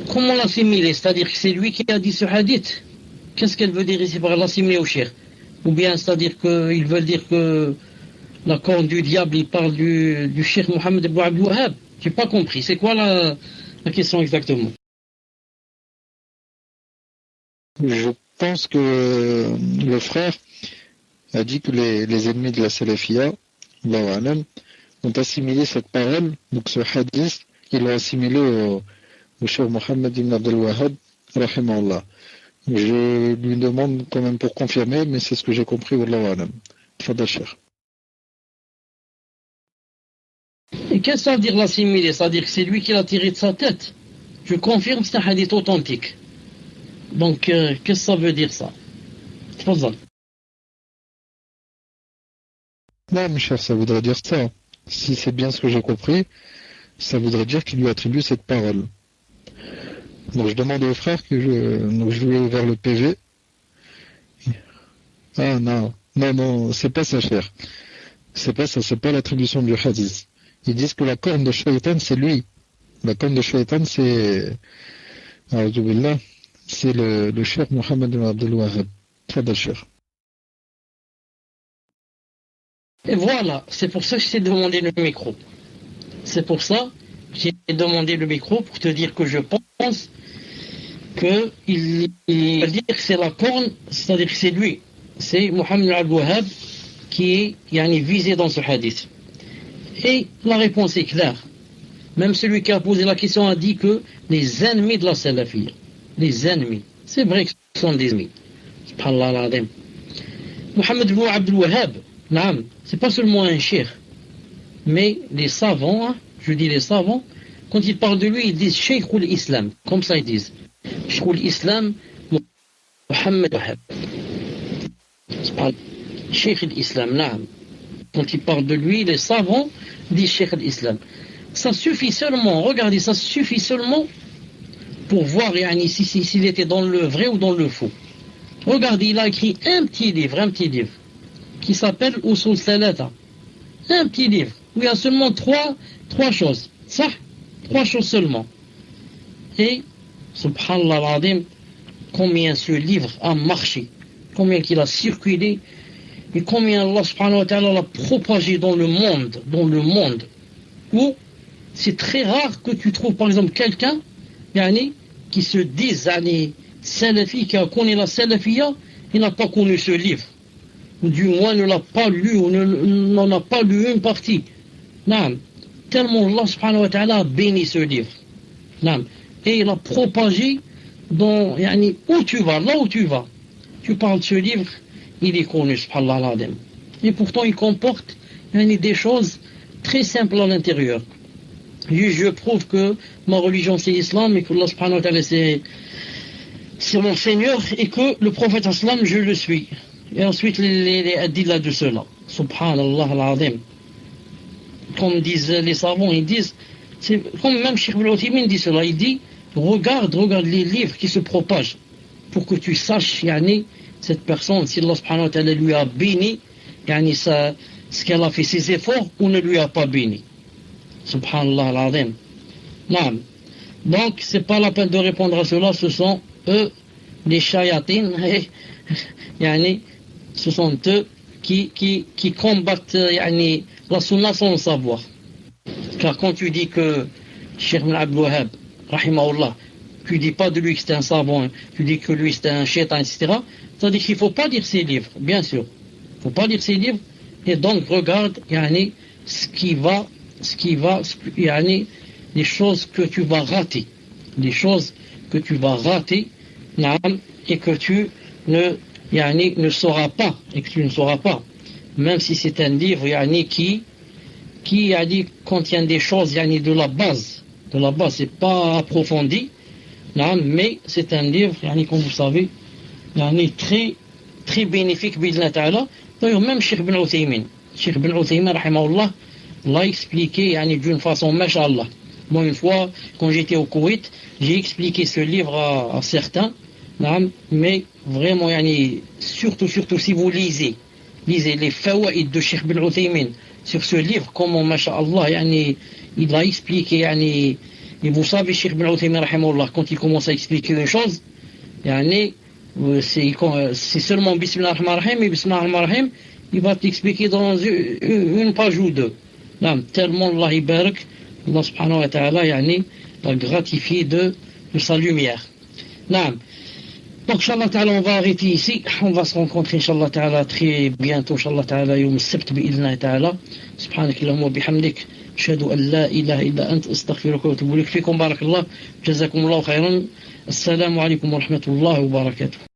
Speaker 1: Comment l'assimiler? C'est-à-dire que c'est lui qui a dit ce hadith. Qu'est-ce qu'elle veut dire ici par l'assimiler au Cheikh? Ou bien c'est-à-dire qu'ils veulent dire que la corne du diable, il parle du Cheikh Mohammed ibn Abdul Wahhab? J'ai pas compris. C'est quoi la question exactement?
Speaker 3: Je pense que le frère a dit que les ennemis de la Salafiyya, Allahu a'lam, ont assimilé cette parole, donc ce hadith, ils l'ont assimilé au Cheikh Mohammed ibn Abdul Wahhab, rahimahullah. Je lui demande quand même pour confirmer, mais c'est ce que j'ai compris, Wallahu a'lam. Tfadal cher.
Speaker 1: Et qu'est-ce que ça veut dire l'assimiler? C'est-à-dire que c'est lui qui l'a tiré de sa tête? Je confirme que c'est un hadith authentique. Donc, qu'est-ce que ça veut dire ça? Tfadal.
Speaker 3: Non, mon cher, ça voudrait dire ça. Si c'est bien ce que j'ai compris, ça voudrait dire qu'il lui attribue cette parole. Donc je demande au frère que je vais vers le PV. Ah non, c'est pas ça, cher. C'est pas ça, c'est pas l'attribution du hadith. Ils disent que la corne de Shaitan, c'est lui. La corne de Shaitan, c'est le Cheikh Mohammed ibn Abdul Wahhab. Très bel cher.
Speaker 1: Et voilà, c'est pour ça que je t'ai demandé le micro. C'est pour ça que j'ai demandé le micro pour te dire que je pense qu'il va dire que c'est la corne, c'est-à-dire que c'est lui. C'est Mohammed ibn Abdul Wahhab qui est visé dans ce hadith. Et la réponse est claire. Même celui qui a posé la question a dit que les ennemis de la Salafiyya, les ennemis, c'est vrai que ce sont des ennemis. Subhanallah al-Azim. Mohammed ibn Abdul Wahhab, c'est pas seulement un cheikh, mais les savants, je dis les savants, quand ils parlent de lui, ils disent Cheikh al-Islam, comme ça ils disent. Cheikh al-Islam, Mohammed Wahhab. Cheikh al-Islam, quand ils parlent de lui, les savants disent Cheikh al-Islam. Ça suffit seulement, regardez, ça suffit seulement pour voir s'il était dans le vrai ou dans le faux. Regardez, il a écrit un petit livre, qui s'appelle Usul Salata. Un petit livre, où il y a seulement trois choses. Ça, 3 choses seulement. Et, subhanallah al-azim, combien ce livre a marché, combien qu'il a circulé, et combien Allah subhanahu wa ta'ala l'a propagé dans le monde, où c'est très rare que tu trouves par exemple quelqu'un qui se dise salafi, qui a connu la salafiyya, il n'a pas connu ce livre, ou du moins ne l'a pas lu, ou n'en a pas lu une partie. Non. Tellement Allah subhanahu wa ta'ala a béni ce livre. Non. Et il a propagé dans, où tu vas, là où tu vas. Tu parles de ce livre, il est connu, subhanallah al-azim. Et pourtant il comporte des choses très simples à l'intérieur. Je prouve que ma religion c'est l'islam, et que Allah subhanahu wa ta'ala c'est mon Seigneur, et que le prophète islam je le suis. Et ensuite les adillas de cela. Subhanallah al-azim. Comme disent les savants, ils disent, c'est comme même Cheikh Ibn Uthaymin dit cela, il dit, regarde les livres qui se propagent, pour que tu saches, cette personne, si Allah subhanahu wa ta'ala lui a béni, ce qu'elle a fait, ses efforts, ou ne lui a pas béni. Subhanallah al-azim. Non. Donc, c'est pas la peine de répondre à cela, ce sont eux, les shayatines, ce sont eux qui combattent, la sunna sans le savoir. Car quand tu dis que Cheikh Ibn Abdul Wahhab, rahimahullah, tu dis pas de lui que c'est un savant, tu dis que lui c'est un shaitan, etc. C'est-à-dire qu'il ne faut pas lire ses livres, bien sûr. Il ne faut pas lire ses livres, et donc regarde, ce qui va, les choses que tu vas rater. Les choses que tu vas rater, et que tu ne sauras pas, même si c'est un livre qui contient des choses de la base, c'est pas approfondi, mais c'est un livre comme vous savez très très bénéfique bi'idhnillah ta'ala. D'ailleurs même Cheikh Ibn Uthaymin rahimahullah l'a expliqué d'une façon mashallah. Moi une fois quand j'étais au Koweït, j'ai expliqué ce livre à certains, mais vraiment surtout si vous lisez les fawaïd de Cheikh Ibn Uthaymin sur ce livre, comment masha'Allah il a expliqué, et vous savez Cheikh Ibn Uthaymin rahimahullah, quand il commence à expliquer une chose, c'est seulement Bismillah ar-Rahman ar-Rahim, et Bismillah ar-Rahman ar-Rahim, il va t'expliquer dans une page ou deux. Tellement Allah ibarak, Allah subhanahu wa ta'ala l'a gratifié de sa lumière. Donc, Inch'Allah Ta'ala, on va arrêter ici. On va se rencontrer, Inch'Allah Ta'ala, très bientôt, Inch'Allah Ta'ala, يوم السبت بإذن الله تعالى. سبحانك اللهم وبحمدك. أشهد أن لا إله إلا أنت أستغفرك وأتوب إليك. فيكم بارك الله. جزاكم الله خيرا. السلام عليكم ورحمة الله وبركاته.